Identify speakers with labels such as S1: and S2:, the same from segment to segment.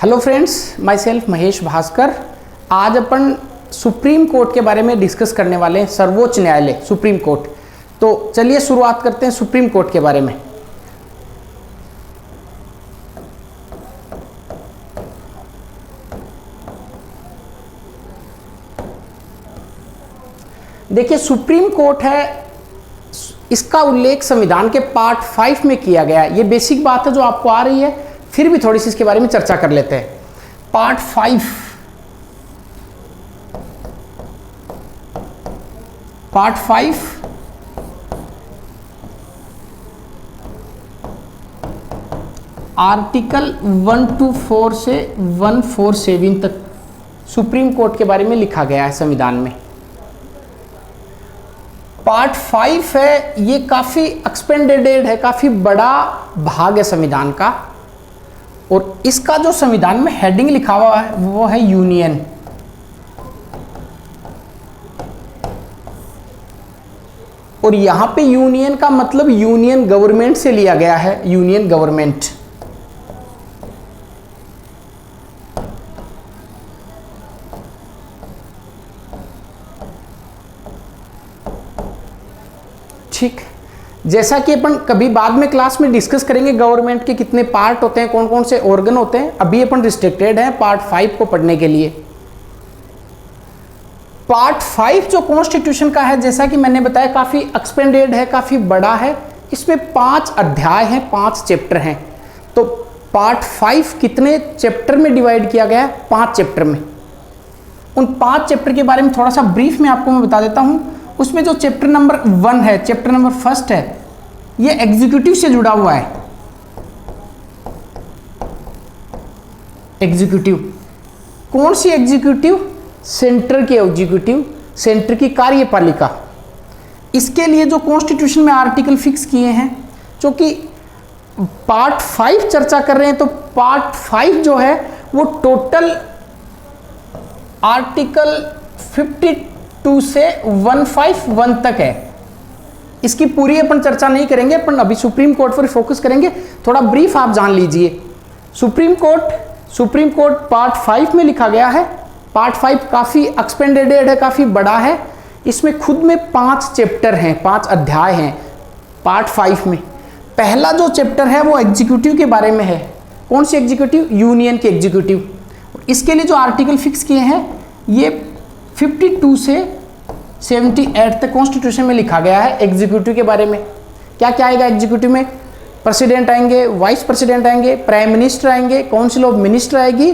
S1: Hello friends, my self Mahesh Bhaskar. आज अपन supreme court के बारे में डिस्कस करने वाले हैं। सर्वोच्च न्यायालय, सुप्रीम कोर्ट। तो चलिए शुरुआत करते हैं सुप्रीम कोर्ट के बारे में। देखिए, सुप्रीम कोर्ट है, इसका उल्लेख संविधान के पार्ट 5 में किया गया है। ये बेसिक बात है जो आपको आ रही है, फिर भी थोड़ी सी इसके बारे में चर्चा कर लेते हैं। पार्ट 5, आर्टिकल 124 से 147 तक सुप्रीम कोर्ट के बारे में लिखा गया है संविधान में। पार्ट 5 है, ये काफ़ी एक्सपेंडेड है, काफ़ी बड़ा भाग है संविधान का। और इसका जो संविधान में हेडिंग लिखा हुआ है वो है यूनियन। और यहां पे यूनियन का मतलब यूनियन गवर्नमेंट से लिया गया है, यूनियन गवर्नमेंट। ठीक, जैसा कि अपन कभी बाद में क्लास में डिस्कस करेंगे गवर्नमेंट के कितने पार्ट होते हैं, कौन कौन से ऑर्गन होते हैं। अभी अपन रिस्ट्रिक्टेड हैं पार्ट 5 को पढ़ने के लिए। पार्ट 5 जो कॉन्स्टिट्यूशन का है, जैसा कि मैंने बताया, काफ़ी एक्सपेंडेड है, काफ़ी बड़ा है। इसमें 5 अध्याय हैं, 5 चैप्टर हैं। तो पार्ट 5 कितने चैप्टर में डिवाइड किया गया है? 5 चैप्टर में। उन 5 चैप्टर के बारे में थोड़ा सा ब्रीफ में आपको मैं बता देता हूँ। उसमें जो चैप्टर नंबर 1 है, चैप्टर नंबर 1 है, ये एग्जीक्यूटिव से जुड़ा हुआ है। एग्जीक्यूटिव, कौन सी एग्जीक्यूटिव? सेंटर की एग्जीक्यूटिव, सेंटर की कार्यपालिका। इसके लिए जो कॉन्स्टिट्यूशन में आर्टिकल फिक्स किए हैं, जो कि पार्ट 5 चर्चा कर रहे हैं, तो पार्ट 5 जो है वो टोटल आर्टिकल 52 से 151 तक है। इसकी पूरी अपन चर्चा नहीं करेंगे, अपन अभी सुप्रीम कोर्ट पर फोकस करेंगे। थोड़ा ब्रीफ आप जान लीजिए। सुप्रीम कोर्ट पार्ट 5 में लिखा गया है। पार्ट 5 काफ़ी एक्सपेंडेड है, काफ़ी बड़ा है। इसमें खुद में 5 चैप्टर हैं, 5 अध्याय हैं पार्ट 5 में। पहला जो चैप्टर है वो एग्जीक्यूटिव के बारे में है। कौन सी एग्जीक्यूटिव? यूनियन की एग्जीक्यूटिव। इसके लिए जो आर्टिकल फिक्स किए हैं, ये 52 से 78 तक कॉन्स्टिट्यूशन में लिखा गया है एग्जीक्यूटिव के बारे में। क्या क्या आएगा एग्जीक्यूटिव में? प्रेसिडेंट आएंगे, वाइस प्रेसिडेंट आएंगे, प्राइम मिनिस्टर आएंगे, काउंसिल ऑफ मिनिस्टर आएगी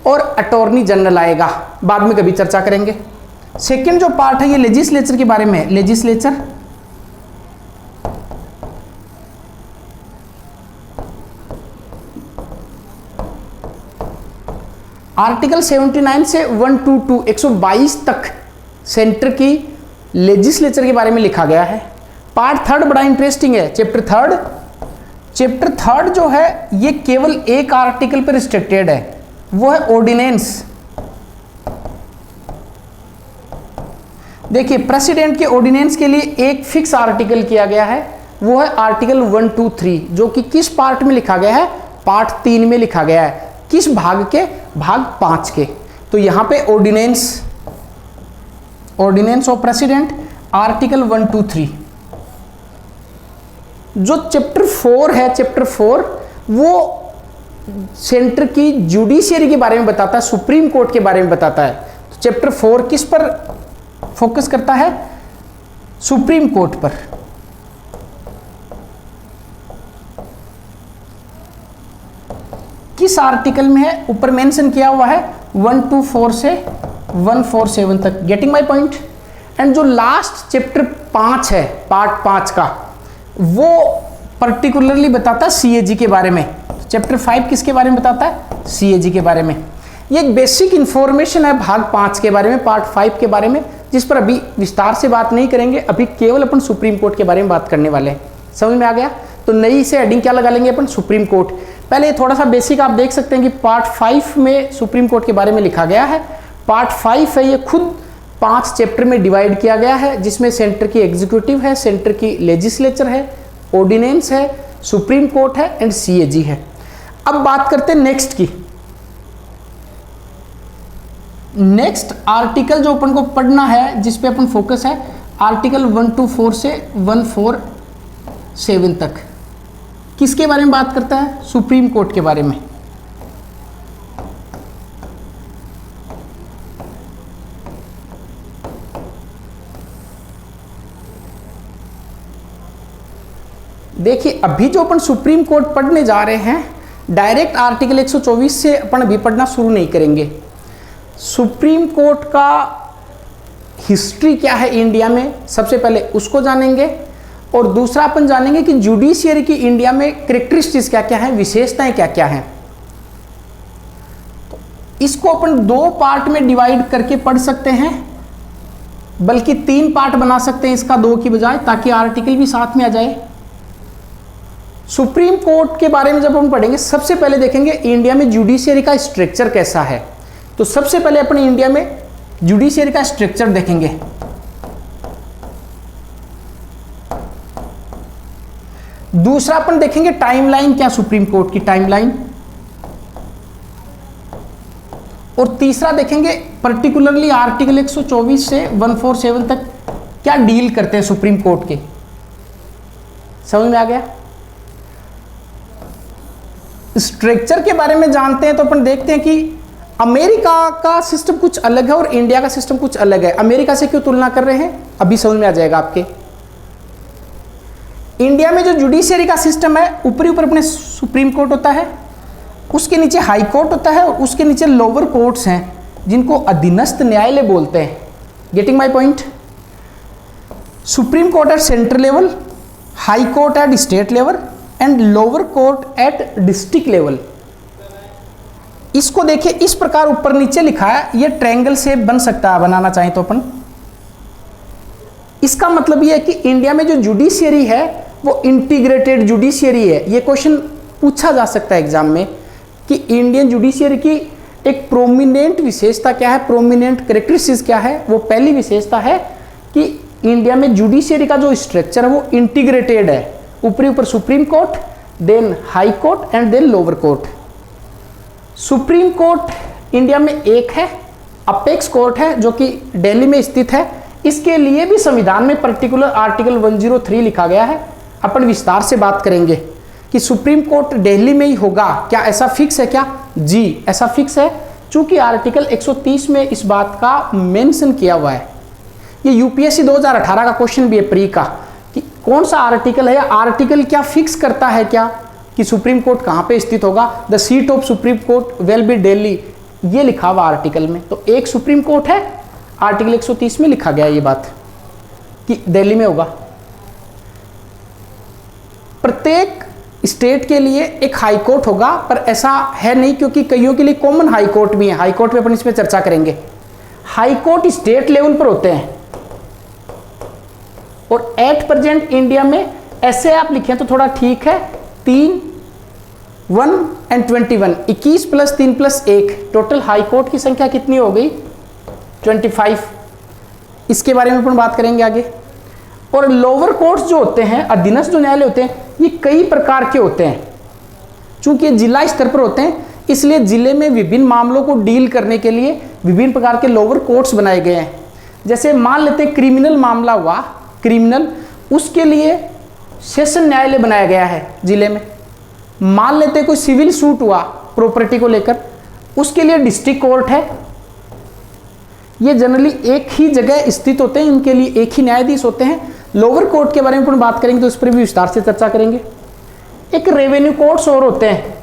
S1: और अटॉर्नी जनरल आएगा। बाद में कभी चर्चा करेंगे। सेकंड जो पार्ट है ये लेजिस्लेचर के बारे में है। लेजिस्लेचर, आर्टिकल 79 से 122 तक सेंटर की लेजिस्लेचर के बारे में लिखा गया है। पार्ट 3 बड़ा इंटरेस्टिंग है। चैप्टर 3 जो है ये केवल एक आर्टिकल पर रिस्ट्रिक्टेड है, वो है ऑर्डिनेंस। देखिए, प्रेसिडेंट के ऑर्डिनेंस के लिए एक फिक्स आर्टिकल किया गया है, वो है आर्टिकल 123, जो कि किस पार्ट में लिखा गया है? पार्ट 3 में लिखा गया है। किस भाग के? भाग 5 के। तो यहां पे ऑर्डिनेंस ऑफ प्रेसिडेंट, आर्टिकल 123। जो चैप्टर 4 है, चैप्टर 4 वो सेंटर की जुडिशियरी के बारे में बताता है, सुप्रीम कोर्ट के बारे में बताता है। तो चैप्टर 4 किस पर फोकस करता है? सुप्रीम कोर्ट पर। किस आर्टिकल में है? ऊपर मेंशन किया हुआ है 124 से 147 तक। Getting my point? एंड जो लास्ट चैप्टर 5 है, पार्ट 5 का, वो पर्टिकुलरली बताता है सीएजी के बारे में। चैप्टर 5 किसके बारे में बताता है? सीएजी के बारे में। ये एक बेसिक इंफॉर्मेशन है भाग 5 के बारे में, पार्ट 5 के बारे में, जिस पर अभी विस्तार से बात नहीं करेंगे। अभी केवल अपन सुप्रीम कोर्ट के बारे में बात करने वाले हैं। समझ में आ गया? तो नई से हेडिंग क्या लगा लेंगे अपन? Supreme court. पहले थोड़ा सा बेसिक आप देख सकते हैं कि पार्ट 5 में सुप्रीम कोर्ट के बारे में लिखा गया है। पार्ट 5 है, ये खुद 5 चैप्टर में डिवाइड किया गया है, जिसमें सेंटर की एग्जीक्यूटिव है, सेंटर की लेजिस्लेचर है, ऑर्डिनेंस है, सुप्रीम कोर्ट है एंड सीएजी है। अब बात करते हैं नेक्स्ट की। नेक्स्ट आर्टिकल जो अपन को पढ़ना है, जिस पे अपन फोकस है, आर्टिकल 124 से 147 तक किसके बारे में बात करता है? सुप्रीम कोर्ट के बारे में। देखिए अभी जो अपन सुप्रीम कोर्ट पढ़ने जा रहे हैं, डायरेक्ट आर्टिकल 124 से अपन अभी पढ़ना शुरू नहीं करेंगे। सुप्रीम कोर्ट का हिस्ट्री क्या है इंडिया में, सबसे पहले उसको जानेंगे, और दूसरा अपन जानेंगे कि जुडिशियरी की इंडिया में कैरेक्टरिस्टिक्स क्या क्या है, विशेषताएं क्या क्या हैं। तो इसको अपन 2 पार्ट में डिवाइड करके पढ़ सकते हैं, बल्कि 3 पार्ट बना सकते हैं इसका 2 की बजाय, ताकि आर्टिकल भी साथ में आ जाए। सुप्रीम कोर्ट के बारे में जब हम पढ़ेंगे, सबसे पहले देखेंगे इंडिया में जुडिशियरी का स्ट्रक्चर कैसा है। तो सबसे पहले अपने इंडिया में जुडिशियरी का स्ट्रक्चर देखेंगे। दूसरा अपन देखेंगे टाइमलाइन क्या, सुप्रीम कोर्ट की टाइमलाइन। और तीसरा देखेंगे पर्टिकुलरली आर्टिकल 124 से 147 तक क्या डील करते हैं सुप्रीम कोर्ट के। समझ में आ गया? स्ट्रक्चर के बारे में जानते हैं तो अपन देखते हैं कि अमेरिका का सिस्टम कुछ अलग है और इंडिया का सिस्टम कुछ अलग है। अमेरिका से क्यों तुलना कर रहे हैं, अभी समझ में आ जाएगा आपके। इंडिया में जो जुडिशियरी का सिस्टम है, ऊपरी ऊपर अपने सुप्रीम कोर्ट होता है, उसके नीचे हाई कोर्ट होता है, और उसके नीचे लोअर कोर्ट्स हैं जिनको अधीनस्थ न्यायालय बोलते हैं। Getting my point? Supreme court at central level, high court at state level and lower court at district level. इसको देखिए इस प्रकार ऊपर नीचे लिखा है, ये ट्रायंगल शेप बन सकता है बनाना चाहें तो अपन। इसका मतलब ये है कि इंडिया में जो जुडिशियरी है वो इंटीग्रेटेड जुडिशियरी है। ये क्वेश्चन पूछा जा सकता है एग्जाम में कि इंडियन जुडिशियरी की एक प्रोमिनेंट विशेषता क्या है, प्रोमिनेंट कैरेक्टरिस्टिक्स क्या है। वो पहली विशेषता है कि इंडिया में जुडिशियरी का जो स्ट्रक्चर है वो इंटीग्रेटेड है, ऊपरी ऊपर supreme court, then high court and then lower court. Supreme court India में एक है, अपेक्स कोर्ट है जो कि दिल्ली में स्थित है। इसके लिए भी संविधान में पर्टिकुलर आर्टिकल 103 लिखा गया है। अपन विस्तार से बात करेंगे कि सुप्रीम कोर्ट दिल्ली में ही होगा, क्या ऐसा फिक्स है क्या? जी ऐसा फिक्स है, चूंकि आर्टिकल 130 में इस बात का मेंशन किया हुआ है। ये यूपीएससी 2018 का क्वेश्चन भी है प्री का, कि कौन सा आर्टिकल है, या आर्टिकल क्या फिक्स करता है क्या कि सुप्रीम कोर्ट कहां पे स्थित होगा। The seat of supreme court will be Delhi, ये लिखा हुआ आर्टिकल में। तो एक सुप्रीम कोर्ट है, आर्टिकल 130 में लिखा गया ये बात कि दिल्ली में होगा। प्रत्येक स्टेट के लिए एक हाई कोर्ट होगा, पर ऐसा है नहीं, क्योंकि कईयों के लिए कॉमन हाई कोर्ट भी है। हाई कोर्ट में अपन इसमें चर्चा करेंगे। हाई कोर्ट स्टेट लेवल पर होते हैं, और एट प्रेजेंट इंडिया में ऐसे आप लिखें तो थोड़ा ठीक है, 3, 1 एंड 21, 21 + 3 + 1, टोटल हाई कोर्ट की संख्या कितनी हो गई? 25। इसके बारे में अपन बात करेंगे आगे। और लोअर कोर्ट्स जो होते हैं, अधीनस्थ जो न्यायालय होते हैं, ये कई प्रकार के होते हैं। चूंकि जिला स्तर पर होते हैं, इसलिए जिले में विभिन्न मामलों को डील करने के लिए विभिन्न प्रकार के लोअर कोर्ट्स बनाए गए हैं। जैसे मान लेते हैं क्रिमिनल मामला हुआ, क्रिमिनल, उसके लिए सेशन न्यायालय बनाया गया है जिले में। मान लेते हैं कोई सिविल सूट हुआ प्रॉपर्टी को लेकर, उसके लिए डिस्ट्रिक्ट कोर्ट है। ये जनरली एक ही जगह स्थित होते हैं, इनके लिए एक ही न्यायाधीश होते हैं। लोअर कोर्ट के बारे में अपन बात करेंगे तो इस पर भी विस्तार से चर्चा करेंगे। एक रेवेन्यू कोर्ट्स और होते हैं,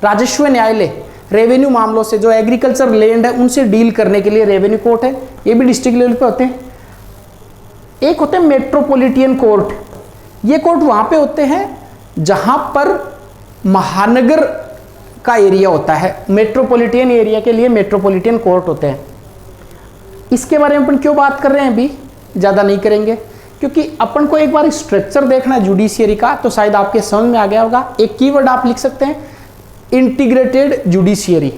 S1: राजस्व न्यायालय, रेवेन्यू मामलों से, जो एग्रीकल्चर लैंड है उनसे डील करने के लिए रेवेन्यू कोर्ट है, ये भी डिस्ट्रिक्ट लेवल पे होते हैं। एक होते हैं मेट्रोपॉलिटन कोर्ट, ये कोर्ट वहां पे होते हैं जहां पर महानगर का एरिया होता है। मेट्रोपॉलिटन एरिया के लिए मेट्रोपॉलिटन कोर्ट होते हैं। इसके बारे में अपन क्यों बात कर रहे हैं, अभी ज़्यादा नहीं करेंगे, क्योंकि अपन को एक बार स्ट्रक्चर देखना है जुडिशियरी का, तो शायद आपके समझ में आ गया होगा। एक कीवर्ड आप लिख सकते हैं, इंटीग्रेटेड जुडिशियरी।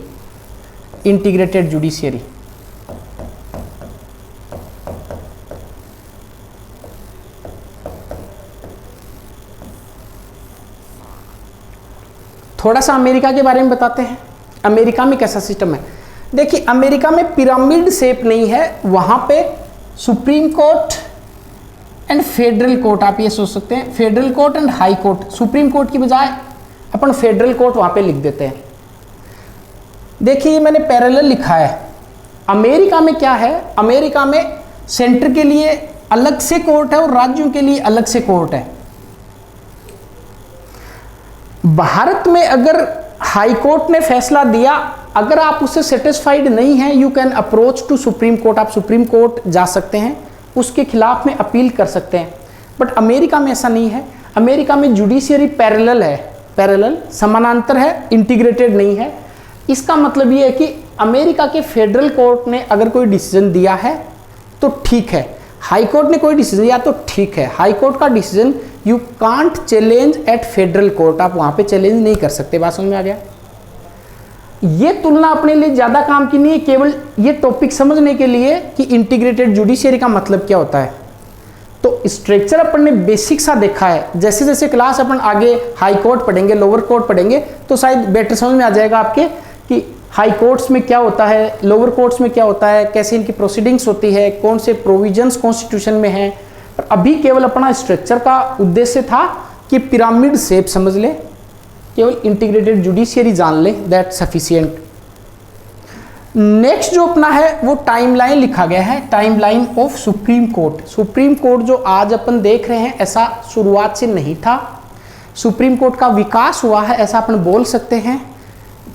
S1: इंटीग्रेटेड जुडिशियरी, थोड़ा सा अमेरिका के बारे में बताते हैं। अमेरिका में कैसा सिस्टम है। देखिए अमेरिका में पिरामिड शेप नहीं है, वहां पे supreme court and federal court, आप ये सोच सकते हैं federal court and high court, supreme court की बजाय अपन फेडरल कोर्ट वहां पे लिख देते हैं। देखिए मैंने पैरेलल लिखा है। अमेरिका में क्या है, अमेरिका में सेंटर के लिए अलग से कोर्ट है और राज्यों के लिए अलग से कोर्ट है। भारत में अगर हाई कोर्ट ने फैसला दिया, अगर आप उससे सेटिस्फाइड नहीं हैं, you can approach to supreme court, आप सुप्रीम कोर्ट जा सकते हैं, उसके खिलाफ में अपील कर सकते हैं। बट अमेरिका में ऐसा नहीं है। अमेरिका में जुडिशियरी पैरेलल है, पैरेलल समानांतर है, इंटीग्रेटेड नहीं है। इसका मतलब ये है कि अमेरिका के फेडरल कोर्ट ने अगर कोई डिसीजन दिया है तो ठीक है, हाई कोर्ट ने कोई डिसीजन दिया तो ठीक है। हाई कोर्ट का decision you can't challenge eight federal court, आप वहां पे चैलेंज नहीं कर सकते। बात समझ में आ गया? ये तुलना अपने लिए ज्यादा काम की नहीं है, केवल ये टॉपिक समझने के लिए कि इंटीग्रेटेड जुडिशियरी का मतलब क्या होता है। तो स्ट्रक्चर अपन ने बेसिक सा देखा है, जैसे जैसे क्लास अपन आगे हाई कोर्ट पढ़ेंगे, लोअर कोर्ट पढ़ेंगे तो शायद बेटर समझ में आ जाएगा आपके कि हाई कोर्ट्स में क्या होता है, लोअर कोर्ट्स में क्या होता है, कैसे इनकी प्रोसीडिंग्स होती है, कौन से प्रोविजंस कॉन्स्टिट्यूशन में हैं। पर अभी केवल अपना स्ट्रक्चर का उद्देश्य था कि पिरामिड शेप समझ ले, केवल इंटीग्रेटेड जुडिशियरी जान ले, दैट सफिशिएंट। नेक्स्ट जो अपना है वो टाइमलाइन लिखा गया है, timeline of supreme court. Supreme court जो आज अपन देख रहे हैं ऐसा शुरुआत से नहीं था, सुप्रीम कोर्ट का विकास हुआ है ऐसा अपन बोल सकते हैं।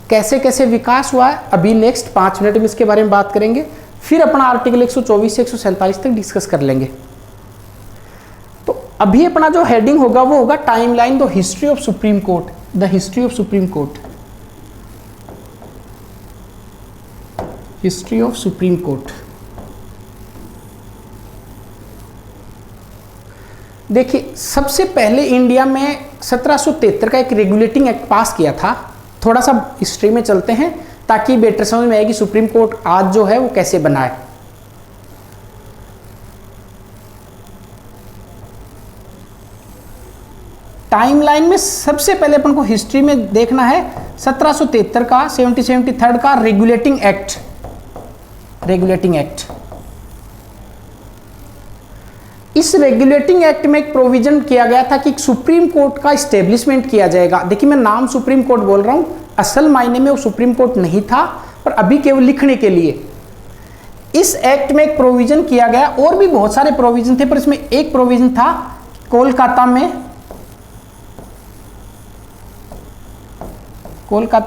S1: कैसे कैसे विकास हुआ है अभी नेक्स्ट 5 मिनट में इसके बारे में बात करेंगे, फिर अपना आर्टिकल 124 से 147 तक डिस्कस कर लेंगे। तो अभी अपना जो हेडिंग होगा वो होगा timeline the history of supreme court, the history of supreme court, history of supreme court. देखिए सबसे पहले इंडिया में 1773 का एक रेगुलेटिंग एक्ट पास किया था। थोड़ा सा हिस्ट्री में चलते हैं ताकि बेटर समझ में आए कि सुप्रीम कोर्ट आज जो है वो कैसे बना है। टाइमलाइन में सबसे पहले अपन को हिस्ट्री में देखना है 1773 का 1773 का रेगुलेटिंग एक्ट, रेगुलेटिंग एक्ट। इस रेगुलेटिंग एक्ट में एक प्रोविजन किया गया था कि सुप्रीम कोर्ट का इस्टेब्लिशमेंट किया जाएगा। देखिए मैं नाम सुप्रीम कोर्ट बोल रहा हूं, असल मायने में वो सुप्रीम कोर्ट नहीं था, पर अभी केवल लिखने के लिए इस एक्ट में एक प्रोविजन किया गया। और भी बहुत सारे प्रोविजन थे पर इसमें एक प्रोविजन था कोलकाता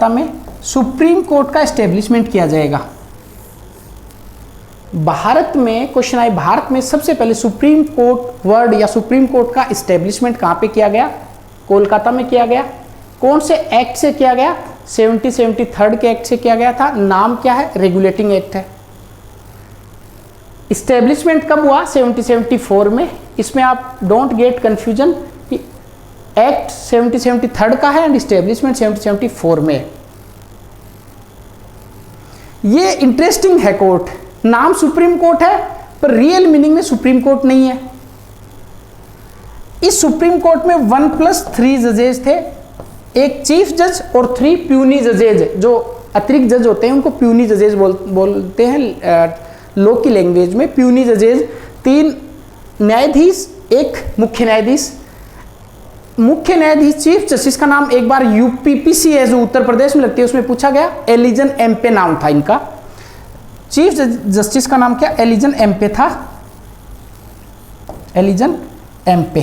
S1: में सुप्रीम कोर्ट का इस्टेब्लिशमेंट किया जाएगा। भारत में क्वेश्चन आए, भारत में सबसे पहले सुप्रीम कोर्ट वर्ड या सुप्रीम कोर्ट का इस्टेब्लिशमेंट कहां पे किया गया? कोलकाता में किया गया। कौन से एक्ट से किया गया? 1773 के एक्ट से किया गया था। नाम क्या है? रेगुलेटिंग एक्ट है। इस्टेब्लिशमेंट कब हुआ? 1774 में। इसमें आप डोंट गेट कंफ्यूजन कि एक्ट 1773 का है एंड इस्टेब्लिशमेंट 1774 में। ये इंटरेस्टिंग है कोर्ट, नाम सुप्रीम कोर्ट है पर रियल मीनिंग में सुप्रीम कोर्ट नहीं है। इस सुप्रीम कोर्ट में 1+3 जजेस थे, एक चीफ जज और 3 प्यूनी जजेज। जो अतिरिक्त जज होते हैं उनको प्यूनी जजेज बोलते हैं लॉ की लैंग्वेज में। प्यूनी जजेज 3 न्यायाधीश, एक मुख्य न्यायाधीश। मुख्य न्यायाधीश चीफ जस्टिस का नाम एक बार यूपीपीसी है जो उत्तर प्रदेश में लगती है उसमें पूछा गया, एलिजन एम्पे नाम था इनका। चीफ जस्टिस का नाम क्या? एलिजन एम्पे था, एलिजन एम्पे।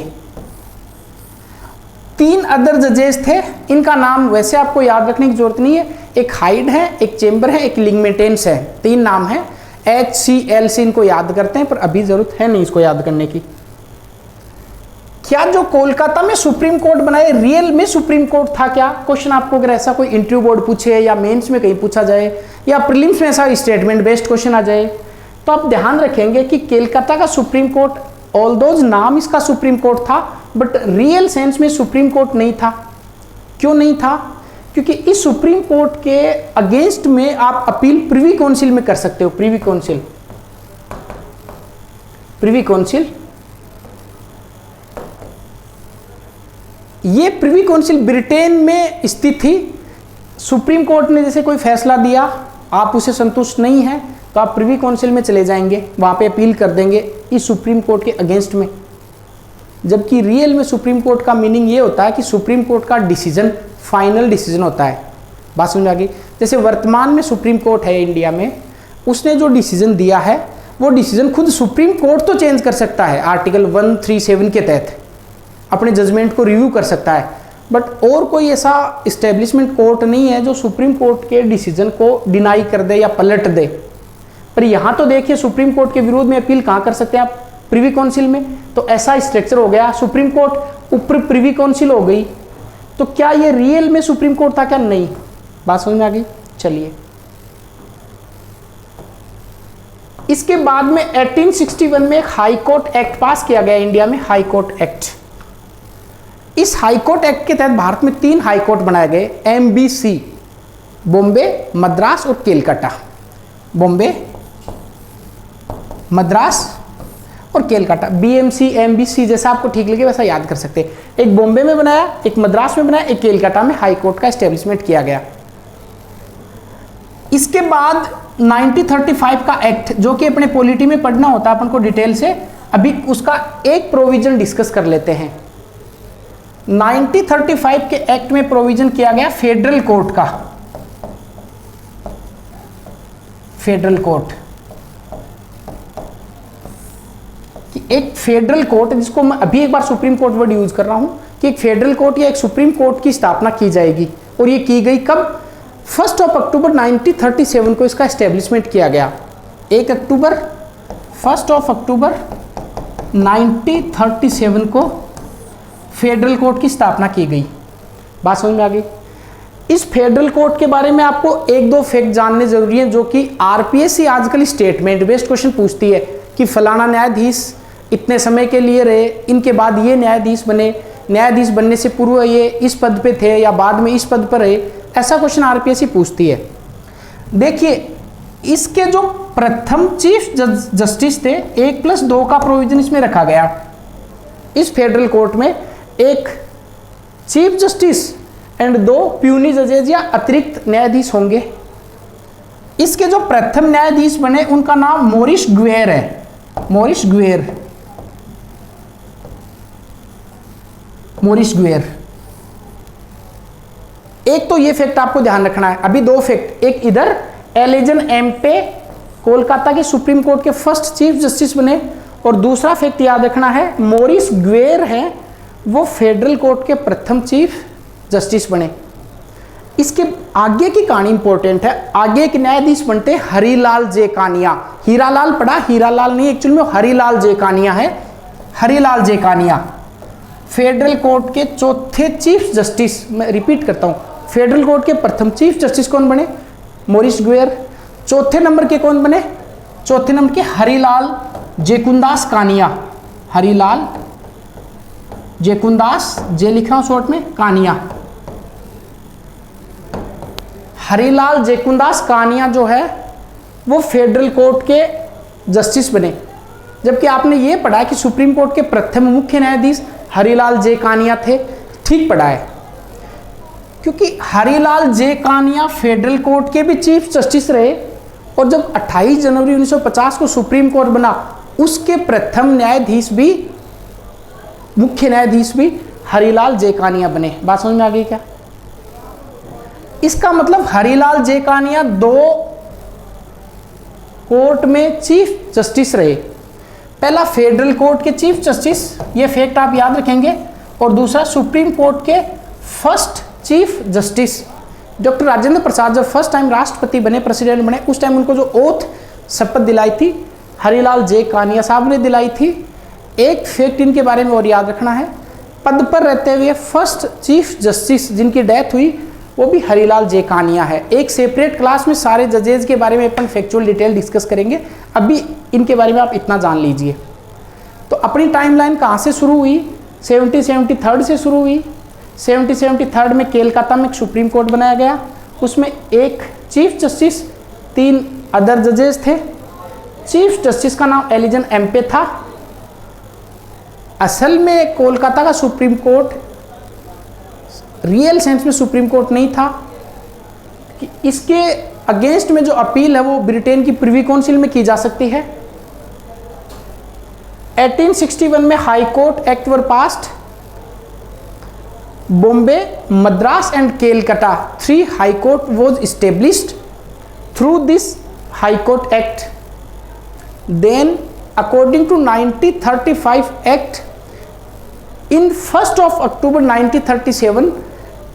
S1: 3 अदर जजेस थे, इनका नाम वैसे आपको याद रखने की जरूरत नहीं है। एक हाइड है, एक चेंबर है, एक लिंगमेंटेंस है। 3 नाम है, HCL से इनको याद करते हैं पर अभी जरूरत है नहीं इसको याद करने की। क्या जो कोलकाता में सुप्रीम कोर्ट बनाए रियल में सुप्रीम कोर्ट था क्या? क्वेश्चन आपको अगर ऐसा कोई इंटरव्यू बोर्ड पूछे या मेंस में कहीं पूछा जाए या प्रीलिम्स में ऐसा स्टेटमेंट बेस्ड क्वेश्चन आ जाए तो आप ध्यान रखेंगे कि कोलकाता का सुप्रीम कोर्ट ऑल्दोज नाम इसका सुप्रीम कोर्ट था बट रियल सेंस में सुप्रीम कोर्ट नहीं था। क्यों नहीं था? क्योंकि इस सुप्रीम कोर्ट के अगेंस्ट में आप अपील प्रिवी काउंसिल में कर सकते हो। प्रिवी काउंसिल, प्रिवी काउंसिल, ये प्रिवी काउंसिल ब्रिटेन में स्थित थी। सुप्रीम कोर्ट ने जैसे कोई फैसला दिया आप उसे संतुष्ट नहीं हैं तो आप प्रिवी काउंसिल में चले जाएंगे, वहाँ पे अपील कर देंगे इस सुप्रीम कोर्ट के अगेंस्ट में। जबकि रियल में सुप्रीम कोर्ट का मीनिंग ये होता है कि सुप्रीम कोर्ट का डिसीजन फाइनल डिसीजन होता है। बात समझ आ गई? जैसे वर्तमान में सुप्रीम कोर्ट है इंडिया में, उसने जो डिसीजन दिया है वो डिसीजन खुद सुप्रीम कोर्ट तो चेंज कर सकता है, आर्टिकल 137 के तहत अपने जजमेंट को रिव्यू कर सकता है, बट और कोई ऐसा इस्टेब्लिशमेंट कोर्ट नहीं है जो सुप्रीम कोर्ट के डिसीजन को डिनाई कर दे या पलट दे। पर यहाँ तो देखिए सुप्रीम कोर्ट के विरोध में अपील कहाँ कर सकते हैं आप? प्रिवी काउंसिल में। तो ऐसा स्ट्रक्चर हो गया, सुप्रीम कोर्ट ऊपर प्रिवी काउंसिल हो गई। तो क्या ये रियल में सुप्रीम कोर्ट था क्या? नहीं। बात समझ में आ गई? चलिए, इसके बाद में 1861 में एक हाई कोर्ट एक्ट पास किया गया इंडिया में, हाई कोर्ट एक्ट। इस हाई कोर्ट एक्ट के तहत भारत में 3 हाई कोर्ट बनाए गए, MBC, बॉम्बे, मद्रास और केलकटा। बॉम्बे, मद्रास और केलकटा, BMC, MBC जैसा आपको ठीक लगे वैसा याद कर सकते हैं। एक बॉम्बे में बनाया, एक मद्रास में बनाया, एक केलकटा में हाई कोर्ट का एस्टेब्लिशमेंट किया गया। इसके बाद 1935 का एक्ट, जो कि अपने पॉलिटी में पढ़ना होता है अपन को डिटेल से, अभी उसका एक प्रोविजन डिस्कस कर लेते हैं। 1935 के एक्ट में प्रोविजन किया गया फेडरल कोर्ट का। फेडरल कोर्ट कि एक फेडरल कोर्ट, जिसको मैं अभी एक बार सुप्रीम कोर्ट वर्ड यूज कर रहा हूं, कि एक फेडरल कोर्ट या एक सुप्रीम कोर्ट की स्थापना की जाएगी। और ये की गई कब? 1 अक्टूबर 1937 को इसका एस्टेब्लिशमेंट किया गया। 1 अक्टूबर 1937 को फेडरल कोर्ट की स्थापना की गई। बात समझ में आ गई? इस फेडरल कोर्ट के बारे में आपको 1-2 फैक्ट जानने जरूरी हैं, जो कि RPSC आजकल स्टेटमेंट बेस्ड क्वेश्चन पूछती है कि फलाना न्यायाधीश इतने समय के लिए रहे, इनके बाद ये न्यायाधीश बने, न्यायाधीश बनने से पूर्व ये इस पद पे थे या बाद में इस पद पर रहे। ऐसा क्वेश्चन RPSC पूछती है। देखिए, इसके जो प्रथम चीफ जस्टिस थे, 1+2 का प्रोविजन इसमें रखा गया। इस फेडरल कोर्ट में एक चीफ जस्टिस एंड 2 प्यूनी जजेज या अतिरिक्त न्यायाधीश होंगे। इसके जो प्रथम न्यायाधीश बने उनका नाम मोरिस ग्वेर है। Maurice Gwyer, Maurice Gwyer. एक तो ये फैक्ट आपको ध्यान रखना है। अभी 2 फैक्ट, एक इधर एलिजन एम्पे कोलकाता के सुप्रीम कोर्ट के फर्स्ट चीफ जस्टिस बने, और दूसरा फैक्ट याद रखना है, मोरिस ग्वेर है वो फेडरल कोर्ट के प्रथम चीफ जस्टिस बने। इसके आगे की कहानी इंपॉर्टेंट है। आगे एक न्यायाधीश बनते हरिलाल जे कानिया। हीरालाल पढ़ा, हीरालाल नहीं, एक्चुअली में हरिलाल जे कानिया है। Harilal J Kania federal court के चौथे चीफ जस्टिस। मैं रिपीट करता हूं, फेडरल कोर्ट के प्रथम चीफ जस्टिस कौन बने? मोरिस ग्वेर। चौथे नंबर के कौन बने? चौथे नंबर के हरिलाल जेकुंदास कानिया। हरिलाल जेकुंदास, जे लिख रहा हूं शॉर्ट में, कानिया। हरिलाल जेकुंदास कानिया जो है वो फेडरल कोर्ट के जस्टिस बने। जबकि आपने ये पढ़ा कि सुप्रीम कोर्ट के प्रथम मुख्य न्यायाधीश हरिलाल जे कानिया थे। ठीक पढ़ा है, क्योंकि Harilal J Kania federal court के भी चीफ जस्टिस रहे, और जब 28 जनवरी 1950 को सुप्रीम कोर्ट बना, उसके प्रथम न्यायाधीश भी, मुख्य न्यायाधीश भी हरिलाल जे कानिया बने। बात समझ में आ गई क्या? इसका मतलब हरिलाल जे कानिया 2 कोर्ट में चीफ जस्टिस रहे। पहला फेडरल कोर्ट के चीफ जस्टिस, ये फैक्ट आप याद रखेंगे, और दूसरा सुप्रीम कोर्ट के first chief justice. Doctor Rajendra Prasad जब फर्स्ट टाइम राष्ट्रपति बने, प्रेसिडेंट बने, उस टाइम उनको जो ओथ शपथ दिलाई थी हरिलाल जे कानिया साहब ने दिलाई थी। एक फैक्ट इनके बारे में और याद रखना है, पद पर रहते हुए फर्स्ट चीफ जस्टिस जिनकी डेथ हुई वो भी हरिलाल जे कानिया है। एक सेपरेट क्लास में सारे जजेज के बारे में अपन फैक्चुअल डिटेल डिस्कस करेंगे, अभी इनके बारे में आप इतना जान लीजिए। तो अपनी टाइमलाइन कहाँ से शुरू हुई? 1773 से शुरू हुई। 1773 में केलकाता में एक सुप्रीम कोर्ट बनाया गया, उसमें एक चीफ जस्टिस, 3 अदर जजेस थे। चीफ जस्टिस का नाम एलिजन एम्पे था। असल में कोलकाता का सुप्रीम कोर्ट रियल सेंस में सुप्रीम कोर्ट नहीं था, कि इसके अगेंस्ट में जो अपील है वो ब्रिटेन की प्रिवी काउंसिल में की जा सकती है। 1861 में high court act were passed. Bombay, Madras and Calcutta 3 high court was established through this high court act. Then according to 1935 act, in 1st of October 1937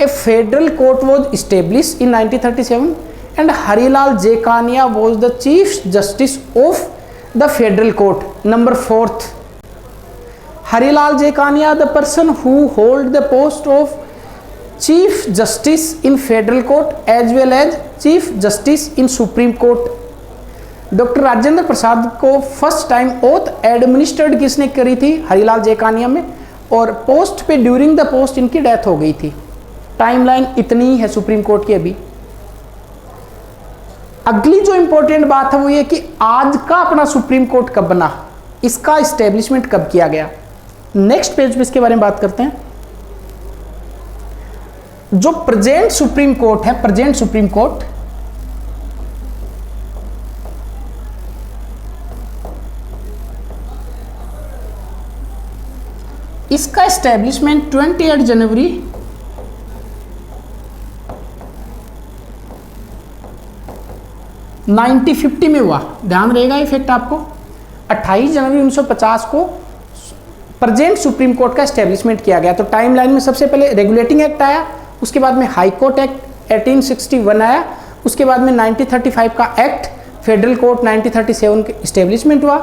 S1: a federal court was established in 1937 and Harilal Jekania was the chief justice of the federal court, number 4th. Harilal Jekania, the person who hold the post of chief justice in federal court as well as chief justice in supreme court. Doctor Rajendra Prasad को first time oath administered किसने करी थी? हरिलाल जेकानिया में, और post पे during the post इनकी death हो गई थी। टाइमलाइन इतनी ही है सुप्रीम कोर्ट की। अभी अगली जो इंपॉर्टेंट बात है वो ये कि आज का अपना सुप्रीम कोर्ट कब बना, इसका इस्टेब्लिशमेंट कब किया गया। नेक्स्ट पेज पे इसके बारे में बात करते हैं। जो प्रेजेंट सुप्रीम कोर्ट है, प्रेजेंट सुप्रीम कोर्ट, इसका इस्टेब्लिशमेंट 28 जनवरी 1950 में हुआ। ध्यान रहेगा ये फैक्ट आपको। 28 जनवरी 1950 को प्रेजेंट सुप्रीम कोर्ट का एस्टेब्लिशमेंट किया गया। तो टाइमलाइन में सबसे पहले रेगुलेटिंग एक्ट आया, उसके बाद में हाई कोर्ट एक्ट 1861 आया, उसके बाद में 1935 का एक्ट, फेडरल कोर्ट 1937 के इस्टेब्लिशमेंट हुआ,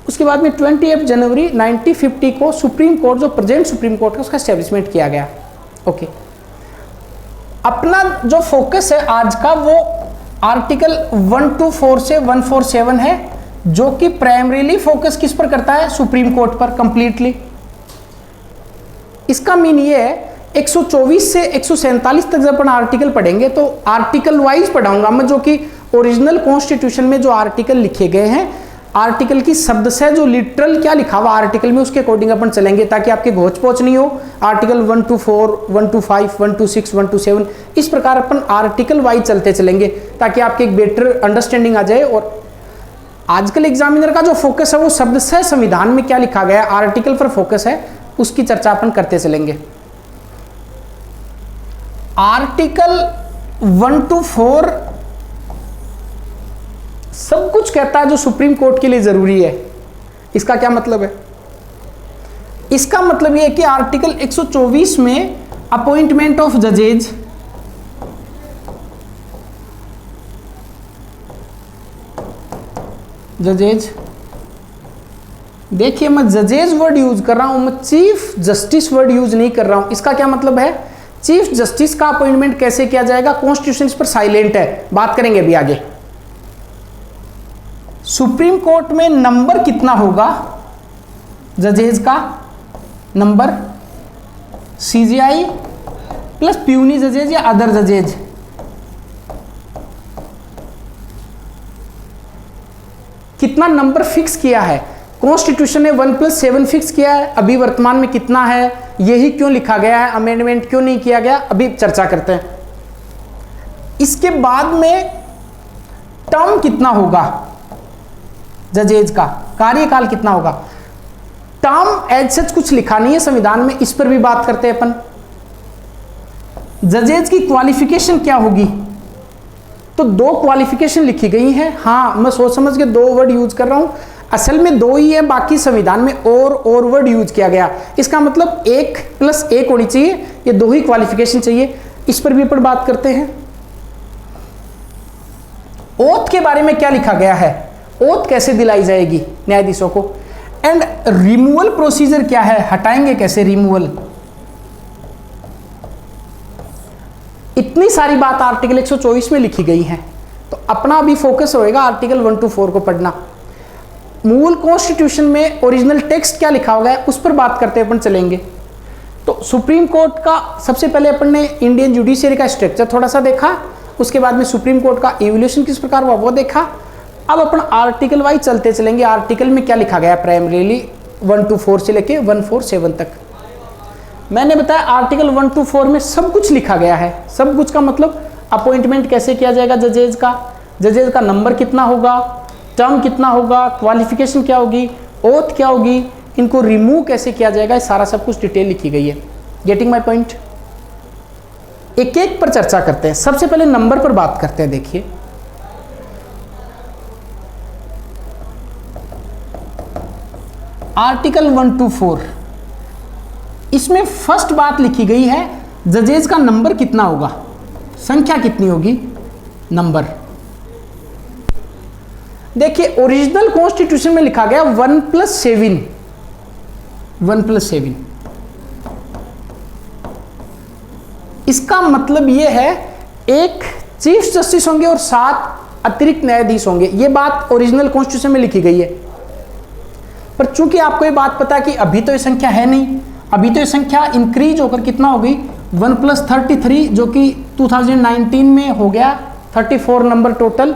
S1: उसके बाद में 28 जनवरी 1950 को सुप्रीम कोर्ट, जो प्रेजेंट सुप्रीम कोर्ट है, उसका एस्टेब्लिशमेंट किया गया। ओके, अपना जो फोकस है आज का वो आर्टिकल 124 से 147 है, जो कि प्राइमरीली फोकस किस पर करता है? सुप्रीम कोर्ट पर कंप्लीटली। इसका मीन ये है 124 से 147 तक जब अपन आर्टिकल पढ़ेंगे तो आर्टिकल वाइज पढ़ाऊंगा मैं, जो कि ओरिजिनल कॉन्स्टिट्यूशन में जो आर्टिकल लिखे गए हैं, आर्टिकल की शब्द से जो लिटरल क्या लिखा हुआ आर्टिकल में, उसके अकॉर्डिंग अपन चलेंगे, ताकि आपके घोच पोच नहीं हो। आर्टिकल 124, 125, 126, 127 इस प्रकार अपन आर्टिकल वाइज चलते चलेंगे, ताकि आपके एक बेटर अंडरस्टैंडिंग आ जाए। और आजकल एग्जामिनर का जो फोकस है वो शब्द से संविधान में क्या लिखा गया है, आर्टिकल पर फोकस है, उसकी चर्चा अपन करते चलेंगे। आर्टिकल 124 सब कुछ कहता है जो सुप्रीम कोर्ट के लिए जरूरी है। इसका क्या मतलब है? इसका मतलब यह है कि आर्टिकल 124 में अपॉइंटमेंट ऑफ जजेज, देखिए मैं जजेज वर्ड यूज कर रहा हूं, मैं चीफ जस्टिस वर्ड यूज नहीं कर रहा हूं। इसका क्या मतलब है? चीफ जस्टिस का अपॉइंटमेंट कैसे किया जाएगा, कॉन्स्टिट्यूशन इस पर साइलेंट है, बात करेंगे अभी आगे। सुप्रीम कोर्ट में नंबर कितना होगा जजेज का? नंबर सीजीआई प्लस प्यूनी जजेज या अदर जजेज, कितना नंबर फिक्स किया है? कॉन्स्टिट्यूशन ने 1+7 फिक्स किया है, अभी वर्तमान में कितना है, यही क्यों लिखा गया है, अमेंडमेंट क्यों नहीं किया गया, अभी चर्चा करते हैं। इसके बाद में टर्म कितना होगा जजेज का, कार्यकाल कितना होगा? टर्म एज सच कुछ लिखा नहीं है संविधान में, इस पर भी बात करते हैं अपन। जजेज की क्वालिफिकेशन क्या होगी? तो 2 क्वालिफिकेशन लिखी गई हैं। हाँ, मैं सोच समझ के 2 वर्ड यूज कर रहा हूं, असल में 2 ही है, बाकी संविधान में और वर्ड यूज किया गया। इसका मतलब 1+1 होनी चाहिए, ये 2 ही क्वालिफिकेशन चाहिए। इस पर भी अपन बात करते हैं। ओथ के बारे में क्या लिखा गया है, ओथ कैसे दिलाई जाएगी न्यायाधीशों को, एंड रिमूवल प्रोसीजर क्या है, हटाएंगे कैसे रिमूवल, इतनी सारी बात आर्टिकल 124 में लिखी गई है। तो अपना भी फोकस होएगा आर्टिकल 124 को पढ़ना। मूल कॉन्स्टिट्यूशन में ओरिजिनल टेक्स्ट क्या लिखा होगा उस पर बात करते अपन चलेंगे। तो सुप्रीम कोर्ट का सबसे पहले अपन ने इंडियन जुडिशियरी का स्ट्रक्चर थोड़ा सा देखा, उसके बाद में सुप्रीम कोर्ट का इवोल्यूशन किस प्रकार हुआ वो देखा। अब अपन आर्टिकल वाइज चलते चलेंगे, आर्टिकल में क्या लिखा गया प्राइमरीली 124 से लेके 147 तक। मैंने बताया आर्टिकल 124 में सब कुछ लिखा गया है। सब कुछ का मतलब अपॉइंटमेंट कैसे किया जाएगा जजेज का नंबर कितना होगा, टर्म कितना होगा, क्वालिफिकेशन क्या होगी, ओथ क्या होगी, इनको रिमूव कैसे किया जाएगा, सारा सब कुछ डिटेल लिखी गई है। Getting my point. एक एक पर चर्चा करते हैं। सबसे पहले नंबर पर बात करते हैं। देखिए आर्टिकल 124, इसमें फर्स्ट बात लिखी गई है जजेज का नंबर कितना होगा, संख्या कितनी होगी, नंबर। देखिए ओरिजिनल कॉन्स्टिट्यूशन में लिखा गया 1+7, 1+7। इसका मतलब यह है एक चीफ जस्टिस होंगे और 7 अतिरिक्त न्यायाधीश होंगे। यह बात ओरिजिनल कॉन्स्टिट्यूशन में लिखी गई है। पर चूंकि आपको ये बात पता है कि अभी तो ये संख्या है नहीं, अभी तो ये संख्या इंक्रीज होकर कितना हो गई 1+33, जो कि 2019 में हो गया 34 number total.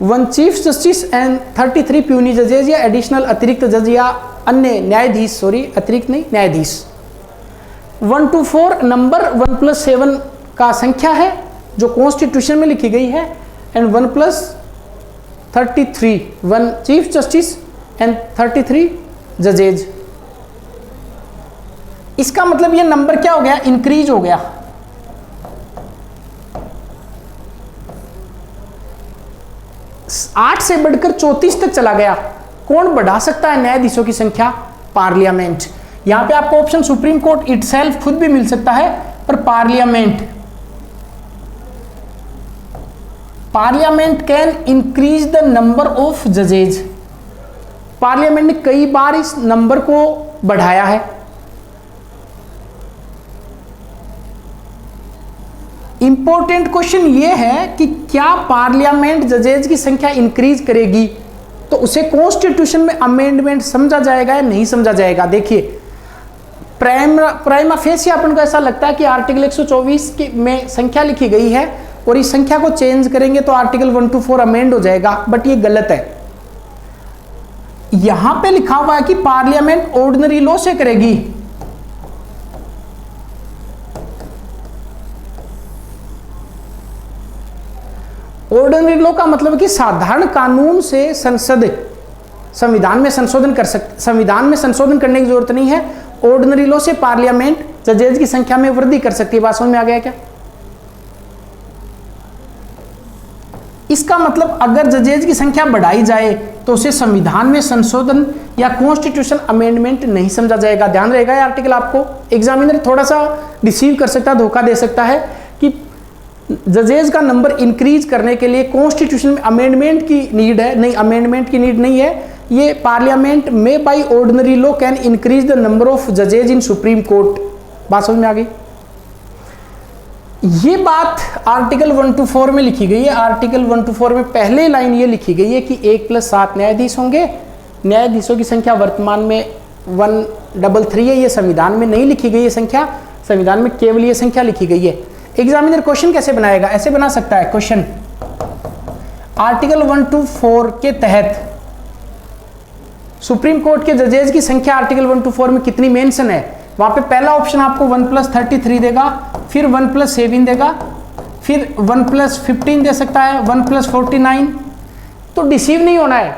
S1: 1 chief justice and 33 puisne जजेज या एडिशनल अतिरिक्त जज या अन्य न्यायाधीश, सॉरी अतिरिक्त नहीं न्यायाधीश। 124 नंबर 1+7 का संख्या है जो कॉन्स्टिट्यूशन में लिखी गई है, एंड 1+33 1 चीफ जस्टिस एंड 33 जजेज। इसका मतलब ये नंबर क्या हो गया, इंक्रीज हो गया। आठ से बढ़कर 34 तक चला गया। कौन बढ़ा सकता है न्यायाधीशों की संख्या, पार्लियामेंट। यहां पे आपको ऑप्शन सुप्रीम कोर्ट इटसेल्फ खुद भी मिल सकता है, पर parliament can increase the number of जजेज। पार्लियामेंट ने कई बार इस नंबर को बढ़ाया है। इंपॉर्टेंट क्वेश्चन यह है कि क्या पार्लियामेंट जजेज की संख्या इंक्रीज करेगी तो उसे कॉन्स्टिट्यूशन में अमेंडमेंट समझा जाएगा या नहीं समझा जाएगा। देखिए प्राइमा फेसिया अपन को ऐसा लगता है कि आर्टिकल 124 में संख्या लिखी गई है और इस संख्या को चेंज करेंगे तो आर्टिकल 124 अमेंड हो जाएगा, बट ये गलत है। यहां पे लिखा हुआ है कि पार्लियामेंट ऑर्डिनरी लॉ से करेगी। ऑर्डिनरी लॉ का मतलब है कि साधारण कानून से संसद संविधान में संशोधन कर सकती, संविधान में संशोधन करने की जरूरत नहीं है। ऑर्डिनरी लॉ से पार्लियामेंट जजेज की संख्या में वृद्धि कर सकती है। बात समझ में आ गया क्या? इसका मतलब अगर जजेज की संख्या बढ़ाई जाए तो उसे संविधान में संशोधन या कॉन्स्टिट्यूशन अमेंडमेंट नहीं समझा जाएगा। ध्यान रहेगा ये आर्टिकल। आपको एग्जामिनर थोड़ा सा डिसीव कर सकता है, धोखा दे सकता है कि जजेज का नंबर इंक्रीज करने के लिए कॉन्स्टिट्यूशन में अमेंडमेंट की नीड है। नहीं, अमेंडमेंट की नीड नहीं है। ये पार्लियामेंट में by ordinary law can increase the number of जजेज इन सुप्रीम कोर्ट। बात समझ में आ गई? ये बात आर्टिकल 124 में लिखी गई है। आर्टिकल 124 में पहले लाइन ये लिखी गई है कि 1+7 न्यायाधीश होंगे। न्यायाधीशों की संख्या वर्तमान में 133 है। ये संविधान में नहीं लिखी गई है संख्या, संविधान में केवल ये संख्या लिखी गई है। एग्जामिनर क्वेश्चन कैसे बनाएगा? ऐसे बना सकता है क्वेश्चन, आर्टिकल 124 के तहत सुप्रीम कोर्ट के जजेज की संख्या आर्टिकल 124 में कितनी मेंशन है। वहां पे पहला ऑप्शन आपको 1+33 देगा, फिर 1+7 देगा, फिर 1+15 दे सकता है, 1+49। तो डिसीव नहीं होना है।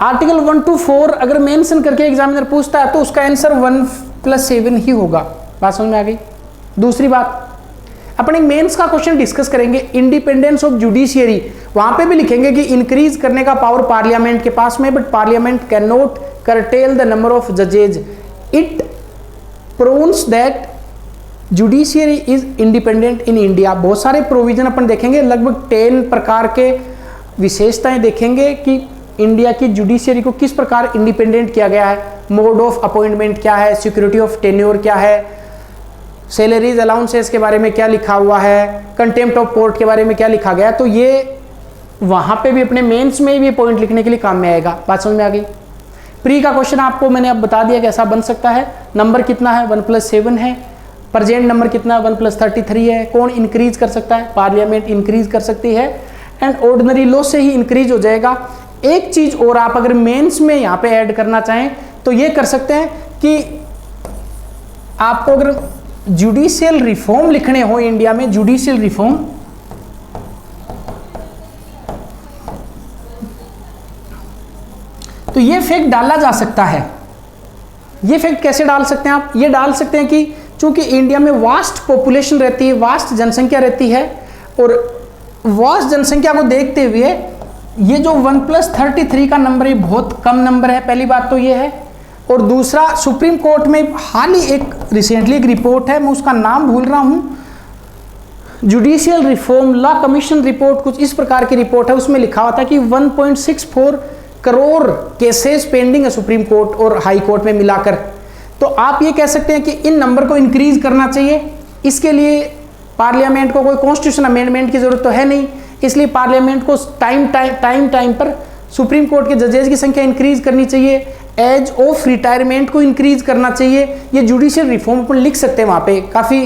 S1: आर्टिकल 124 अगर मेंशन करके एग्जामिनर पूछता है तो उसका आंसर 1+7 ही होगा। बात समझ में आ गई? दूसरी बात, अपन एक मेंस का क्वेश्चन डिस्कस करेंगे, इंडिपेंडेंस ऑफ जुडिशियरी। वहां पे भी लिखेंगे कि इंक्रीज करने का पावर पार्लियामेंट के पास में, but parliament can not curtail the number of जजेज। It proves that judiciary is independent in India. बहुत सारे प्रोविजन अपन देखेंगे, लगभग 10 प्रकार के विशेषताएं देखेंगे कि इंडिया की जुडिशियरी को किस प्रकार इंडिपेंडेंट किया गया है। मोड ऑफ अपॉइंटमेंट क्या है, सिक्योरिटी ऑफ टेन्योर क्या है, सैलरीज अलाउंसेस के बारे में क्या लिखा हुआ है, कंटेम्प्ट ऑफ कोर्ट के बारे में क्या लिखा गया। तो ये वहां पे भी अपने मेंस में भी पॉइंट लिखने के लिए काम में आएगा। बात समझ में आ गई? प्री का क्वेश्चन आपको मैंने अब बता दिया कैसा बन सकता है। नंबर कितना है? 1+7 है। प्रेजेंट नंबर कितना है? 1+33 है। कौन इंक्रीज कर सकता है? पार्लियामेंट इंक्रीज कर सकती है, एंड ऑर्डिनरी लॉ से ही इंक्रीज हो जाएगा। एक चीज और आप अगर मेंस में यहाँ पे ऐड करना चाहें तो ये कर सकते हैं कि आपको अगर जुडिशियल रिफॉर्म लिखने हो इंडिया में, जुडिशियल रिफॉर्म, तो ये फैक्ट डाला जा सकता है। ये फैक्ट कैसे डाल सकते हैं आप? ये डाल सकते हैं कि चूंकि इंडिया में वास्ट पॉपुलेशन रहती है, वास्ट जनसंख्या रहती है, और वास्ट जनसंख्या को देखते हुए ये जो 1+33 का नंबर है बहुत कम नंबर है, पहली बात तो ये है। और दूसरा, सुप्रीम कोर्ट में हाल ही एक रिसेंटली एक रिपोर्ट है, मैं उसका नाम भूल रहा हूँ, judicial reform law commission report, कुछ इस प्रकार की रिपोर्ट है, उसमें लिखा हुआ था कि 1.64 करोड़ केसेस पेंडिंग है सुप्रीम कोर्ट और हाई कोर्ट में मिलाकर। तो आप ये कह सकते हैं कि इन नंबर को इंक्रीज करना चाहिए। इसके लिए पार्लियामेंट को कोई कॉन्स्टिट्यूशन अमेंडमेंट की जरूरत तो है नहीं, इसलिए पार्लियामेंट को टाइम पर सुप्रीम कोर्ट के जजेस की संख्या इंक्रीज करनी चाहिए, एज ऑफ रिटायरमेंट को इंक्रीज करना चाहिए। ये जुडिशियल रिफॉर्म पर लिख सकते हैं, वहाँ पे काफ़ी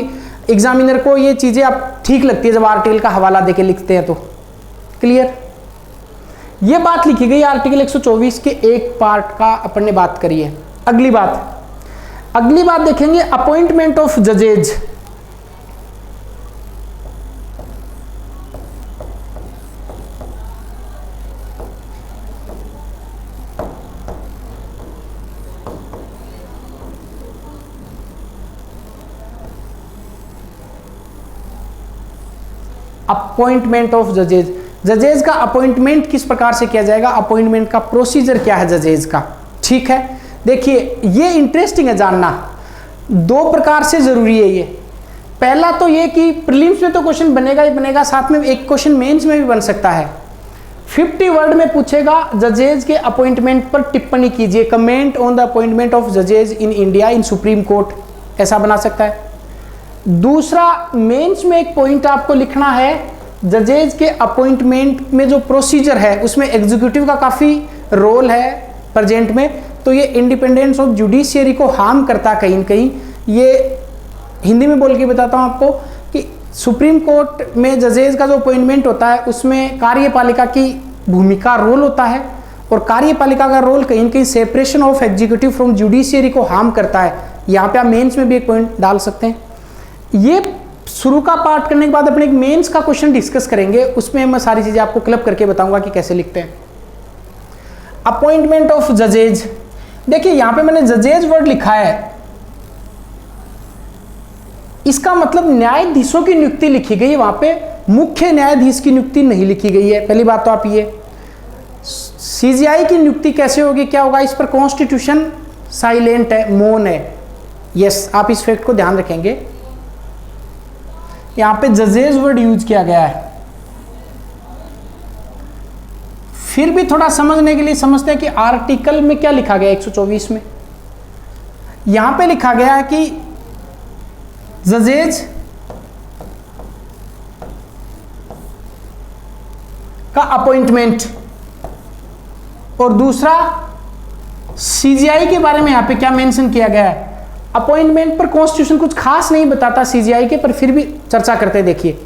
S1: एग्जामिनर को ये चीज़ें आप ठीक लगती है जब आर्टिकल का हवाला देके लिखते हैं तो। क्लियर? ये बात लिखी गई आर्टिकल 124 के एक पार्ट का अपन ने बात करी है। अगली बात देखेंगे अपॉइंटमेंट ऑफ जजेज। अपॉइंटमेंट ऑफ जजेज, जजेज का अपॉइंटमेंट किस प्रकार से किया जाएगा, अपॉइंटमेंट का प्रोसीजर क्या है जजेज का। ठीक है, देखिए ये इंटरेस्टिंग है जानना, दो प्रकार से जरूरी है ये। पहला तो ये कि प्रीलिम्स में तो क्वेश्चन बनेगा ही बनेगा, साथ में एक क्वेश्चन मेंस में भी बन सकता है। 50 वर्ड में पूछेगा जजेज के अपॉइंटमेंट पर टिप्पणी कीजिए, comment on the appointment of जजेज in India in supreme court, ऐसा बना सकता है। दूसरा, मेंस में एक पॉइंट आपको लिखना है, जजेज के अपॉइंटमेंट में जो प्रोसीजर है उसमें एग्जीक्यूटिव का काफ़ी रोल है प्रेजेंट में, तो ये इंडिपेंडेंस ऑफ जुडिशियरी को हार्म करता कहीं न कहीं। ये हिंदी में बोल के बताता हूँ आपको कि सुप्रीम कोर्ट में जजेज का जो अपॉइंटमेंट होता है उसमें कार्यपालिका की भूमिका रोल होता है, और कार्यपालिका का रोल कहीं न कहीं separation of executive from judiciary को हार्म करता है। यहाँ पे आप मेंस में भी एक पॉइंट डाल सकते हैं। ये शुरू का पार्ट करने के बाद अपने एक मेंस का क्वेश्चन डिस्कस करेंगे, उसमें मैं सारी चीजें आपको क्लब करके बताऊंगा कि कैसे लिखते हैं। अपॉइंटमेंट ऑफ जजेज, देखिए यहां पे मैंने जजेज वर्ड लिखा है, इसका मतलब न्यायाधीशों की नियुक्ति लिखी गई है, वहां पे मुख्य न्यायाधीश की नियुक्ति नहीं लिखी गई है। पहली बात तो आप ये, सीजीआई की नियुक्ति कैसे होगी, क्या होगा, इस पर कॉन्स्टिट्यूशन साइलेंट है, मौन है। यस, आप इस फैक्ट को ध्यान रखेंगे। यहां पे जजेज वर्ड यूज किया गया है। फिर भी थोड़ा समझने के लिए समझते हैं कि आर्टिकल में क्या लिखा गया 124 में। यहां पे लिखा गया है कि जजेज का अपॉइंटमेंट, और दूसरा सीजीआई के बारे में यहां पे क्या मेंशन किया गया है। अपॉइंटमेंट पर कॉन्स्टिट्यूशन कुछ खास नहीं बताता सीजीआई के, पर फिर भी चर्चा करते हैं। देखिए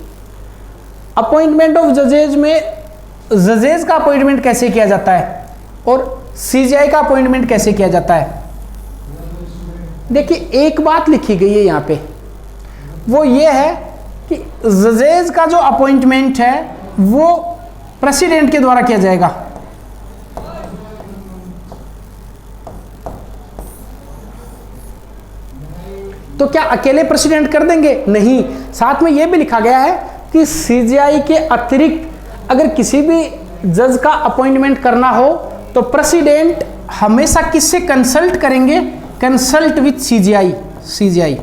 S1: अपॉइंटमेंट ऑफ जजेज में जजेज का अपॉइंटमेंट कैसे किया जाता है और सीजीआई का अपॉइंटमेंट कैसे किया जाता है। देखिए एक बात लिखी गई है यहां पे, वो ये है कि जजेज का जो अपॉइंटमेंट है वो प्रेसिडेंट के द्वारा किया जाएगा। तो क्या अकेले प्रेसिडेंट कर देंगे? नहीं, साथ में यह भी लिखा गया है कि सीजीआई के अतिरिक्त अगर किसी भी जज का अपॉइंटमेंट करना हो तो प्रेसिडेंट हमेशा किससे कंसल्ट करेंगे, कंसल्ट विथ सीजीआई।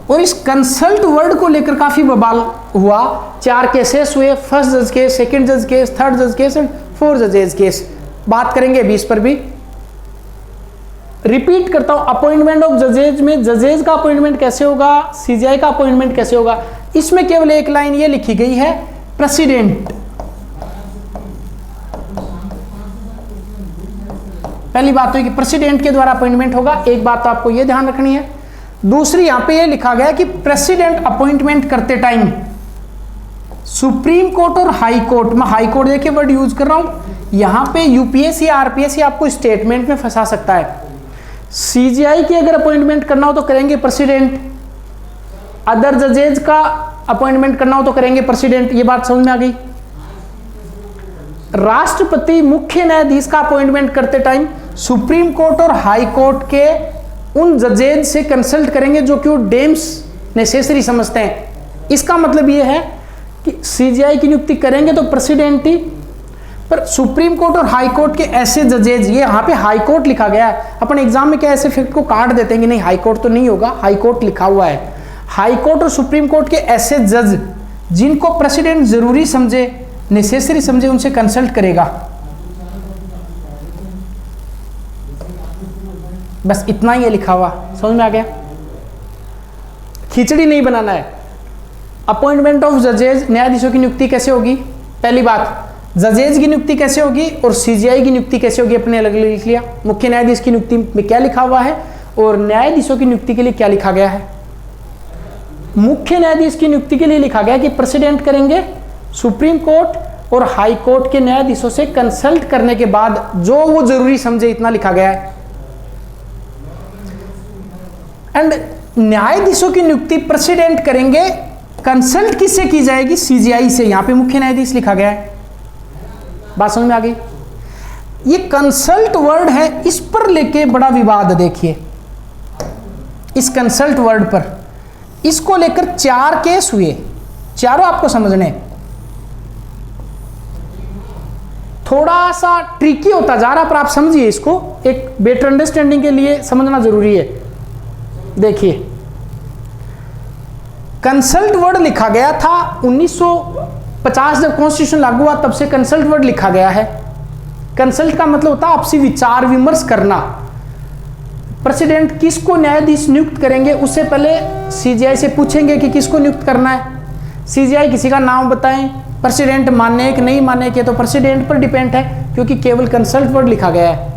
S1: और इस कंसल्ट वर्ड को लेकर काफी बवाल हुआ, 4 केसेस हुए, फर्स्ट जज केस, सेकंड जज केस, थर्ड जज केस एंड 4 जजेस केस। बात करेंगे अभी इस पर भी। रिपीट करता हूं, अपॉइंटमेंट ऑफ जजेज में जजेज का अपॉइंटमेंट कैसे होगा, सीजीआई का अपॉइंटमेंट कैसे होगा। इसमें केवल एक लाइन ये लिखी गई है, प्रेसिडेंट। पहली बात तो कि प्रेसिडेंट के द्वारा अपॉइंटमेंट होगा, एक बात तो आपको यह ध्यान रखनी है। दूसरी यहां पे ये लिखा गया कि प्रेसिडेंट अपॉइंटमेंट करते टाइम सुप्रीम कोर्ट और हाई कोर्ट, में हाई कोर्ट देखिए वर्ड यूज कर रहा हूं, यहां पे यूपीएससी आरपीएससी आपको स्टेटमेंट में फंसा सकता है। सीजीआई की अगर अपॉइंटमेंट करना हो तो करेंगे प्रेसिडेंट, अदर जजेज का अपॉइंटमेंट करना हो तो करेंगे प्रेसिडेंट, ये बात समझ में आ गई। राष्ट्रपति मुख्य न्यायाधीश का अपॉइंटमेंट करते टाइम सुप्रीम कोर्ट और हाई कोर्ट के उन जजेज से कंसल्ट करेंगे जो कि वो डेम्स नेसेसरी समझते हैं। इसका मतलब ये है कि सीजीआई की नियुक्ति करेंगे तो प्रेसिडेंट ही, पर सुप्रीम कोर्ट और हाई कोर्ट के ऐसे जजेज, ये यहाँ पे हाई कोर्ट लिखा गया है, अपन एग्जाम में क्या ऐसे फैक्ट को काट देते हैं कि नहीं हाई कोर्ट तो नहीं होगा, हाई कोर्ट लिखा हुआ है। हाई कोर्ट और सुप्रीम कोर्ट के ऐसे जज जिनको प्रेसिडेंट जरूरी समझे, नेसेसरी समझे, उनसे कंसल्ट करेगा। बस इतना ही है लिखा हुआ, समझ में आ गया। खिचड़ी नहीं बनाना है। अपॉइंटमेंट ऑफ जजेज, न्यायाधीशों की नियुक्ति कैसे होगी? पहली बात, जजेज की नियुक्ति कैसे होगी और सीजीआई की नियुक्ति कैसे होगी, अपने अलग अलग लिख लिया। मुख्य न्यायाधीश की नियुक्ति में क्या लिखा हुआ है और न्यायाधीशों की नियुक्ति के लिए क्या लिखा गया है। मुख्य न्यायाधीश की नियुक्ति के लिए लिखा गया कि प्रेसिडेंट करेंगे, सुप्रीम कोर्ट और हाई कोर्ट के न्यायाधीशों से कंसल्ट करने के बाद जो वो जरूरी समझे, इतना लिखा गया है। एंड न्यायाधीशों की नियुक्ति प्रेसिडेंट करेंगे, कंसल्ट किससे की जाएगी? सीजीआई से। यहां पे मुख्य न्यायाधीश लिखा गया है। बात समझ में आ गई? ये कंसल्ट वर्ड है, इस पर लेके बड़ा विवाद है। देखिए इस कंसल्ट वर्ड पर, इसको लेकर 4 केस हुए, चारों आपको समझने। थोड़ा सा ट्रिकी होता जा रहा, पर आप समझिए इसको, एक बेटर अंडरस्टैंडिंग के लिए समझना जरूरी है। देखिए कंसल्ट वर्ड लिखा गया था 1950 जब कॉन्स्टिट्यूशन लागू हुआ, तब से कंसल्ट वर्ड लिखा गया है। कंसल्ट का मतलब होता है आपसी विचार विमर्श करना। प्रेसिडेंट किसको न्यायाधीश नियुक्त करेंगे, उससे पहले सीजीआई से पूछेंगे कि किसको नियुक्त करना है। सीजीआई किसी का नाम बताएं, प्रेसिडेंट माने कि नहीं माने के, तो प्रेसिडेंट पर डिपेंड है, क्योंकि केवल कंसल्ट वर्ड लिखा गया है।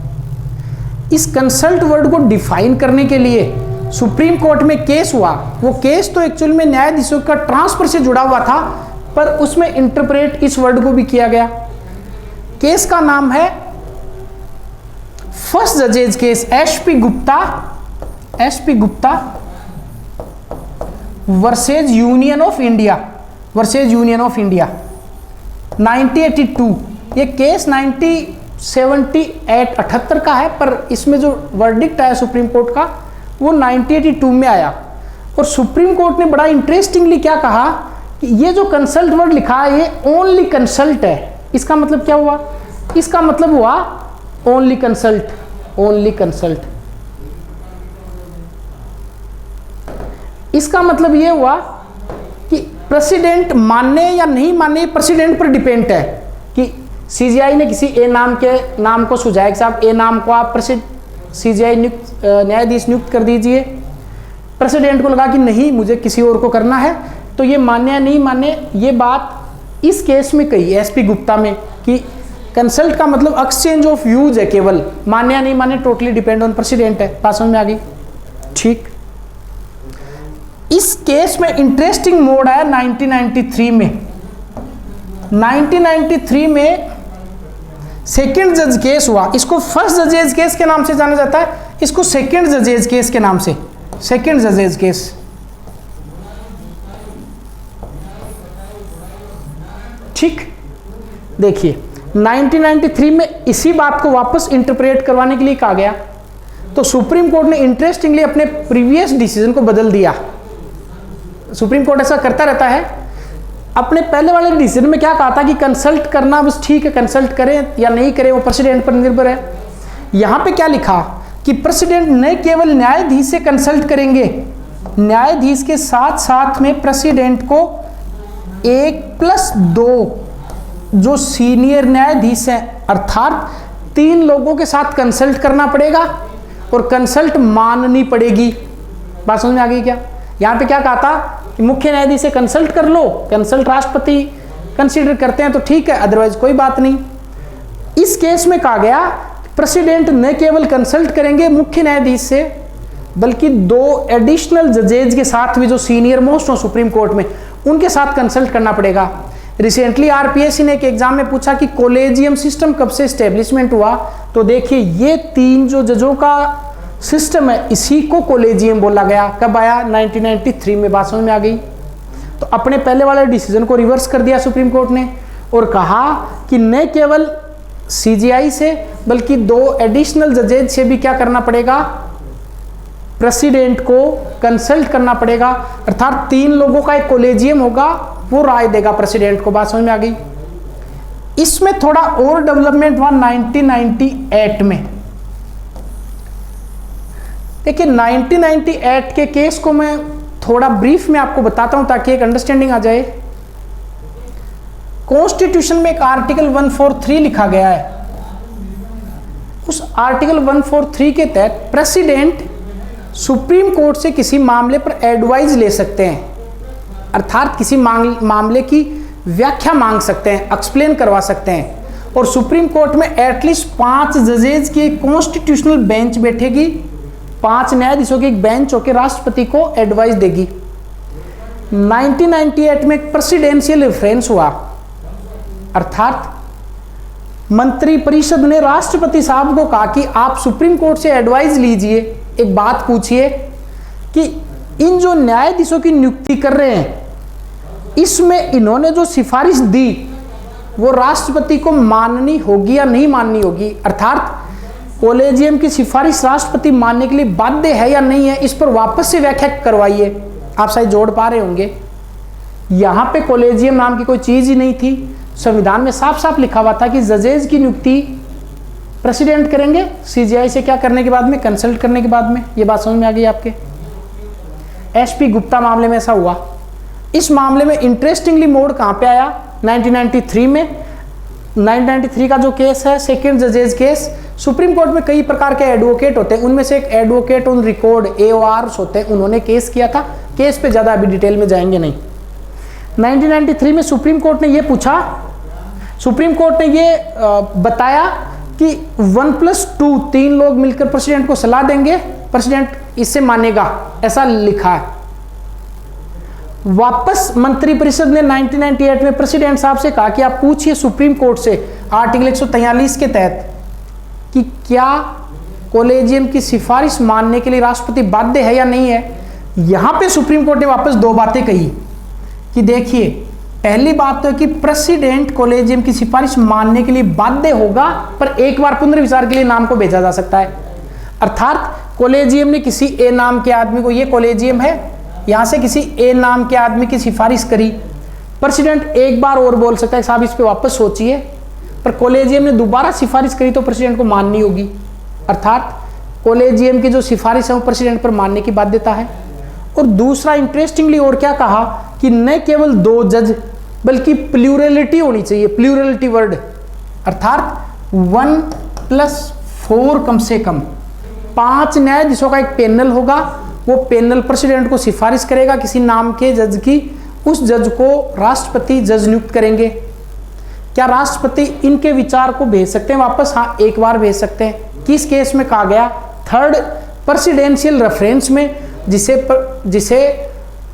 S1: इस कंसल्ट वर्ड को डिफाइन करने के लिए सुप्रीम कोर्ट में केस हुआ। वो केस तो एक्चुअल में न्यायाधीशों का ट्रांसफर से जुड़ा हुआ था, पर उसमें इंटरप्रेट इस वर्ड को भी किया गया। केस का नाम है फर्स्ट जजेज case, SP Gupta versus Union of India, 1982। ये केस 1978 का है, पर इसमें जो वर्डिक्ट आया सुप्रीम कोर्ट का वो 1982 में आया। और सुप्रीम कोर्ट ने बड़ा इंटरेस्टिंगली क्या कहा कि ये जो कंसल्ट वर्ड लिखा है ये ओनली कंसल्ट है। इसका मतलब क्या हुआ? इसका मतलब हुआ ओनली कंसल्ट। इसका मतलब ये हुआ कि प्रेसिडेंट माने या नहीं माने, प्रेसिडेंट पर डिपेंड है कि सीजीआई ने किसी ए नाम के नाम को सुझाया कि साहब ए नाम को आप सीजीआई न्यायाधीश नियुक्त कर दीजिए। प्रेसिडेंट को लगा कि नहीं, मुझे किसी और को करना है, तो ये माने या नहीं माने, ये बात इस केस में कही एसपी गुप्ता में कि कंसल्ट का मतलब एक्सचेंज ऑफ व्यूज है, केवल माने या नहीं माने टोटली डिपेंड ऑन प्रेसिडेंट है। बात समझ में आ गई? ठीक। इस केस में इंटरेस्टिंग मोड आया 1993 में। 1993 में सेकेंड जज केस हुआ। इसको फर्स्ट जजेज केस के नाम से जाना जाता है, इसको सेकेंड जजेज केस के नाम से, सेकेंड जजेज केस। ठीक। देखिए 1993 में इसी बात को वापस इंटरप्रेट करवाने के लिए कहा गया, तो सुप्रीम कोर्ट ने इंटरेस्टिंगली अपने प्रीवियस डिसीजन को बदल दिया। सुप्रीम कोर्ट ऐसा करता रहता है। अपने पहले वाले डिसीजन में क्या कहा था कि कंसल्ट करना बस ठीक है, कंसल्ट करें या नहीं करें वो प्रेसिडेंट पर निर्भर है। यहां पे क्या लिखा कि प्रेसिडेंट न केवल न्यायाधीश से कंसल्ट करेंगे, न्यायाधीश के साथ साथ में प्रेसिडेंट को 1+2 जो सीनियर न्यायाधीश हैं, अर्थात 3 लोगों के साथ कंसल्ट करना पड़ेगा और कंसल्ट माननी पड़ेगी। बात समझ में आ गई क्या? यहां पे क्या कहा था कि मुख्य न्यायाधीश से कंसल्ट कर लो, कंसल्ट राष्ट्रपति कंसीडर करते हैं तो ठीक है, अदरवाइज कोई बात नहीं। इस केस में कहा गया प्रेसिडेंट न केवल कंसल्ट करेंगे मुख्य न्यायाधीश से, बल्कि 2 एडिशनल जजेज के साथ भी जो सीनियर मोस्ट हो सुप्रीम कोर्ट में, उनके साथ कंसल्ट करना पड़ेगा। रिसेंटली आरपीएससी ने एक एग्जाम में पूछा कि कॉलेजियम सिस्टम कब से एस्टेब्लिशमेंट हुआ, तो देखिए ये 3 जो जजों का सिस्टम है, इसी को कॉलेजियम बोला गया। कब आया? 1993 में। बात समझ में आ गई? तो अपने पहले वाले डिसीजन को रिवर्स कर दिया सुप्रीम कोर्ट ने और कहा कि न केवल सीजीआई से बल्कि 2 एडिशनल जजेज से भी क्या करना पड़ेगा? प्रेसिडेंट को कंसल्ट करना पड़ेगा। अर्थात 3 लोगों का एक कॉलेजियम होगा, वो राय देगा प्रेसिडेंट को। बात समझ में आ गई? इसमें थोड़ा और डेवलपमेंट हुआ 1998 में। देखिए 1998 के केस को मैं थोड़ा ब्रीफ में आपको बताता हूं ताकि एक अंडरस्टैंडिंग आ जाए। कॉन्स्टिट्यूशन में एक आर्टिकल 143 लिखा गया है। उस आर्टिकल 143 के तहत प्रेसिडेंट सुप्रीम कोर्ट से किसी मामले पर एडवाइस ले सकते हैं, अर्थात किसी मामले की व्याख्या मांग सकते हैं, एक्सप्लेन करवा सकते हैं। और सुप्रीम कोर्ट में एटलीस्ट 5 जजेज की कॉन्स्टिट्यूशनल बेंच बैठेगी, 5 न्यायाधीशों की एक बेंच होकर राष्ट्रपति को एडवाइस देगी। 1998 में एक प्रेसिडेंशियल रेफरेंस हुआ, अर्थात मंत्रिपरिषद ने राष्ट्रपति साहब को कहा कि आप सुप्रीम कोर्ट से एडवाइस लीजिए, एक बात पूछिए कि इन जो न्यायाधीशों की नियुक्ति कर रहे हैं इसमें इन्होंने जो सिफारिश दी वो राष्ट्रपति को माननी होगी या नहीं माननी होगी। अर्थात कॉलेजियम की सिफारिश राष्ट्रपति मानने के लिए बाध्य है या नहीं है, इस पर वापस से व्याख्या करवाइए। आप शायद जोड़ पा रहे होंगे, यहां पे कॉलेजियम नाम की कोई चीज ही नहीं थी। संविधान में साफ साफ लिखा हुआ था कि जजेज की नियुक्ति प्रेसिडेंट करेंगे, सीजीआई से क्या करने के बाद में? कंसल्ट करने के बाद में। ये बात समझ में आ गई आपके? एसपी गुप्ता मामले में ऐसा हुआ। इस मामले में इंटरेस्टिंगली मोड़ कहां पे आया? 1993 में। 1993 का जो केस है सेकंड जजेज केस, सुप्रीम कोर्ट में कई प्रकार के एडवोकेट होते हैं, उनमें से एक एडवोकेट ऑन रिकॉर्ड AORs होते हैं, उन्होंने केस किया था। केस पे ज्यादा अभी डिटेल में जाएंगे नहीं। 1993 में सुप्रीम कोर्ट ने ये पूछा, सुप्रीम कोर्ट ने ये बताया कि 1+2 3 लोग मिलकर प्रेसिडेंट को सलाह देंगे, प्रेसिडेंट इससे मानेगा, ऐसा लिखा है। वापस मंत्रिपरिषद ने 1998 में प्रेसिडेंट साहब से कहा कि आप पूछिए सुप्रीम कोर्ट से आर्टिकल 143 के तहत कि क्या कॉलेजियम की सिफारिश मानने के लिए राष्ट्रपति बाध्य है या नहीं है। यहां पे सुप्रीम कोर्ट ने वापस 2 बातें कही कि देखिए, पहली बात तो है कि प्रेसिडेंट कॉलेजियम की सिफारिश मानने के लिए बाध्य होगा, पर एक बार पुनर्विचार के लिए नाम को भेजा जा सकता है। अर्थात कॉलेजियम ने किसी ए नाम के आदमी को, ये कॉलेजियम है, यहां से किसी ए नाम के आदमी की सिफारिश करी, प्रेसिडेंट एक बार और बोल सकता है साहब इस पे वापस सोचिए, पर कॉलेजियम ने दोबारा सिफारिश करी तो प्रेसिडेंट को माननी होगी। अर्थात कॉलेजियम की जो सिफारिश है वो प्रेसिडेंट पर मानने की बाध्यता है। और दूसरा इंटरेस्टिंगली और क्या कहा कि न केवल 2 जज बल्कि प्लूरलिटी होनी चाहिए, प्लूरलिटी वर्ड, अर्थात 1+4 कम से कम 5 न्यायाधीशों का एक पैनल होगा। वो पैनल प्रेसिडेंट को सिफारिश करेगा किसी नाम के जज की, उस जज को राष्ट्रपति जज नियुक्त करेंगे। क्या राष्ट्रपति इनके विचार को भेज सकते हैं वापस? हाँ, एक बार भेज सकते हैं। किस केस में कहा गया? थर्ड प्रेसिडेंशियल रेफरेंस में, जिसे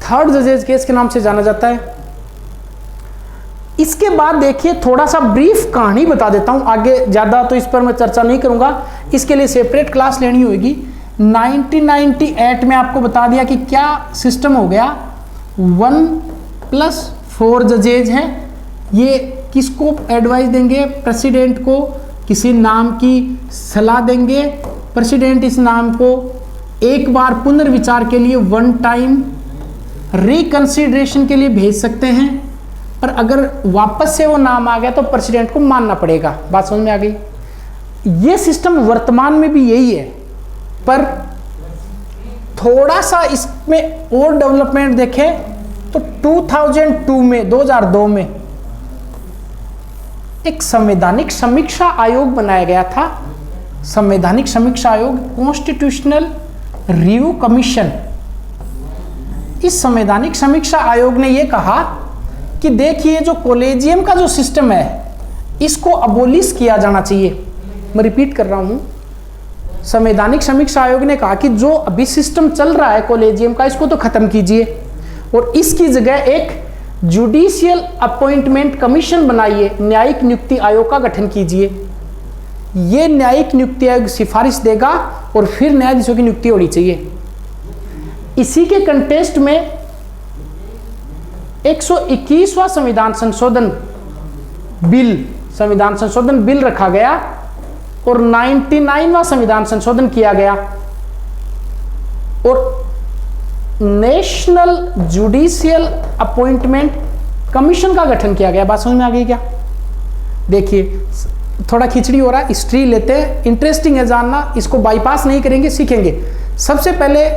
S1: थर्ड जजेज केस के नाम से जाना जाता है। इसके बाद देखिए थोड़ा सा ब्रीफ कहानी बता देता हूं, आगे ज्यादा तो इस पर मैं चर्चा नहीं करूंगा, इसके लिए सेपरेट क्लास लेनी होगी। 1998 में आपको बता दिया कि क्या सिस्टम हो गया, 1+4 जजेज हैं, ये किसको एडवाइस देंगे? प्रेसिडेंट को किसी नाम की सलाह देंगे, प्रेसिडेंट इस नाम को एक बार पुनर्विचार के लिए 1 टाइम रिकंसिडरेशन के लिए भेज सकते हैं, पर अगर वापस से वो नाम आ गया तो प्रेसिडेंट को मानना पड़ेगा। बात समझ में आ गई? ये सिस्टम वर्तमान में भी यही है, पर थोड़ा सा इसमें और डेवलपमेंट देखें तो 2002 में एक संवैधानिक समीक्षा आयोग बनाया गया था। संवैधानिक समीक्षा आयोग, कॉन्स्टिट्यूशनल रिव्यू कमीशन। इस संवैधानिक समीक्षा आयोग ने यह कहा कि देखिए जो कॉलेजियम का जो सिस्टम है इसको अबोलिश किया जाना चाहिए। मैं रिपीट कर रहा हूं, संवैधानिक समीक्षा आयोग ने कहा कि जो अभी सिस्टम चल रहा है कॉलेजियम का, इसको तो खत्म कीजिए और इसकी जगह एक जुडिशियल अपॉइंटमेंट कमीशन बनाइए, न्यायिक नियुक्ति आयोग का गठन कीजिए। ये न्यायिक नियुक्ति आयोग सिफारिश देगा और फिर न्यायाधीशों की नियुक्ति होनी चाहिए। इसी के कंटेस्ट में 121वां संविधान संशोधन बिल रखा गया और 99वां संविधान संशोधन किया गया और नेशनल जुडिशियल अपॉइंटमेंट कमीशन का गठन किया गया। बात समझ में आ गई क्या? देखिए थोड़ा खिचड़ी हो रहा है, हिस्ट्री लेते हैं, इंटरेस्टिंग है जानना, इसको बाईपास नहीं करेंगे, सीखेंगे। सबसे पहले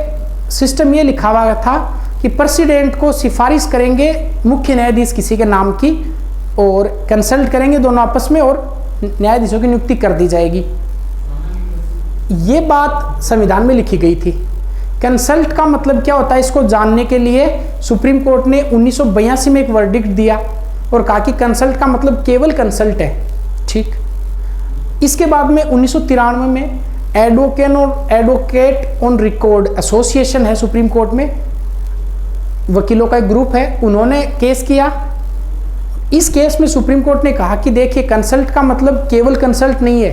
S1: सिस्टम ये लिखा हुआ था कि प्रेसिडेंट को सिफारिश करेंगे मुख्य न्यायाधीश किसी के नाम की और कंसल्ट करेंगे दोनों आपस में और न्यायाधीशों की नियुक्ति कर दी जाएगी। ये बात संविधान में लिखी गई थी। कंसल्ट का मतलब क्या होता है, इसको जानने के लिए सुप्रीम कोर्ट ने 1982 में एक वर्डिक्ट दिया और कहा कि कंसल्ट का मतलब केवल कंसल्ट है। ठीक, इसके बाद में 1993 में एडवोकेट ऑन रिकॉर्ड एसोसिएशन है सुप्रीम कोर्ट में, वकीलों का एक ग्रुप है, उन्होंने केस किया। इस केस में सुप्रीम कोर्ट ने कहा कि देखिए कंसल्ट का मतलब केवल कंसल्ट नहीं है,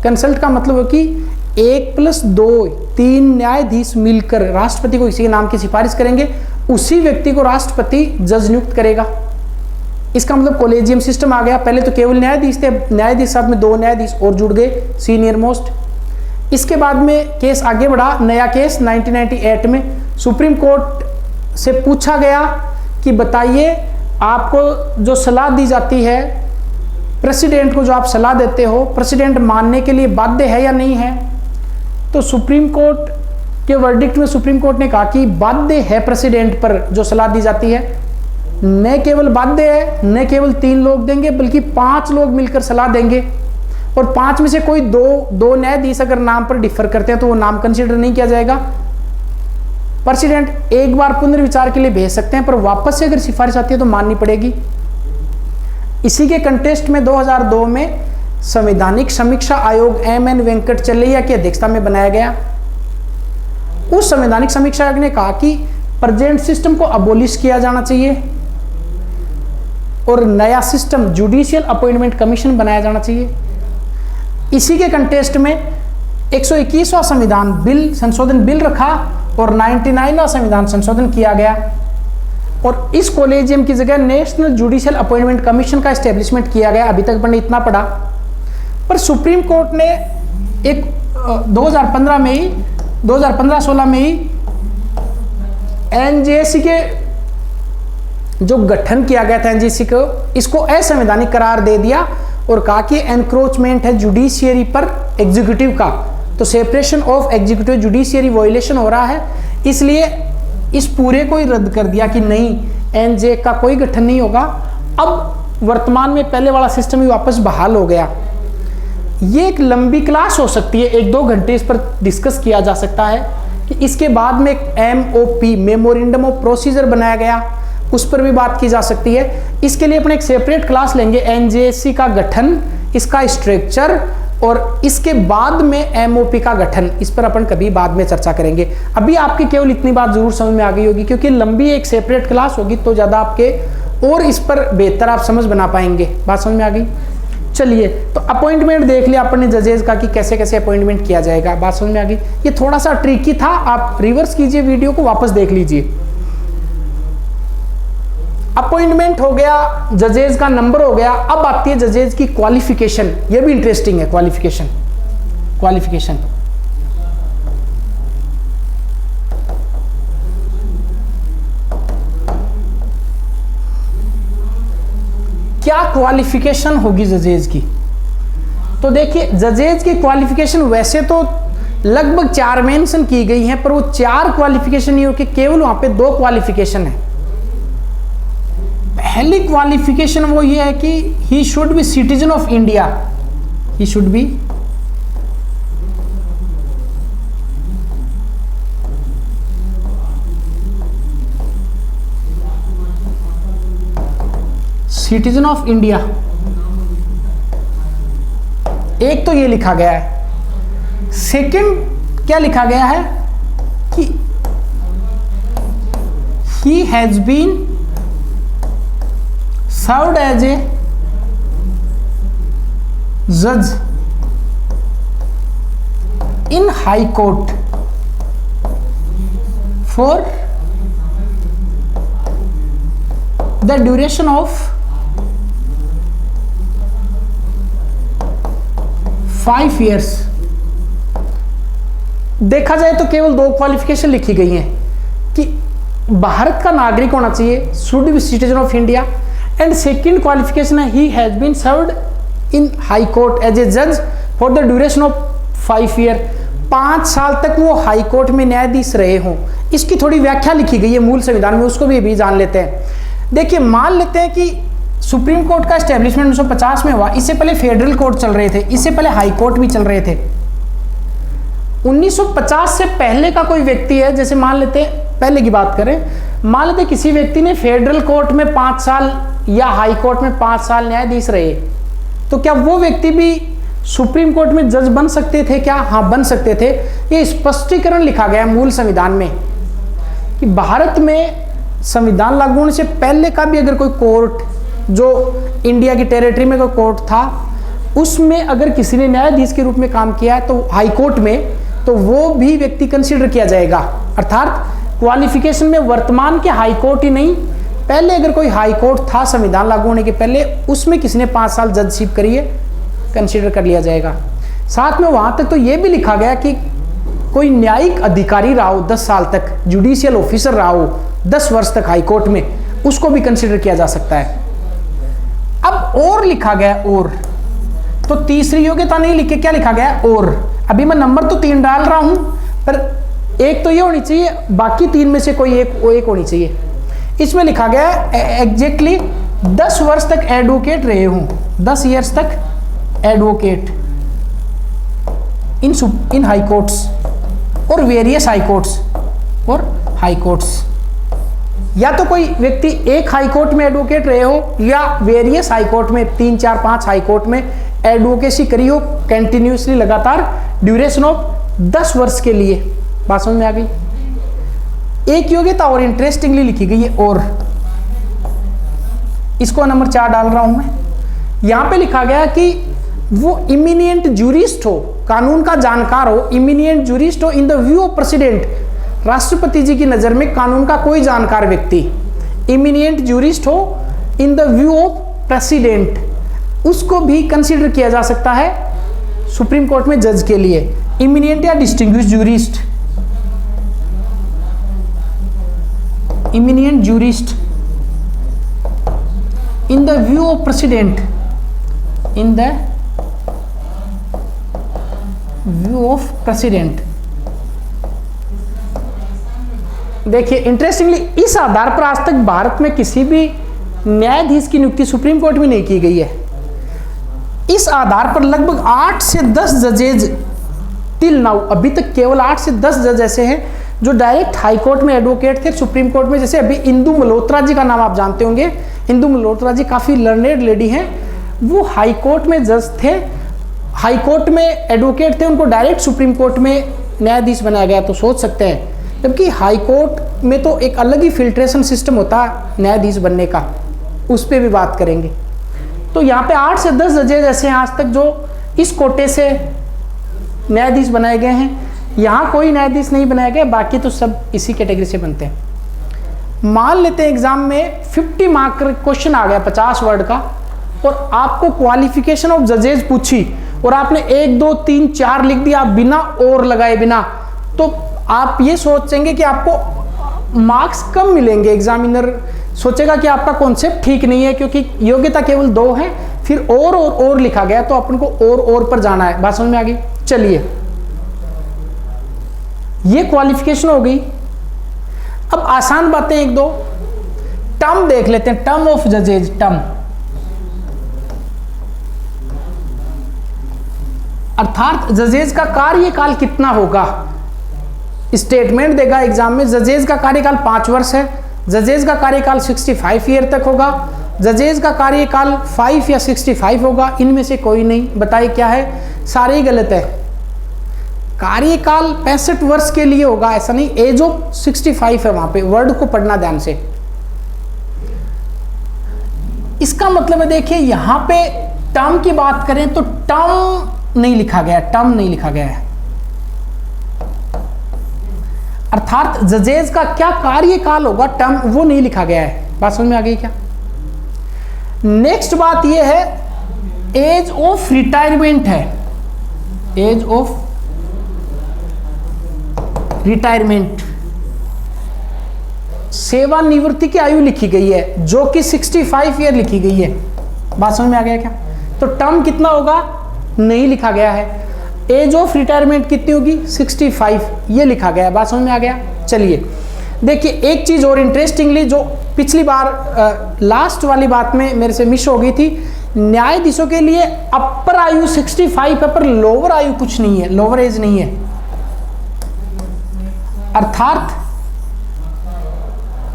S1: कंसल्ट का मतलब है कि 1+2 3 न्यायाधीश मिलकर राष्ट्रपति को किसी के नाम की सिफारिश करेंगे, उसी व्यक्ति को राष्ट्रपति जज नियुक्त करेगा। इसका मतलब कॉलेजियम सिस्टम आ गया। पहले तो केवल न्यायाधीश थे, न्यायाधीश साथ में 2 न्यायाधीश और जुड़ गए, सीनियर मोस्ट। इसके बाद में केस आगे बढ़ा, नया केस 1998 में सुप्रीम कोर्ट से पूछा गया कि बताइए आपको जो सलाह दी जाती है, प्रेसिडेंट को जो आप सलाह देते हो, प्रेसिडेंट मानने के लिए बाध्य है या नहीं है? तो सुप्रीम कोर्ट के वर्डिक्ट में सुप्रीम कोर्ट ने कहा कि बाध्य है प्रेसिडेंट पर जो सलाह दी जाती है। न केवल बाध्य है, न केवल 3 लोग देंगे बल्कि 5 लोग मिलकर सलाह देंगे और 5 में से कोई दो न्यायाधीश अगर नाम पर डिफर करते हैं तो वो नाम कंसीडर नहीं किया जाएगा। प्रेसिडेंट एक बार पुनर्विचार के लिए भेज सकते हैं पर वापस से अगर सिफारिश आती है तो माननी पड़ेगी। इसी के कंटेस्ट में 2002 में संवैधानिक समीक्षा आयोग एम.एन. वेंकटचलैया की अध्यक्षता में बनाया गया। उस संवैधानिक समीक्षा आयोग ने कहा कि प्रेजेंट सिस्टम को अबोलिश किया जाना चाहिए और नया सिस्टम जुडिशियल अपॉइंटमेंट कमीशन बनाया जाना चाहिए। इसी के कंटेस्ट में 121वां संविधान संशोधन बिल रखा और 99वां संविधान संशोधन किया गया और इस कॉलेजियम की जगह नेशनल जुडिशियल अपॉइंटमेंट कमीशन का एस्टेब्लिशमेंट किया गया। अभी तक मैंने इतना पढ़ा, पर सुप्रीम कोर्ट ने एक 2015-16 में ही एनजेसी के जो गठन किया गया था एनजेसी को, इसको असंवैधानिक करार दे दिया और कहा कि एनक्रोचमेंट है जुडिशियरी पर एग्जीक्यूटिव का, तो separation of executive judiciary violation हो रहा है, इसलिए इस पूरे को ही रद्द कर दिया कि नहीं, एनजे का कोई गठन नहीं होगा। अब वर्तमान में पहले वाला सिस्टम ही वापस बहाल हो गया। ये एक लंबी क्लास हो सकती है, 1-2 घंटे इस पर डिस्कस किया जा सकता है कि इसके बाद में एक MOP मेमोरेंडम ऑफ प्रोसीजर बनाया गया, उस पर भी बात की जा सकती है। इसके लिए अपने एक सेपरेट क्लास लेंगे, एनजेसी का गठन, इसका स्ट्रक्चर और इसके बाद में MOP का गठन, इस पर अपन कभी बाद में चर्चा करेंगे। अभी आपकी केवल इतनी बात जरूर समझ में आ गई होगी क्योंकि लंबी एक सेपरेट क्लास होगी तो ज़्यादा आपके और इस पर बेहतर आप समझ बना पाएंगे। बात समझ में आ गई? चलिए, तो अपॉइंटमेंट देख लिया अपन ने जजेज का कि कैसे कैसे अपॉइंटमेंट किया जाएगा। बात समझ में आ गई? ये थोड़ा सा ट्रिकी था, आप रिवर्स कीजिए वीडियो को, वापस देख लीजिए। अपॉइंटमेंट हो गया, जजेज का नंबर हो गया, अब आती है जजेज की क्वालिफिकेशन। ये भी इंटरेस्टिंग है, क्वालिफिकेशन। क्या क्वालिफिकेशन होगी जजेज की? तो देखिए, जजेज की क्वालिफिकेशन वैसे तो लगभग 4 मेंशन की गई हैं, पर वो 4 क्वालिफिकेशन नहीं हो कि केवल वहां पे 2 क्वालिफिकेशन है। पहली क्वालिफिकेशन वो ये है कि he should be citizen of India, he should be citizen of India. एक तो ये लिखा गया है। सेकंड क्या लिखा गया है कि he has been served as a जज in high court for the duration of 5 years। देखा जाए तो केवल 2 क्वालिफिकेशन लिखी गई हैं कि भारत का नागरिक होना चाहिए, should be citizen of India, and second qualification है he has been served in high court as a जज for the duration of 5 year। 5 साल तक वो हाई कोर्ट में न्यायाधीश रहे हों। इसकी थोड़ी व्याख्या लिखी गई है मूल संविधान में, उसको भी अभी जान लेते हैं। देखिए, मान लेते हैं कि सुप्रीम कोर्ट का एस्टेब्लिशमेंट 1950 में हुआ। इससे पहले फेडरल कोर्ट चल रहे थे, इससे पहले हाई कोर्ट भी चल रहे थे। 1950 से पहले का कोई व्यक्ति है, जैसे मान लेते हैं, पहले की बात करें, मान लेते किसी व्यक्ति ने फेडरल कोर्ट में 5 साल या हाई कोर्ट में 5 साल न्यायाधीश रहे, तो क्या वो व्यक्ति भी सुप्रीम कोर्ट में जज बन सकते थे क्या? हाँ, बन सकते थे। ये स्पष्टीकरण लिखा गया है मूल संविधान में कि भारत में संविधान लागू होने से पहले का भी अगर कोई कोर्ट, जो इंडिया की टेरिटरी में कोई कोर्ट था, उसमें अगर किसी ने न्यायाधीश के रूप में काम किया है तो हाई कोर्ट में, तो वो भी व्यक्ति कंसीडर किया जाएगा। अर्थात क्वालिफिकेशन में वर्तमान के हाई कोर्ट ही नहीं, पहले अगर कोई हाई कोर्ट था संविधान लागू होने के पहले, उसमें किसी ने 5 साल जजशिप करी है, कंसीडर कर लिया जाएगा। साथ में वहां तक तो ये भी लिखा गया कि कोई न्यायिक अधिकारी रहा हो 10 साल तक, जुडिशियल ऑफिसर रहा हो 10 वर्ष तक हाई कोर्ट में, उसको भी कंसीडर किया जा सकता है। अब और लिखा गया और, तो तीसरी योग्यता नहीं लिखे, क्या लिखा गया? और। अभी मैं नंबर तो 3 डाल रहा हूं, पर एक तो ये होनी चाहिए, बाकी 3 में से कोई एक होनी चाहिए। इसमें लिखा गया एग्जैक्टली 10 वर्ष तक एडवोकेट रहे हूं, 10 ईयर्स तक एडवोकेट इन हाई कोर्ट्स और वेरियस हाई कोर्ट्स और हाई कोर्ट्स। या तो कोई व्यक्ति एक हाई कोर्ट में एडवोकेट रहे हो या वेरियस हाई कोर्ट में 3, 4, 5 हाई कोर्ट में एडवोकेसी करी हो कंटिन्यूसली, लगातार ड्यूरेशन ऑफ 10 वर्ष के लिए। बात समझ में आ गई? एक योग्यता और इंटरेस्टिंगली लिखी गई है और, इसको नंबर 4 डाल रहा हूं मैं। यहां पे लिखा गया कि वो इमिनिएंट जूरिस्ट हो, कानून का जानकार हो, इमिनिएंट जूरिस्ट हो इन द व्यू ऑफ प्रेसिडेंट, राष्ट्रपति जी की नजर में कानून का कोई जानकार व्यक्ति, इमिनिएंट जूरिस्ट हो इन द व्यू ऑफ प्रेसिडेंट, उसको भी कंसीडर किया जा सकता है सुप्रीम कोर्ट में जज के लिए। इमिनिएंट या distinguished jurist, eminent jurist in the view of president, in the view of president. देखिए, इंटरेस्टिंगली इस आधार पर आज तक भारत में किसी भी न्यायाधीश की नियुक्ति सुप्रीम कोर्ट में नहीं की गई है। इस आधार पर लगभग 8 से 10 जजेज टिल नाउ, अभी तक केवल 8 से 10 जज ऐसे हैं जो डायरेक्ट हाई कोर्ट में एडवोकेट थे, सुप्रीम कोर्ट में। जैसे अभी इंदु मल्होत्रा जी का नाम आप जानते होंगे, इंदु मल्होत्रा जी काफी लर्नेड लेडी हैं, वो हाई कोर्ट में जज थे, हाई कोर्ट में एडवोकेट थे, उनको डायरेक्ट सुप्रीम कोर्ट में न्यायाधीश बनाया गया। तो सोच सकते हैं, जबकि हाई कोर्ट में तो एक अलग ही फिल्ट्रेशन सिस्टम होता है न्यायाधीश बनने का, उस पर भी बात करेंगे। तो यहाँ पे 8 से 10 जजेज ऐसे हैं आज तक जो इस कोटे से न्यायाधीश बनाए गए हैं। यहाँ कोई न्यायाधीश नहीं बनाया गया, बाकी तो सब इसी कैटेगरी से बनते हैं। मान लेते हैं एग्जाम में 50 मार्क का क्वेश्चन आ गया 50 वर्ड का, और आपको क्वालिफिकेशन ऑफ जजेज पूछी और आपने 1, 2, 3, 4 लिख दिया बिना और लगाए बिना, तो आप ये सोचेंगे कि आपको मार्क्स कम मिलेंगे। एग्जामिनर सोचेगा कि आपका कॉन्सेप्ट ठीक नहीं है, क्योंकि योग्यता केवल 2 है, फिर और लिखा गया, तो अपन को और पर जाना है। बात समझ में आ गई? चलिए, ये क्वालिफिकेशन हो गई। अब आसान बातें 1-2 टर्म देख लेते हैं। टर्म ऑफ जजेज, टर्म अर्थात जजेज का कार्यकाल कितना होगा। स्टेटमेंट देगा एग्जाम में, जजेज का कार्यकाल 5 वर्ष है, जजेज का कार्यकाल 65 ईयर तक होगा, जजेज का कार्यकाल 5 या 65 होगा, इनमें से कोई नहीं। बताइए क्या है? सारे ही गलत है। कार्यकाल 65 वर्ष के लिए होगा, ऐसा नहीं, एज ऑफ 65 है वहां पे, वर्ड को पढ़ना ध्यान से। इसका मतलब है, देखिए यहां पे टर्म की बात करें तो टर्म नहीं लिखा गया, टर्म नहीं लिखा गया है। अर्थात जजेज का क्या कार्यकाल होगा, टर्म, वो नहीं लिखा गया है। बात समझ में आ गई क्या? नेक्स्ट बात ये है, एज ऑफ रिटायरमेंट है, एज ऑफ रिटायरमेंट, सेवानिवृत्ति की आयु लिखी गई है जो कि 65 ईयर लिखी गई है। बात समझ में आ गया क्या? तो टर्म कितना होगा नहीं लिखा गया है, एज ऑफ रिटायरमेंट कितनी होगी 65, ये लिखा गया है। बात समझ में आ गया? चलिए देखिए, एक चीज और इंटरेस्टिंगली जो पिछली बार लास्ट वाली बात में मेरे से मिस हो गई थी, न्यायाधीशों के लिए अपर आयु 65 है पर लोअर आयु कुछ नहीं है, लोअर एज नहीं है। अर्थात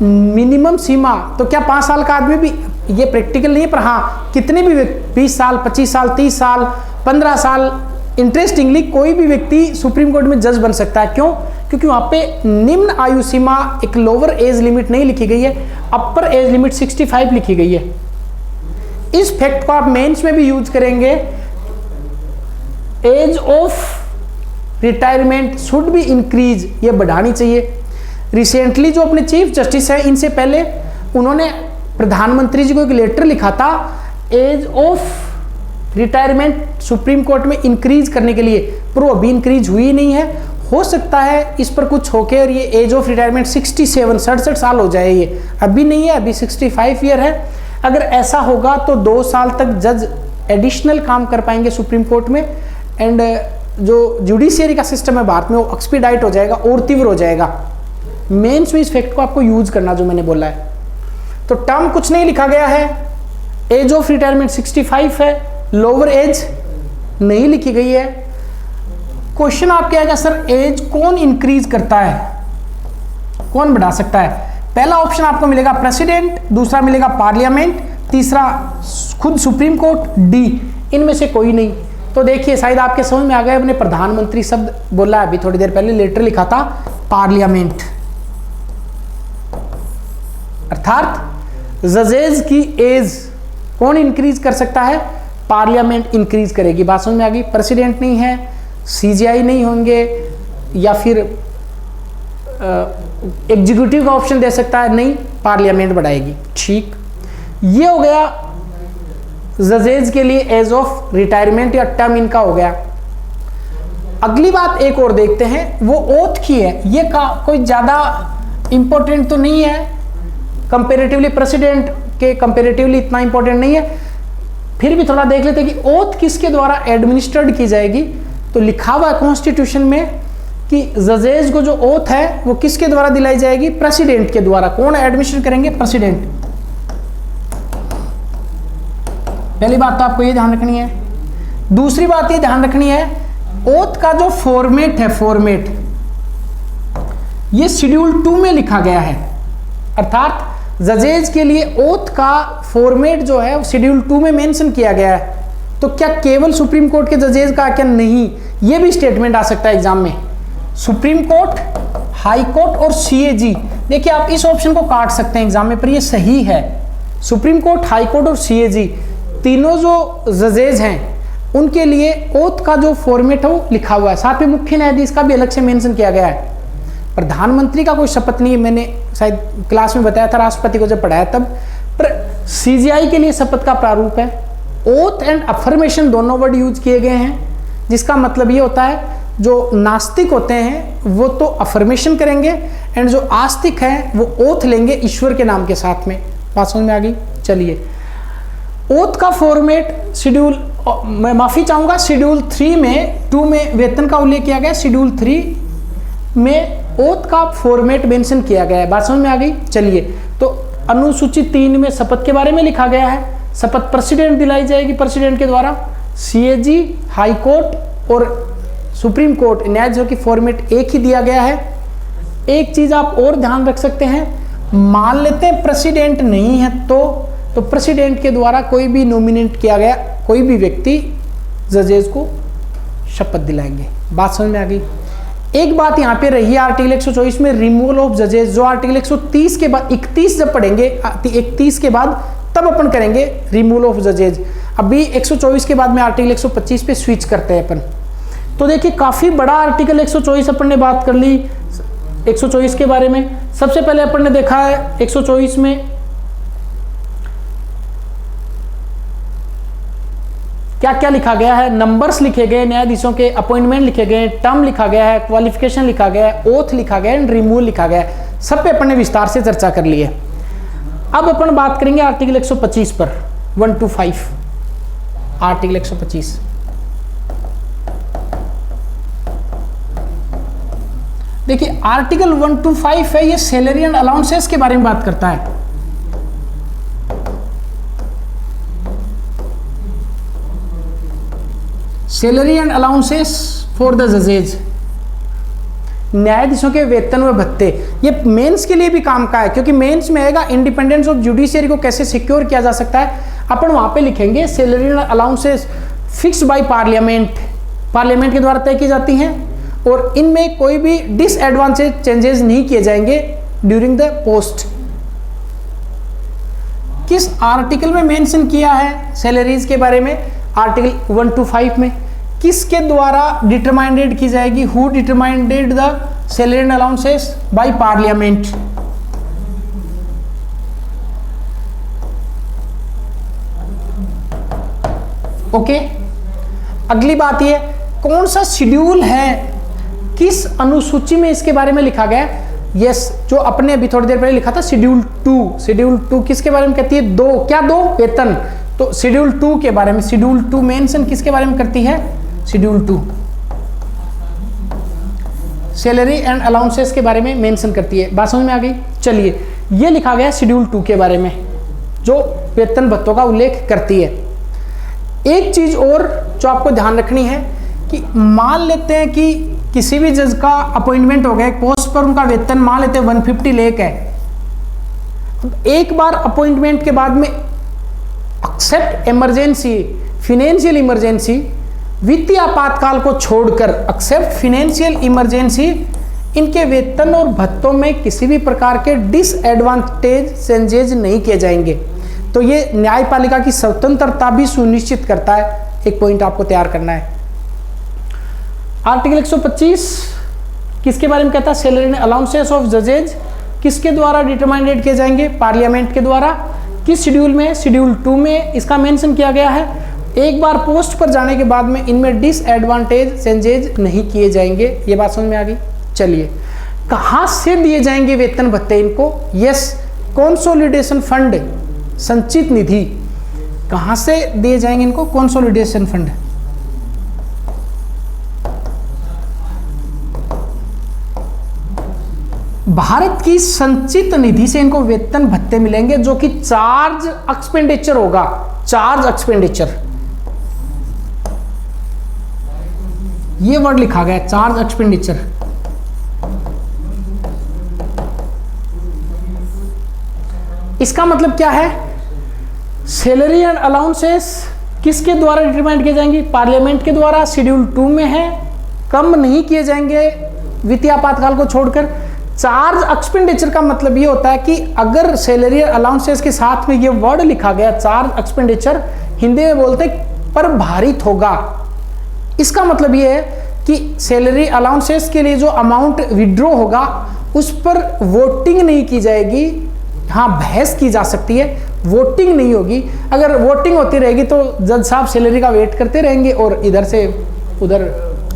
S1: मिनिमम सीमा तो क्या 5 साल का आदमी भी, ये प्रैक्टिकल नहीं है पर हाँ कितने भी 20 साल 25 साल 30 साल 15 साल, इंटरेस्टिंगली कोई भी व्यक्ति सुप्रीम कोर्ट में जज बन सकता है। क्यों? क्योंकि वहां पे निम्न आयु सीमा, एक लोअर एज लिमिट नहीं लिखी गई है, अपर एज लिमिट 65 लिखी गई है। इस फैक्ट को आप मेंस में भी यूज करेंगे, age of retirement should be increase, ये बढ़ानी चाहिए। रिसेंटली जो अपने चीफ जस्टिस हैं, इनसे पहले उन्होंने प्रधानमंत्री जी को एक लेटर लिखा था age of retirement supreme court में इंक्रीज करने के लिए, पर वो अभी इंक्रीज हुई नहीं है। हो सकता है इस पर कुछ होके और ये एज ऑफ रिटायरमेंट 67 साल हो जाए, ये अभी नहीं है, अभी 65 ईयर है। अगर ऐसा होगा तो 2 साल तक जज एडिशनल काम कर पाएंगे सुप्रीम कोर्ट में, एंड जो जुडिशियरी का सिस्टम है भारत में वो एक्सपीडाइट हो जाएगा और तीव्र हो जाएगा। मेंस में इस फैक्ट को आपको यूज करना जो मैंने बोला है। तो टर्म कुछ नहीं लिखा गया है, एज ऑफ रिटायरमेंट 65 है, लोअर एज नहीं लिखी गई है। क्वेश्चन आपके आएगा सर एज कौन इंक्रीज करता है, कौन बढ़ा सकता है? पहला ऑप्शन आपको मिलेगा प्रेसिडेंट, दूसरा मिलेगा पार्लियामेंट, तीसरा खुद सुप्रीम कोर्ट, डी इनमें से कोई नहीं। तो देखिए शायद आपके समझ में आ गया, अपने प्रधानमंत्री शब्द बोला अभी थोड़ी देर पहले, लेटर लिखा था पार्लियामेंट। अर्थात जजेज की एज कौन इंक्रीज कर सकता है? पार्लियामेंट इंक्रीज करेगी। बात समझ में आ गई? प्रेसिडेंट नहीं है, सीजीआई नहीं होंगे, या फिर एग्जीक्यूटिव का ऑप्शन दे सकता है, नहीं, पार्लियामेंट बढ़ाएगी। ठीक, ये हो गया जजेज के लिए एज ऑफ रिटायरमेंट या टर्म इनका हो गया। अगली बात एक और देखते हैं, वो ओथ की है। ये कोई ज्यादा इंपॉर्टेंट तो नहीं है, कंपेरेटिवली प्रेसिडेंट के कंपेरेटिवली इतना इंपॉर्टेंट नहीं है, फिर भी थोड़ा देख लेते हैं कि ओथ किसके द्वारा एडमिनिस्ट्रेड की जाएगी। तो लिखा हुआ है कॉन्स्टिट्यूशन में कि जजेज को जो ओथ है वो किसके द्वारा दिलाई जाएगी? प्रेसिडेंट के द्वारा। कौन एडमिनिस्ट्रेट करेंगे? प्रेसिडेंट। पहली बात तो आपको ये ध्यान रखनी है। दूसरी बात ये ध्यान रखनी है, ओथ का जो फॉर्मेट है, फॉर्मेट ये शेड्यूल 2 में लिखा गया है। अर्थात जजेज के लिए ओथ का फॉर्मेट जो है शेड्यूल 2 में मेंशन किया गया है। तो क्या केवल सुप्रीम कोर्ट के जजेज का? क्या नहीं, ये भी स्टेटमेंट आ सकता है एग्जाम में। सुप्रीम कोर्ट, हाई कोर्ट और सीएजी, देखिए आप इस ऑप्शन को काट सकते हैं एग्जाम में, पर ये सही है। सुप्रीम कोर्ट, हाई कोर्ट और सीएजी तीनों जो जजेज हैं उनके लिए ओथ का जो फॉर्मेट है वो लिखा हुआ है। साथ में मुख्य न्यायाधीश का भी अलग से मेंशन किया गया है। प्रधानमंत्री का कोई शपथ नहीं है, मैंने शायद क्लास में बताया था राष्ट्रपति को जब पढ़ाया तब। पर सीजीआई के लिए शपथ का प्रारूप है। ओथ एंड अफर्मेशन दोनों वर्ड यूज किए गए हैं, जिसका मतलब ये होता है जो नास्तिक होते हैं वो तो अफर्मेशन करेंगे, एंड जो आस्तिक हैं वो ओथ लेंगे ईश्वर के नाम के साथ में। बात समझ में आ गई? चलिए, ओथ का फॉर्मेट शेड्यूल, मैं माफी चाहूंगा, शेड्यूल 3 में 2 में वेतन का उल्लेख किया गया, शेड्यूल 3 में ओथ का फॉर्मेट मेंशन किया गया है। बात समझ में आ गई? चलिए, तो अनुसूची 3 में शपथ के बारे में लिखा गया है। शपथ प्रेसिडेंट दिलाई जाएगी, प्रेसिडेंट के द्वारा। सीएजी, हाई कोर्ट और सुप्रीम कोर्ट न्यायाधीशों की फॉर्मेट एक ही दिया गया है। एक चीज आप और ध्यान रख सकते हैं, मान लेते हैं प्रेसिडेंट नहीं है तो प्रेसिडेंट के द्वारा कोई भी नॉमिनेट किया गया कोई भी व्यक्ति जजेज को शपथ दिलाएंगे। बात समझ में आ गई? एक बात यहाँ पे रही है आर्टिकल 124 में रिमूवल ऑफ जजेज, जो आर्टिकल 130 के बाद 31 जब पढ़ेंगे, 31 के बाद तब अपन करेंगे रिमूवल ऑफ जजेज। अभी 124 के बाद में आर्टिकल 125 पे स्विच करते हैं अपन। तो देखिए काफी बड़ा आर्टिकल 124 अपन ने बात कर ली, 124 के बारे में सबसे पहले अपन ने देखा है 124 में क्या क्या लिखा गया है। नंबर्स लिखे गए, न्यायाधीशों के अपॉइंटमेंट लिखे गए, टर्म लिखा गया है, क्वालिफिकेशन लिखा गया है, ओथ लिखा गया है एंड रिमूवल लिखा गया है। सब पे अपन ने विस्तार से चर्चा कर ली है। अब अपन बात करेंगे आर्टिकल 125 पर, 1 to 5 आर्टिकल 125। देखिए आर्टिकल 1 to 5 है, ये सैलरी एंड अलाउंसेस के बारे में बात करता है। Salary and allowances for the जजेज, न्यायाधीशों के वेतन व भत्ते। ये मेंस के लिए भी काम का है, क्योंकि मेंस में आएगा इंडिपेंडेंस ऑफ जुडिशियरी को कैसे सिक्योर किया जा सकता है। अपन वहां पे लिखेंगे salary and allowances fix by parliament, parliament के द्वारा तय की जाती हैं और इनमें कोई भी डिसएडवांटेज चेंजेस नहीं किए जाएंगे ड्यूरिंग द पोस्ट। किस आर्टिकल में मेंशन किया है सैलरीज के बारे में? आर्टिकल 1 to 5 में। किसके द्वारा डिटरमाइंडेड की जाएगी? Who determined the salary and allowances? By parliament. Okay, अगली बात ये कौन सा शेड्यूल है, किस अनुसूची में इसके बारे में लिखा गया है? यस, जो अपने अभी थोड़ी देर पहले लिखा था शेड्यूल 2। शेड्यूल 2 किसके बारे में कहती है? दो वेतन। तो शेड्यूल 2 के बारे में, शेड्यूल 2 मेंशन किसके बारे में करती है? शेड्यूल 2 सैलरी एंड अलाउंसेस के बारे में मेंशन करती है। बात समझ में आ गई? चलिए, ये लिखा गया शेड्यूल 2 के बारे में जो वेतन भत्तों का उल्लेख करती है। एक चीज और जो आपको ध्यान रखनी है कि मान लेते हैं कि किसी भी जज का अपॉइंटमेंट हो गया, एक पोस्ट पर उनका वेतन मान लेते हैं 150 लाख है। एक बार अपॉइंटमेंट के बाद में एक्सेप्ट इमरजेंसी, फाइनेंशियल इमरजेंसी, वित्तीय आपातकाल को छोड़कर एक्सेप्ट फाइनेंशियल इमरजेंसी, इनके वेतन और भत्तों में किसी भी प्रकार के डिसएडवांटेज चेंजेज नहीं किए जाएंगे। तो ये न्यायपालिका की स्वतंत्रता भी सुनिश्चित करता है। एक पॉइंट आपको तैयार करना है। आर्टिकल 125 किसके बारे में कहता है? सैलरी एंड अलाउंसेस ऑफ जजेज किसके द्वारा डिटरमाइंडेड किए जाएंगे? पार्लियामेंट के द्वारा। किस शेड्यूल में? शेड्यूल 2 में इसका मेंशन किया गया है। एक बार पोस्ट पर जाने के बाद में इनमें डिसएडवांटेज चेंजेज नहीं किए जाएंगे। ये बात समझ में आ गई? चलिए, कहां से दिए जाएंगे वेतन भत्ते इनको? यस, कंसोलिडेशन फंड, संचित निधि। कहां से दिए जाएंगे इनको? Consolidation fund. भारत की संचित निधि से इनको वेतन भत्ते मिलेंगे, जो कि चार्ज एक्सपेंडिचर होगा। चार्ज एक्सपेंडिचर, ये वर्ड लिखा गया है, चार्ज एक्सपेंडिचर। इसका मतलब क्या है? सैलरी एंड अलाउंसेस किसके द्वारा डिटरमाइन किए जाएंगे? पार्लियामेंट के द्वारा। शेड्यूल 2 में है, कम नहीं किए जाएंगे वित्तीय आपातकाल को छोड़कर। चार्ज एक्सपेंडिचर का मतलब ये होता है कि अगर सैलरी अलाउंसेस के साथ में ये वर्ड लिखा गया चार्ज एक्सपेंडिचर, हिंदी में बोलते पर भारित होगा। इसका मतलब ये है कि सैलरी अलाउंसेस के लिए जो अमाउंट विड्रॉ होगा उस पर वोटिंग नहीं की जाएगी। हाँ, बहस की जा सकती है, वोटिंग नहीं होगी। अगर वोटिंग होती रहेगी तो जज साहब सैलरी का वेट करते रहेंगे और इधर से उधर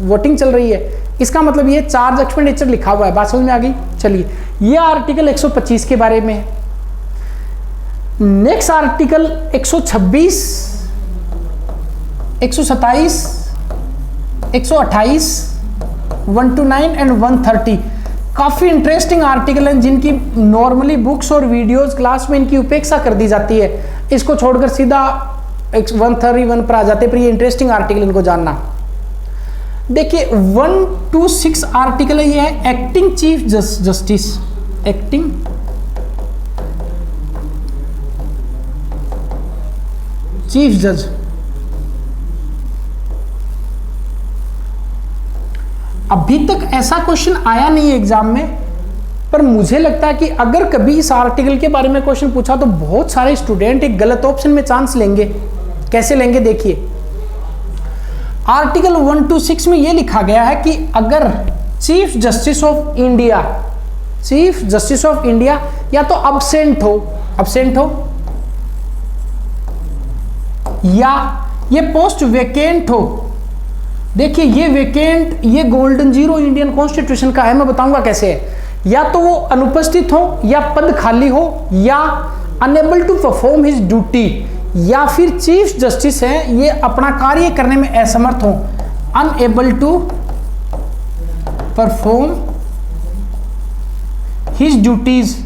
S1: वोटिंग चल रही है। इसका मतलब ये चार्ज एक्सपेंडिचर लिखा हुआ है। बात समझ में आ गई? चलिए, ये आर्टिकल 125 के बारे में है। नेक्स्ट आर्टिकल 126, 127, 128, 129 एंड 130 काफी इंटरेस्टिंग आर्टिकल हैं, जिनकी नॉर्मली बुक्स और वीडियोस क्लास में इनकी उपेक्षा कर दी जाती है। इसको छोड़कर सीधा 131 पर आ जाते हैं, पर ये इंटरेस्टिंग आर्टिकल इनको जानना। देखिए 126 आर्टिकल ये है acting chief justice, acting chief जज। अभी तक ऐसा क्वेश्चन आया नहीं है एग्जाम में, पर मुझे लगता है कि अगर कभी इस आर्टिकल के बारे में क्वेश्चन पूछा तो बहुत सारे स्टूडेंट एक गलत ऑप्शन में चांस लेंगे। कैसे लेंगे? देखिए, आर्टिकल 126 में यह लिखा गया है कि अगर chief justice of India chief justice of India या तो अब्सेंट हो या ये पोस्ट वेकेंट हो। देखिए ये वेकेंट, ये गोल्डन जीरो इंडियन कॉन्स्टिट्यूशन का है, मैं बताऊंगा कैसे है। या तो वो अनुपस्थित हो या पद खाली हो या unable to perform his duty, या फिर चीफ जस्टिस है ये अपना कार्य करने में असमर्थ हो, unable to perform his duties.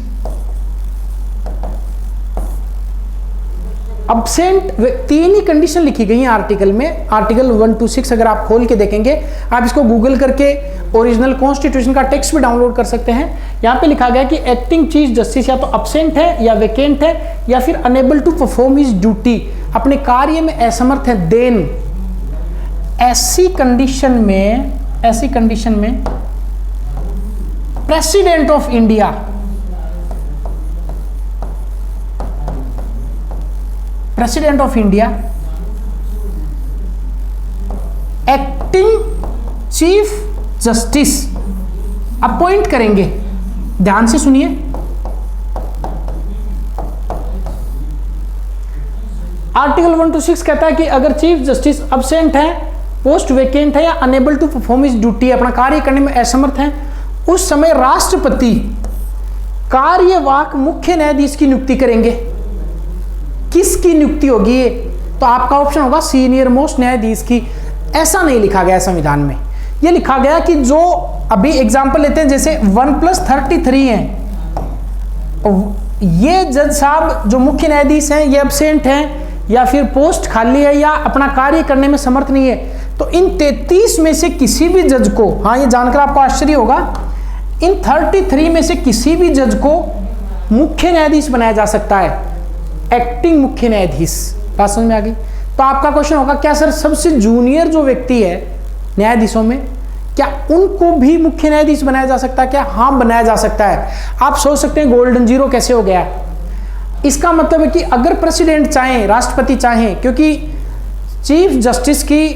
S1: Absent, तीन ही कंडीशन लिखी गई है आर्टिकल में। आर्टिकल 126 अगर आप खोल के देखेंगे, आप इसको गूगल करके ओरिजिनल कॉन्स्टिट्यूशन का टेक्स्ट भी डाउनलोड कर सकते हैं। यहां पे लिखा गया कि एक्टिंग चीफ जस्टिस या तो अब्सेंट है या वेकेंट है या फिर unable to perform his duty, अपने कार्य में असमर्थ है। देन ऐसी कंडीशन में president of India, acting chief justice appoint करेंगे। ध्यान से सुनिए, आर्टिकल 126 कहता है कि अगर चीफ जस्टिस अब्सेंट है, पोस्ट वेकेंट है या unable to perform his duty, अपना कार्य करने में असमर्थ है, उस समय राष्ट्रपति कार्यवाहक मुख्य न्यायाधीश की नियुक्ति करेंगे। किसकी नियुक्ति होगी ये? तो आपका ऑप्शन होगा सीनियर मोस्ट न्यायाधीश की। ऐसा नहीं लिखा गया संविधान में, ये लिखा गया कि जो अभी एग्जांपल लेते हैं, जैसे 1+33 हैं, ये जज साहब जो मुख्य न्यायाधीश हैं ये एब्सेंट हैं या फिर पोस्ट खाली है या अपना कार्य करने में समर्थ नहीं है, तो इन 33 में से किसी भी जज को, हाँ ये जानकर आपको आश्चर्य होगा, इन 33 में से किसी भी जज को मुख्य न्यायाधीश बनाया जा सकता है, एक्टिंग मुख्य न्यायाधीश। बात समझ में आ गई? तो आपका क्वेश्चन होगा क्या सर सबसे जूनियर जो व्यक्ति है न्यायाधीशों में, क्या उनको भी मुख्य न्यायाधीश बनाया जा सकता है क्या? हाँ बनाया जा सकता है। आप सोच सकते हैं गोल्डन जीरो कैसे हो गया। इसका मतलब है कि अगर प्रेसिडेंट चाहें, राष्ट्रपति चाहें, क्योंकि चीफ जस्टिस की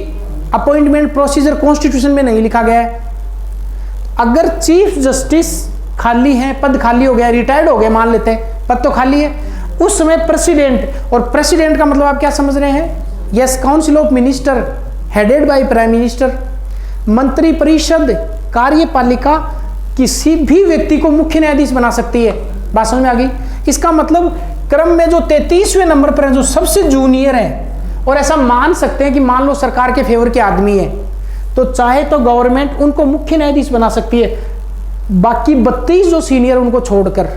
S1: अपॉइंटमेंट प्रोसीजर कॉन्स्टिट्यूशन में नहीं लिखा गया है, अगर चीफ जस्टिस खाली है, पद खाली हो गया, रिटायर्ड हो गए मान लेते हैं, पद तो खाली है, उस समय प्रेसिडेंट, और प्रेसिडेंट का मतलब आप क्या समझ रहे हैं? Yes, council of minister headed by prime minister, मंत्री परिषद कार्यपालिका किसी भी व्यक्ति को मुख्य न्यायाधीश बना सकती है। बात समझ में आ गई? इसका मतलब क्रम में जो 33वें नंबर पर है, जो सबसे जूनियर है, और ऐसा मान सकते हैं कि मान लो सरकार के फेवर के आदमी है, तो चाहे तो गवर्नमेंट उनको मुख्य न्यायाधीश बना सकती है, बाकी 32 जो सीनियर उनको छोड़कर।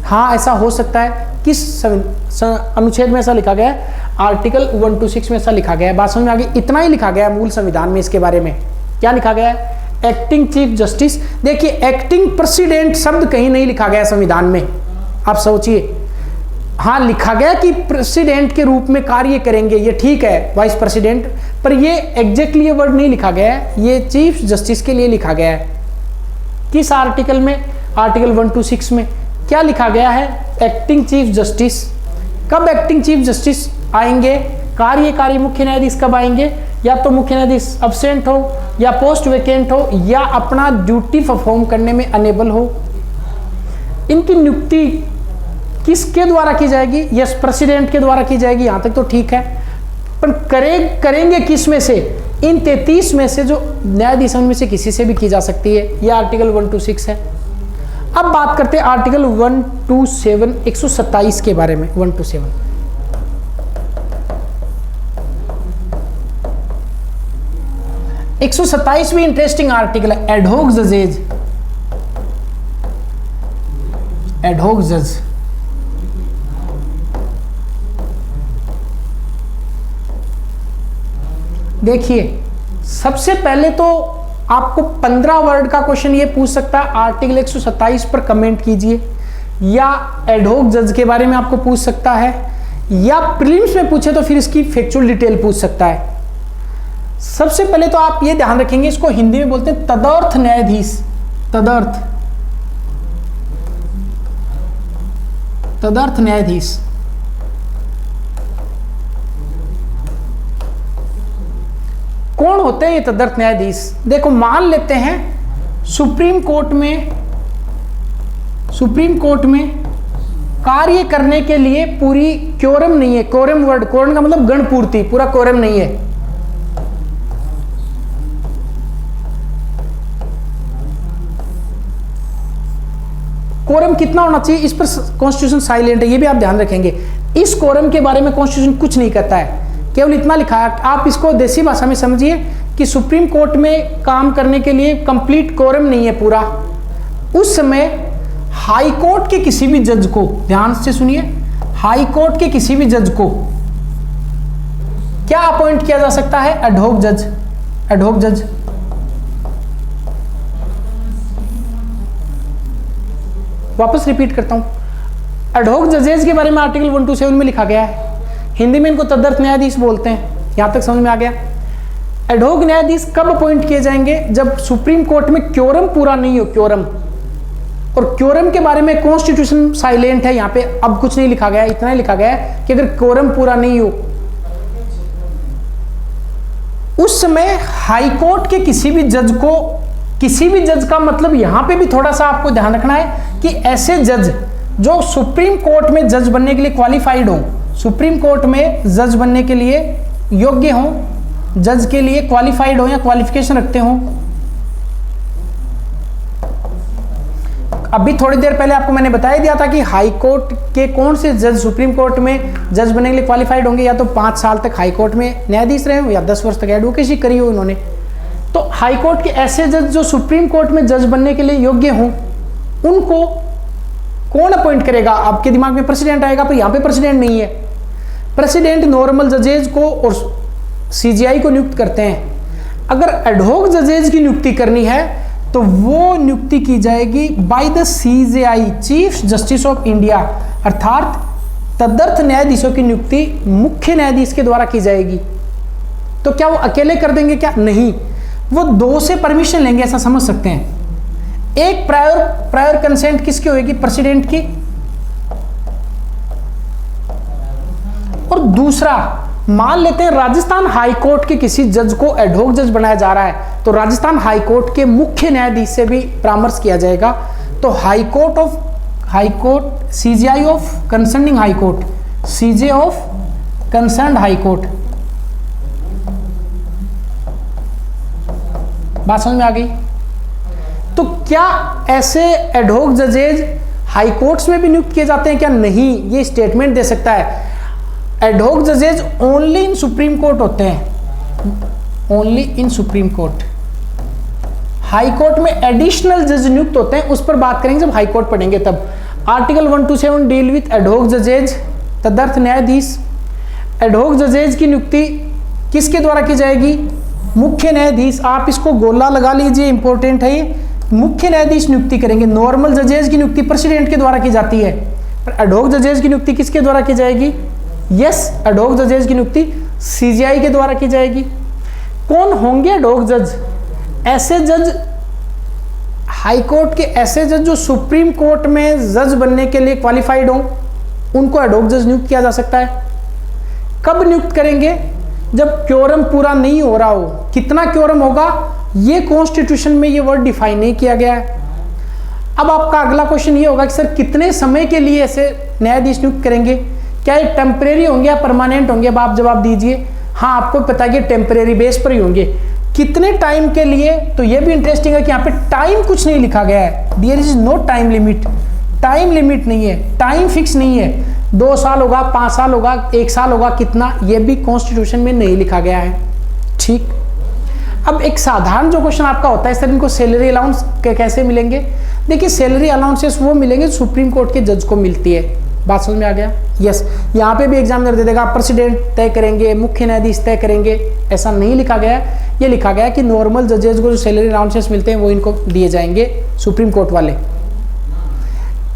S1: हाँ ऐसा हो सकता है। किस अनुच्छेद में ऐसा लिखा गया है? आर्टिकल 126 में ऐसा लिखा गया है। बात समझ में आ गई? इतना ही लिखा गया है मूल संविधान में। इसके बारे में क्या लिखा गया है? Acting chief justice. देखिए एक्टिंग प्रेसिडेंट शब्द कहीं नहीं लिखा गया संविधान में, आप सोचिए। हाँ लिखा गया कि प्रेसिडेंट के रूप में कार्य करेंगे, ये ठीक है, वाइस प्रेसिडेंट, पर ये एग्जैक्टली ये वर्ड नहीं लिखा गया है, ये चीफ जस्टिस के लिए लिखा गया है। किस आर्टिकल में? आर्टिकल 126 में क्या लिखा गया है? Acting chief justice. कब एक्टिंग चीफ जस्टिस आएंगे? कार्यकारी मुख्य न्यायाधीश कब आएंगे? या तो मुख्य न्यायाधीश अब्सेंट हो या पोस्ट वेकेंट हो या अपना ड्यूटी परफॉर्म करने में अनेबल हो। इनकी नियुक्ति किसके द्वारा की जाएगी? यस, प्रेसिडेंट के द्वारा की जाएगी। यहां तक तो ठीक है, पर करेंगे किस में से? इन 33 में से जो न्यायाधीशों में से किसी से भी की जा सकती है। यह आर्टिकल 126 है। अब बात करते हैं आर्टिकल 127 127 के बारे में। 127 127 भी इंटरेस्टिंग आर्टिकल है। एडहोक जजेज, एडहोक जज। देखिए सबसे पहले तो आपको 15 वर्ड का क्वेश्चन ये पूछ सकता है, आर्टिकल 127 पर कमेंट कीजिए, या एडहोक जज के बारे में आपको पूछ सकता है, या प्रीलिम्स में पूछे तो फिर इसकी फैक्चुअल डिटेल पूछ सकता है। सबसे पहले तो आप ये ध्यान रखेंगे, इसको हिंदी में बोलते हैं तदर्थ न्यायाधीश। तदर्थ न्यायाधीश। कौन होते हैं ये तदर्थ न्यायाधीश? देखो मान लेते हैं सुप्रीम कोर्ट में सुप्रीम कोर्ट में कार्य करने के लिए पूरी क्योरम नहीं है। क्योरम वर्ड, क्योरम का मतलब गण पूर्ति, पूरा क्योरम नहीं है। क्योरम कितना होना चाहिए, इस पर कॉन्स्टिट्यूशन साइलेंट है, ये भी आप ध्यान रखेंगे। इस क्योरम के बारे में कॉन्स्टिट्यूशन कुछ नहीं कहता है, केवल इतना लिखा है। आप इसको देसी भाषा में समझिए कि सुप्रीम कोर्ट में काम करने के लिए कंप्लीट क्योरम नहीं है पूरा। उस समय हाई कोर्ट के किसी भी जज को, ध्यान से सुनिए, हाई कोर्ट के किसी भी जज को क्या अपॉइंट किया जा सकता है, एडहॉक जज। एडहॉक जज वापस रिपीट करता हूं, एडहॉक जजेस के बारे में आर्टिकल 127 में लिखा गया है। हिंदी में इनको तदर्थ न्यायाधीश बोलते हैं। यहां तक समझ में आ गया। एडहॉक न्यायाधीश कब अपॉइंट किए जाएंगे, जब सुप्रीम कोर्ट में क्योरम पूरा नहीं हो, क्योरम। और क्योरम के बारे में कॉन्स्टिट्यूशन साइलेंट है, यहां पे अब कुछ नहीं लिखा गया, इतना ही लिखा गया है कि अगर क्योरम पूरा नहीं हो, उस समय हाई कोर्ट के किसी भी जज को, किसी भी जज का मतलब यहां पे भी थोड़ा सा आपको ध्यान रखना है कि ऐसे जज जो सुप्रीम कोर्ट में जज बनने के लिए क्वालिफाइड हो, सुप्रीम कोर्ट में जज बनने के लिए योग्य हो, जज के लिए क्वालिफाइड हो या क्वालिफिकेशन रखते हो। अभी थोड़ी देर पहले आपको मैंने बताया दिया था कि हाई कोर्ट के कौन से जज सुप्रीम कोर्ट में जज बनने के लिए क्वालिफाइड होंगे, या तो 5 साल तक हाई कोर्ट में न्यायाधीश रहे हो या 10 वर्ष तक एडवोकेसी करी हो इन्होंने। तो हाई कोर्ट के ऐसे जज जो सुप्रीम कोर्ट में जज बनने के लिए योग्य हों, उनको कौन अपॉइंट करेगा? आपके दिमाग में प्रेसिडेंट आएगा, पर यहां पे प्रेसिडेंट नहीं है। प्रेसिडेंट नॉर्मल जजेज को और सीजीआई को नियुक्त करते हैं। अगर एडहॉक जजेज की नियुक्ति करनी है तो वो नियुक्ति की जाएगी by the CGI, chief justice of India, अर्थात तदर्थ न्यायाधीशों की नियुक्ति मुख्य न्यायाधीश के द्वारा की जाएगी। तो क्या वो अकेले कर देंगे? क्या नहीं, वो 2 से परमिशन लेंगे, ऐसा समझ सकते हैं। एक प्रायर कंसेंट किसकी होगी? प्रेसिडेंट की। और दूसरा, मान लेते हैं राजस्थान हाई कोर्ट के किसी जज को एडहॉक जज बनाया जा रहा है, तो राजस्थान हाई कोर्ट के मुख्य न्यायाधीश से भी परामर्श किया जाएगा। तो high court CGI of concerning high court, CJ of concerned high court. बात समझ में आ गई? तो क्या ऐसे एडहॉक जजेज हाई कोर्ट्स में भी नियुक्त किए जाते हैं? क्या नहीं, ये स्टेटमेंट दे सकता है। एडहॉक जजेज ओनली इन सुप्रीम कोर्ट होते हैं, only in supreme court. High court में एडिशनल जज नियुक्त होते हैं, उस पर बात करेंगे जब हाई कोर्ट पढ़ेंगे तब। आर्टिकल 127 डील विथ एडहॉक जजेज, तदर्थ न्यायाधीश। एडहॉक जजेज की नियुक्ति किसके द्वारा की जाएगी? मुख्य न्यायाधीश। आप इसको गोला लगा लीजिए, इंपॉर्टेंट है ये। मुख्य न्यायाधीश नियुक्ति करेंगे। नॉर्मल जजेज की नियुक्ति प्रेसिडेंट के द्वारा की जाती है, पर एडहॉक जजेज की नियुक्ति किसके द्वारा की जाएगी? यस, एडहॉक जजेज की नियुक्ति सीजीआई के द्वारा की जाएगी। कौन होंगे एडहॉक जज? ऐसे जज, हाई कोर्ट के ऐसे जज जो सुप्रीम कोर्ट में जज बनने के लिए क्वालिफाइड हो, उनको एडहॉक जज नियुक्त किया जा सकता है। कब नियुक्त करेंगे? जब क्योरम पूरा नहीं हो रहा हो। कितना क्योरम होगा, ये कॉन्स्टिट्यूशन में ये वर्ड डिफाइन नहीं किया गया है। अब आपका अगला क्वेश्चन ये होगा कि सर कितने समय के लिए ऐसे न्यायाधीश नियुक्त करेंगे? क्या ये टेम्परेरी होंगे या परमानेंट होंगे? अब आप जवाब दीजिए। हाँ, आपको पता है कि टेम्परेरी बेस पर ही होंगे। कितने टाइम के लिए? तो ये भी इंटरेस्टिंग है कि यहाँ पे टाइम कुछ नहीं लिखा गया है। There is no time limit, time limit नहीं है, टाइम फिक्स नहीं है। 2 साल होगा, 5 साल होगा, 1 साल होगा, कितना, ये भी कॉन्स्टिट्यूशन में नहीं लिखा गया है। ठीक। अब एक साधारण जो क्वेश्चन आपका होता है, सर इनको सैलरी अलाउंस कैसे मिलेंगे? देखिए, सैलरी अलाउंसेस वो मिलेंगे सुप्रीम कोर्ट के जज को मिलती है। बात समझ में आ गया? यस। यहाँ पे भी एग्जामिनर दे देगा, प्रेसिडेंट तय करेंगे, मुख्य न्यायाधीश तय करेंगे, ऐसा नहीं लिखा गया है। ये लिखा गया है कि नॉर्मल जजेस को जो सैलरी अलाउंसेस मिलते हैं वो इनको दिए जाएंगे सुप्रीम कोर्ट वाले।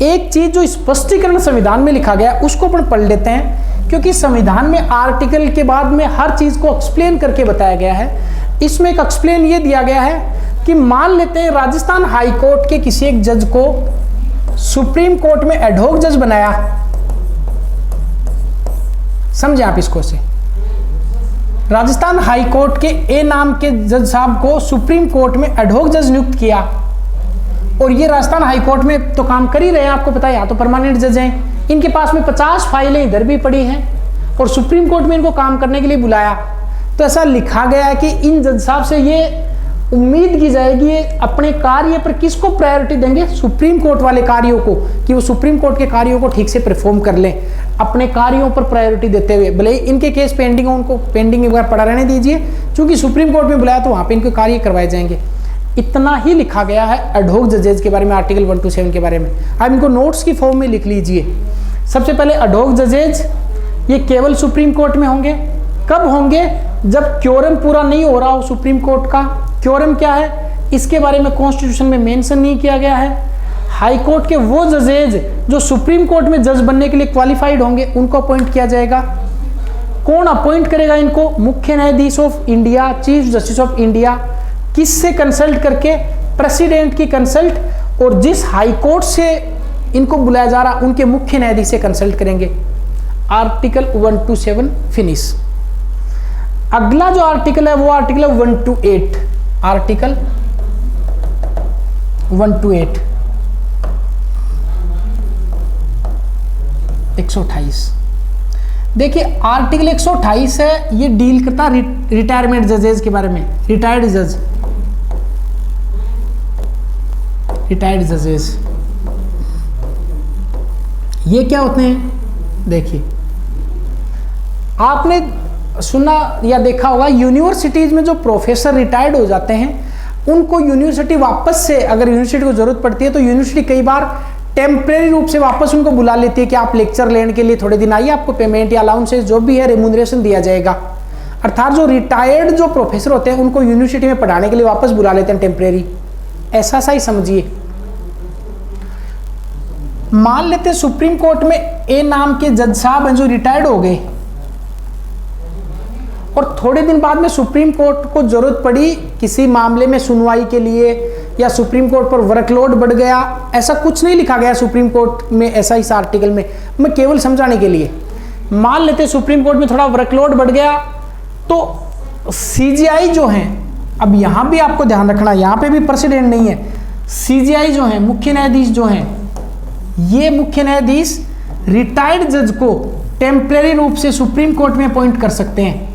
S1: एक चीज जो स्पष्टीकरण संविधान में लिखा गया उसको अपन पढ़ लेते हैं, क्योंकि संविधान में आर्टिकल के बाद में हर चीज को एक्सप्लेन करके बताया गया है। इसमें एक एक्सप्लेन ये दिया गया है कि मान लेते हैं राजस्थान हाई कोर्ट के किसी एक जज को सुप्रीम कोर्ट में एडहॉक जज बनाया। समझे आप इसको से? राजस्थान हाई कोर्ट के ए नाम के जज साहब को सुप्रीम कोर्ट में एडहॉक जज नियुक्त किया। और ये राजस्थान हाईकोर्ट में तो काम कर ही रहे हैं, आपको पता है, यहाँ तो परमानेंट जज हैं, इनके पास में 50 फाइलें इधर भी पड़ी हैं और सुप्रीम कोर्ट में इनको काम करने के लिए बुलाया। तो ऐसा लिखा गया है कि इन जज साहब से ये उम्मीद की जाएगी अपने कार्य पर किसको प्रायोरिटी देंगे, सुप्रीम कोर्ट वाले कार्यों को, कि वो सुप्रीम कोर्ट के कार्यों को ठीक से परफॉर्म कर लें, अपने कार्यों पर प्रायोरिटी देते हुए। भले ही इनके केस पेंडिंग हो, उनको पेंडिंग एक बार पड़ा रहने दीजिए, क्योंकि सुप्रीम कोर्ट में बुलाया तो वहां पे इनके कार्य करवाए जाएंगे। इतना ही लिखा गया है एडहॉक जजेस के बारे में, आर्टिकल 127 के बारे में। आप इनको नोट्स की फॉर्म में लिख लीजिए। सबसे पहले एडहॉक जजेस ये केवल सुप्रीम कोर्ट में होंगे। कब होंगे? जब क्योरम पूरा नहीं हो रहा हो सुप्रीम कोर्ट का। क्योरम क्या है, इसके बारे में कॉन्स्टिट्यूशन में मेंशन नहीं किया गया है। हाई कोर्ट के वो जजेज जो सुप्रीम कोर्ट में जज बनने के लिए क्वालिफाइड होंगे, उनको अपॉइंट किया जाएगा। कौन अपॉइंट करेगा इनको? मुख्य न्यायाधीश of India, chief justice of India. किससे कंसल्ट करके? प्रेसिडेंट की कंसल्ट, और जिस हाई कोर्ट से इनको बुलाया जा रहा उनके मुख्य न्यायाधीश से कंसल्ट करेंगे। Article 127 finish. अगला जो आर्टिकल है वो आर्टिकल 128, आर्टिकल 128 128। देखिए आर्टिकल 128 है, ये डील करता रिटायरमेंट जजेस के बारे में। रिटायर्ड जज, रिटायर्ड जजेस ये क्या होते हैं? देखिए आपने सुना या देखा होगा, यूनिवर्सिटीज में जो प्रोफेसर रिटायर्ड हो जाते हैं उनको यूनिवर्सिटी वापस से, अगर यूनिवर्सिटी को जरूरत पड़ती है तो यूनिवर्सिटी कई बार टेम्परेरी रूप से वापस उनको बुला लेती है कि आप लेक्चर लेने के लिए थोड़े दिन आइए, आपको पेमेंट या अलाउंसेस जो भी है रेम्यूनरेशन दिया जाएगा। अर्थात जो रिटायर्ड जो प्रोफेसर होते हैं उनको यूनिवर्सिटी में पढ़ाने के लिए वापस बुला लेते हैं टेम्परेरी, ऐसा सा ही समझिए। मान लेते हैं सुप्रीम कोर्ट में ए नाम के जज साहब हैं जो रिटायर्ड हो गए, और थोड़े दिन बाद में सुप्रीम कोर्ट को जरूरत पड़ी किसी मामले में सुनवाई के लिए, या सुप्रीम कोर्ट पर वर्कलोड बढ़ गया। ऐसा कुछ नहीं लिखा गया सुप्रीम कोर्ट में, ऐसा इस आर्टिकल में, मैं केवल समझाने के लिए। मान लेते हैं सुप्रीम कोर्ट में थोड़ा वर्कलोड बढ़ गया, तो सीजीआई जो हैं, अब यहां भी आपको ध्यान रखना, यहां पे भी प्रेसिडेंट नहीं है। सीजीआई जो है, मुख्य न्यायाधीश जो हैं, ये मुख्य न्यायाधीश रिटायर्ड जज को टेम्परेरी रूप से सुप्रीम कोर्ट में अपॉइंट कर सकते हैं।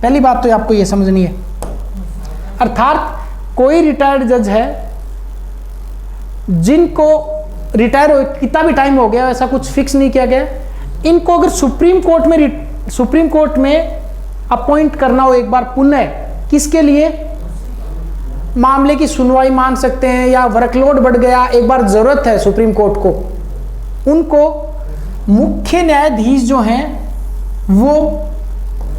S1: पहली बात तो आपको यह समझनी है। अर्थात कोई रिटायर्ड जज है जिनको रिटायर हो कितना भी टाइम हो गया, ऐसा कुछ फिक्स नहीं किया गया, इनको अगर सुप्रीम कोर्ट में अपॉइंट करना हो एक बार पुनः, किसके लिए? मामले की सुनवाई मान सकते हैं, या वर्कलोड बढ़ गया, एक बार जरूरत है सुप्रीम कोर्ट को, उनको मुख्य न्यायाधीश जो हैं वो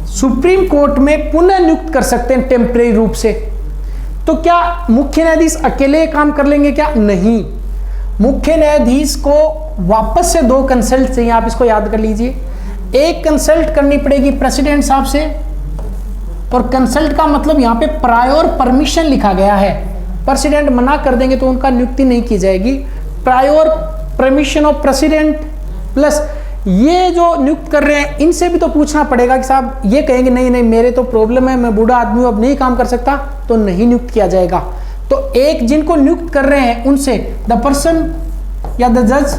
S1: सुप्रीम कोर्ट में पुनः नियुक्त कर सकते हैं टेम्परेरी रूप से। तो क्या मुख्य न्यायाधीश अकेले काम कर लेंगे क्या? नहीं, मुख्य न्यायाधीश को वापस से 2 कंसल्ट चाहिए। आप इसको याद कर लीजिए। एक कंसल्ट करनी पड़ेगी प्रेसिडेंट साहब से, और कंसल्ट का मतलब यहाँ पे प्रायोर परमिशन लिखा गया है। प्रेसिडेंट मना कर देंगे तो उनका नियुक्ति नहीं की जाएगी। Prior permission of president plus ये जो नियुक्त कर रहे हैं इनसे भी तो पूछना पड़ेगा कि साहब, ये कहेंगे नहीं नहीं मेरे तो प्रॉब्लम है, मैं बूढ़ा आदमी हूं, अब नहीं काम कर सकता, तो नहीं नियुक्त किया जाएगा। तो एक जिनको नियुक्त कर रहे हैं उनसे द पर्सन या द जज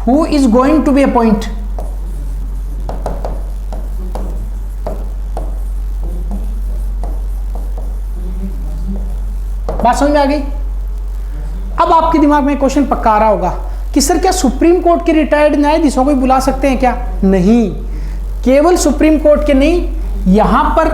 S1: who is going to be appoint, बात समझ में आ गई? अब आपके दिमाग में क्वेश्चन पक्का आ रहा होगा कि सर क्या सुप्रीम कोर्ट के रिटायर्ड न्यायाधीशों को भी बुला सकते हैं क्या? नहीं, केवल सुप्रीम कोर्ट के नहीं, यहां पर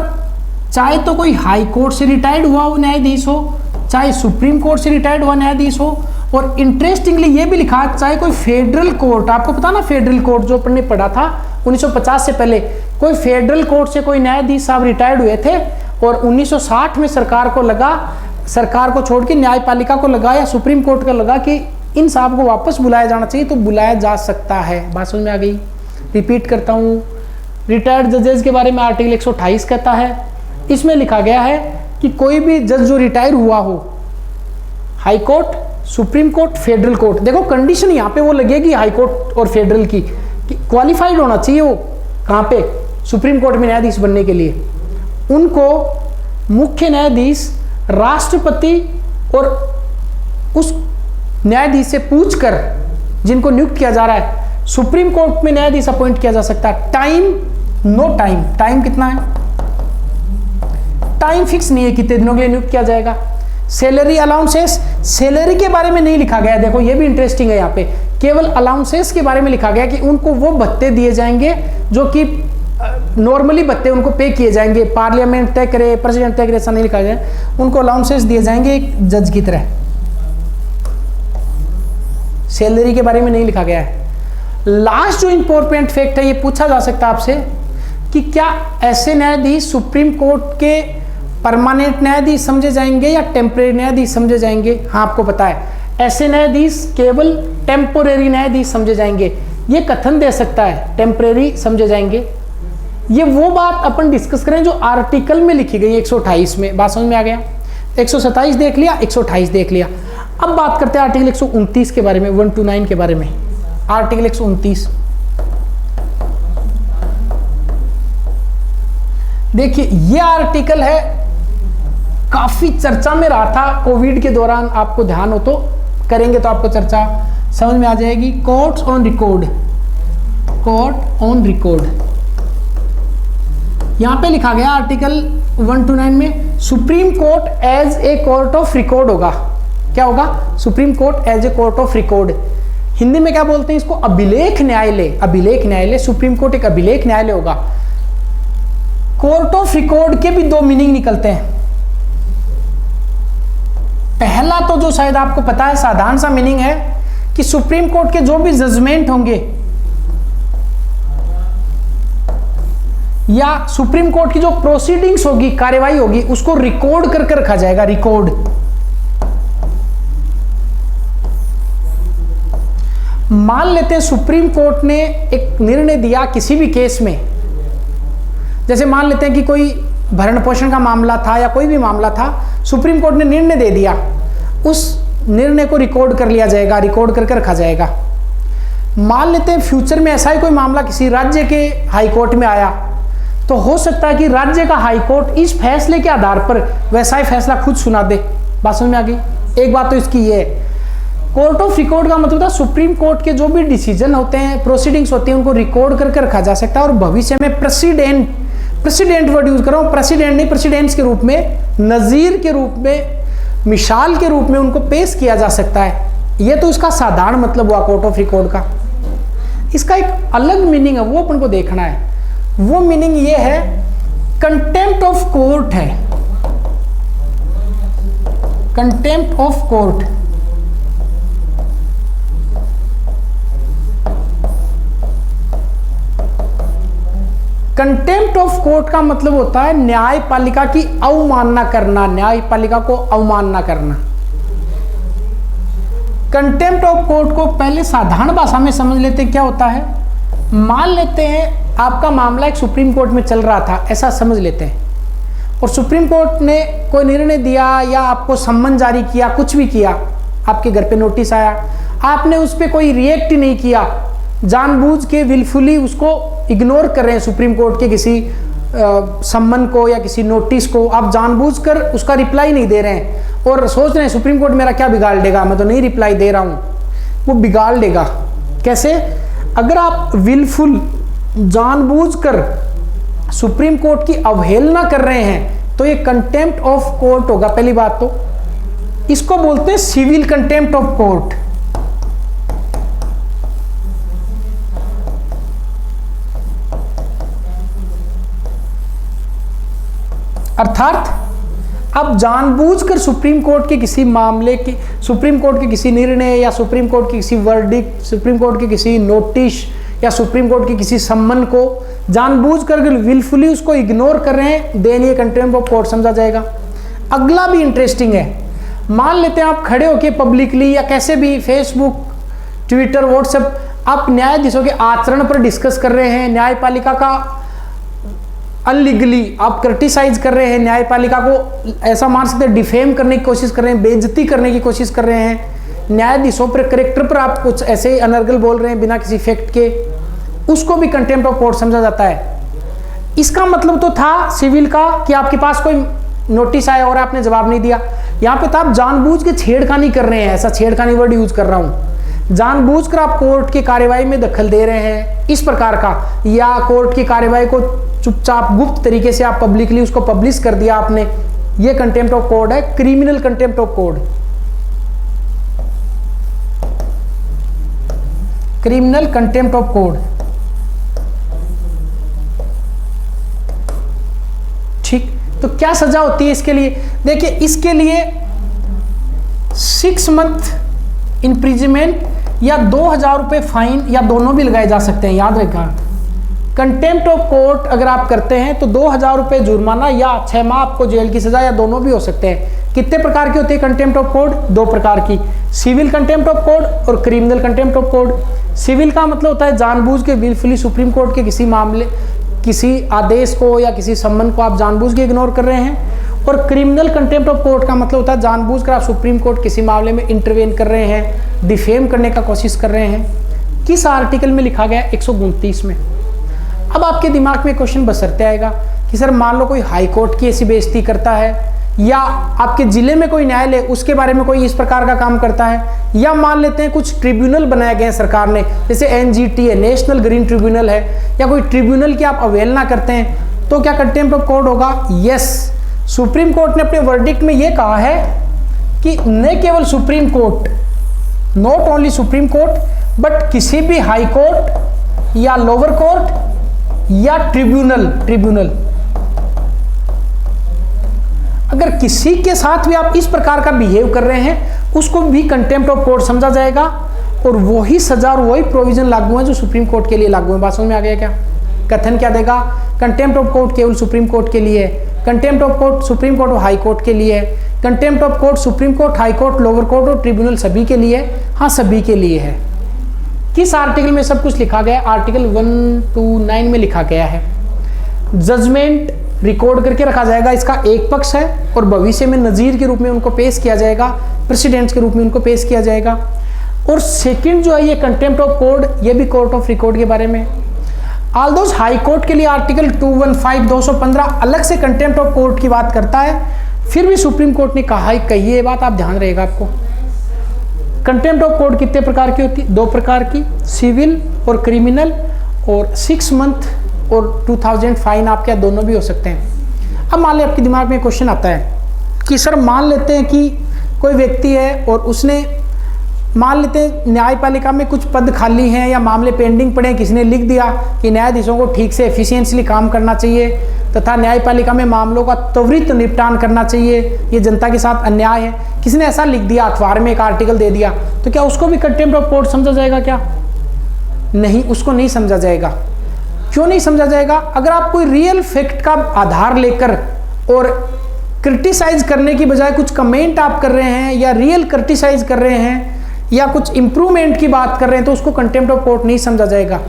S1: चाहे तो कोई हाई कोर्ट से रिटायर्ड हुआ हो न्यायाधीश हो, चाहे सुप्रीम कोर्ट से रिटायर्ड हुआ न्यायाधीश हो, और इंटरेस्टिंगली ये भी लिखा चाहे कोई फेडरल कोर्ट, आपको पता ना फेडरल कोर्ट जो अपन ने पढ़ा था 1950 से पहले, कोई फेडरल कोर्ट से कोई न्यायाधीश साहब रिटायर्ड हुए थे और 1960 में सरकार को लगा, सरकार को छोड़ के न्यायपालिका को लगा या सुप्रीम कोर्ट का लगा कि इन साहब को वापस बुलाया जाना चाहिए, तो बुलाया जा सकता है। बात समझ में आ गई? रिपीट करता हूँ, रिटायर्ड जजेस के बारे में आर्टिकल 128 कहता है, इसमें लिखा गया है कि कोई भी जज जो रिटायर हुआ हो, high court, supreme court, federal court, देखो कंडीशन यहाँ पे वो लगेगी हाई कोर्ट और फेडरल की, कि क्वालिफाइड होना चाहिए वो कहाँ पे, सुप्रीम कोर्ट में न्यायाधीश बनने के लिए, उनको मुख्य न्यायाधीश राष्ट्रपति और उस न्यायाधीश से पूछकर जिनको नियुक्त किया जा रहा है सुप्रीम कोर्ट में न्यायाधीश अपॉइंट किया जा सकता है। टाइम, नो टाइम, टाइम कितना है, टाइम फिक्स नहीं है कितने दिनों के लिए नियुक्त किया जाएगा। सैलरी अलाउंसेस, सैलरी के बारे में नहीं लिखा गया, देखो ये भी इंटरेस्टिंग है, यहाँ पे केवल अलाउंसेस के बारे में लिखा गया कि उनको वो भत्ते दिए जाएंगे जो कि नॉर्मली भत्ते उनको पे किए जाएंगे, पार्लियामेंट तय करे, प्रेसिडेंट तय करे, ऐसा नहीं लिखा गया, उनको अलाउंसेस दिए जाएंगे एक जज की तरह। सैलरी के बारे में नहीं लिखा गया है। लास्ट जो इंपॉर्टेंट फैक्ट है, ये पूछा जा सकता है आपसे कि क्या ऐसे न्यायाधीश सुप्रीम कोर्ट के परमानेंट न्यायाधीश समझे जाएंगे या टेम्परेरी न्यायाधीश समझे जाएंगे। हाँ, आपको पता है ऐसे न्यायाधीश केवल टेम्पोरेरी न्यायाधीश समझे जाएंगे। ये कथन दे सकता है टेम्परेरी समझे जाएंगे। ये वो बात अपन डिस्कस करें जो आर्टिकल में लिखी गई 128 में। बात समझ में आ गया। 127 देख लिया, 128 देख लिया। अब बात करते हैं आर्टिकल 129 के बारे में, 129 के बारे में। आर्टिकल 129 देखिए, ये आर्टिकल है, काफी चर्चा में रहा था कोविड के दौरान। आपको ध्यान हो तो करेंगे तो आपको चर्चा समझ में आ जाएगी। Courts on record, court on record, यहां पे लिखा गया आर्टिकल 129 में supreme court as a court of record होगा। क्या होगा? Supreme court as a court of record. Hindi में क्या बोलते हैं इसको? अभिलेख न्यायालय। अभिलेख न्यायालय, सुप्रीम कोर्ट एक अभिलेख न्यायालय होगा। कोर्ट ऑफ रिकॉर्ड के भी दो मीनिंग निकलते हैं। पहला तो जो शायद आपको पता है, साधारण सा मीनिंग है कि सुप्रीम कोर्ट के जो भी जजमेंट होंगे या सुप्रीम कोर्ट की जो प्रोसीडिंग्स होगी, कार्यवाही होगी, उसको रिकॉर्ड करके रखा जाएगा। रिकॉर्ड। मान लेते हैं सुप्रीम कोर्ट ने एक निर्णय दिया किसी भी केस में, जैसे मान लेते हैं कि कोई भरण पोषण का मामला था या कोई भी मामला था, सुप्रीम कोर्ट ने निर्णय दे दिया, उस निर्णय को रिकॉर्ड कर लिया जाएगा, रिकॉर्ड करके रखा जाएगा। मान लेते हैं फ्यूचर में ऐसा ही कोई मामला किसी राज्य के हाई कोर्ट में आया, तो हो सकता है कि राज्य का हाई कोर्ट इस फैसले के आधार पर वैसा ही फैसला खुद सुना दे। बात समझ में आ गई? एक बात तो इसकी ये है, कोर्ट ऑफ रिकॉर्ड का मतलब था सुप्रीम कोर्ट के जो भी डिसीजन होते हैं, प्रोसीडिंग्स होती हैं, उनको रिकॉर्ड करके रखा जा सकता है और भविष्य में प्रेसिडेंट, प्रेसिडेंट वर्ड यूज कर रहा हूं, प्रेसिडेंट नहीं, प्रेसिडेंट्स के रूप में, नजीर के रूप में, मिसाल के रूप में उनको पेश किया जा सकता है। ये तो इसका साधारण मतलब हुआ कोर्ट ऑफ रिकॉर्ड का। इसका एक अलग मीनिंग है, वो अपन को देखना है। वो मीनिंग ये है, कंटेम्प्ट ऑफ कोर्ट है। Contempt of court, contempt of court का मतलब होता है न्यायपालिका की अवमानना करना, न्यायपालिका को अवमानना करना। कंटेम्प्ट ऑफ कोर्ट को पहले साधारण भाषा में समझ लेते हैं क्या होता है। मान लेते हैं आपका मामला एक सुप्रीम कोर्ट में चल रहा था, ऐसा समझ लेते हैं, और सुप्रीम कोर्ट ने कोई निर्णय दिया या आपको सम्मन जारी किया, कुछ भी किया, आपके घर पे नोटिस आया, आपने उस पर कोई रिएक्ट नहीं किया, जानबूझ के विलफुली उसको इग्नोर कर रहे हैं, सुप्रीम कोर्ट के किसी सम्मन को या किसी नोटिस को आप जानबूझकर उसका रिप्लाई नहीं दे रहे हैं और सोच रहे हैं सुप्रीम कोर्ट मेरा क्या बिगाड़ देगा, मैं तो नहीं रिप्लाई दे रहा हूं। वो बिगाड़ देगा। कैसे? अगर आप विलफुल जानबूझकर सुप्रीम कोर्ट की अवहेलना कर रहे हैं तो ये कंटेम्प्ट ऑफ कोर्ट होगा। पहली बात तो इसको बोलते हैं सिविल कंटेम्प्ट ऑफ कोर्ट। अर्थात अब जानबूझकर सुप्रीम कोर्ट के किसी मामले की, सुप्रीम कोर्ट के किसी निर्णय या सुप्रीम कोर्ट के किसी वर्डिक्ट, सुप्रीम कोर्ट के किसी नोटिस या सुप्रीम कोर्ट के किसी सम्मन को जानबूझकर विलफुली उसको इग्नोर कर रहे हैं, देन ये कंटेम्प्ट ऑफ कोर्ट समझा जाएगा। अगला भी इंटरेस्टिंग है। मान लेते हैं आप खड़े होकर पब्लिकली या कैसे भी फेसबुक, ट्विटर, व्हाट्सएप, आप न्यायाधीशों के आचरण पर डिस्कस कर रहे हैं, न्यायपालिका का अनलीगली आप क्रिटिसाइज कर रहे हैं, न्यायपालिका को ऐसा मान सकते हैं डिफेम करने की कोशिश कर रहे हैं, बेइज्जती करने की कोशिश कर रहे हैं, न्यायाधीशों पर, करेक्टर पर आप कुछ ऐसे अनर्गल बोल रहे हैं बिना किसी फैक्ट के, उसको भी कंटेम्प्ट ऑफ कोर्ट समझा जाता है। इसका मतलब तो था सिविल का कि आपके पास कोई नोटिस आया और आपने जवाब नहीं दिया। यहाँ पे तो आप जानबूझ के छेड़खानी कर रहे हैं, ऐसा छेड़खानी वर्ड यूज कर रहा हूं, जानबूझकर आप कोर्ट की कार्यवाही में दखल दे रहे हैं इस प्रकार का, या कोर्ट की कार्यवाही को चुपचाप गुप्त तरीके से आप पब्लिकली उसको पब्लिश कर दिया आपने, ये कंटेम्प्ट ऑफ कोर्ट है, criminal contempt of court, criminal contempt of court. ठीक, तो क्या सजा होती है इसके लिए? देखिए इसके लिए 6 मंथ इम्प्रिजमेंट या 2000 रुपये फाइन या दोनों भी लगाए जा सकते हैं, याद रखना। कंटेम्प्ट ऑफ कोर्ट अगर आप करते हैं तो 2000 रुपये जुर्माना या 6 माह आपको जेल की सजा या दोनों भी हो सकते हैं। कितने प्रकार की होती है कंटेम्प्ट ऑफ कोर्ट? 2 प्रकार की, सिविल कंटेम्प्ट ऑफ कोर्ट और criminal contempt of court. Civil का मतलब होता है जानबूझ के विलफुली सुप्रीम कोर्ट के किसी मामले, किसी आदेश को या किसी सम्मन को आप जानबूझ के इग्नोर कर रहे हैं। और क्रिमिनल कंटेम्प्ट ऑफ कोर्ट का मतलब होता है जानबूझकर आप सुप्रीम कोर्ट किसी मामले में इंटरवेन कर रहे हैं, डिफेम करने का कोशिश कर रहे हैं। किस आर्टिकल में लिखा गया? 129 में। अब आपके दिमाग में क्वेश्चन बसरते आएगा कि सर मान लो कोई हाई कोर्ट की ऐसी बेइज्जती करता है, या आपके जिले में कोई न्यायालय उसके बारे में कोई इस प्रकार का काम करता है, या मान लेते हैं कुछ ट्रिब्यूनल बनाए गए हैं सरकार ने, जैसे NGT है, नेशनल ग्रीन ट्रिब्यूनल है, या कोई ट्रिब्यूनल की आप अवहेलना करते हैं, तो क्या कंटेम्प्ट ऑफ कोर्ट होगा? यस। सुप्रीम कोर्ट ने अपने वर्डिक्ट में यह कहा है कि न केवल supreme court, not only supreme court, but किसी भी हाई कोर्ट या लोअर कोर्ट या ट्रिब्यूनल अगर किसी के साथ भी आप इस प्रकार का बिहेव कर रहे हैं उसको भी कंटेम्प्ट ऑफ कोर्ट समझा जाएगा, और वही सजा और वही प्रोविजन लागू है जो सुप्रीम कोर्ट के लिए लागू है। बात समझ में आ गया क्या? कथन क्या देगा? कंटेम्प्ट ऑफ कोर्ट केवल सुप्रीम कोर्ट के लिए है, contempt of court supreme court और हाई कोर्ट के लिए है, contempt of court supreme court, high court, lower court और ट्रिब्यूनल सभी के लिए है। हाँ, सभी के लिए है। किस आर्टिकल में सब कुछ लिखा गया? आर्टिकल 129 में लिखा गया है। जजमेंट रिकॉर्ड करके रखा जाएगा, इसका एक पक्ष है, और भविष्य में नज़ीर के रूप में उनको पेश किया जाएगा, प्रेसिडेंट्स के रूप में उनको पेश किया जाएगा। और सेकंड जो है ये कंटेम्प्ट ऑफ कोर्ट, ये भी कोर्ट ऑफ रिकॉर्ड के बारे में। ऑल्दो हाई कोर्ट के लिए आर्टिकल 215 215 अलग से कंटेम्प्ट ऑफ कोर्ट की बात करता है, फिर भी सुप्रीम कोर्ट ने कहा है, कही ये बात आप ध्यान रहेगा आपको। कंटेम्प्ट ऑफ कोर्ट कितने प्रकार की होती? 2 प्रकार की, सिविल और क्रिमिनल, और 6 मंथ और 2000 फाइन आपके दोनों भी हो सकते हैं। अब मान लें आपके दिमाग में क्वेश्चन आता है कि सर मान लेते हैं कि कोई व्यक्ति है और उसने, मान लेते हैं न्यायपालिका में कुछ पद खाली हैं या मामले पेंडिंग पड़े हैं, किसी ने लिख दिया कि न्यायाधीशों को ठीक से एफिशिएंटली काम करना चाहिए तथा न्यायपालिका में मामलों का त्वरित निपटान करना चाहिए, ये जनता के साथ अन्याय है, किसी ने ऐसा लिख दिया, अखबार में एक आर्टिकल दे दिया, तो क्या उसको भी कंटेम्प्ट ऑफ कोर्ट समझा जाएगा? क्या नहीं, उसको नहीं समझा जाएगा। क्यों नहीं समझा जाएगा? अगर आप कोई रियल फैक्ट का आधार लेकर और क्रिटिसाइज करने की बजाय कुछ कमेंट आप कर रहे हैं, या रियल क्रिटिसाइज कर रहे हैं, या कुछ इंप्रूवमेंट की बात कर रहे हैं, तो उसको कंटेम्प्ट ऑफ कोर्ट नहीं समझा जाएगा।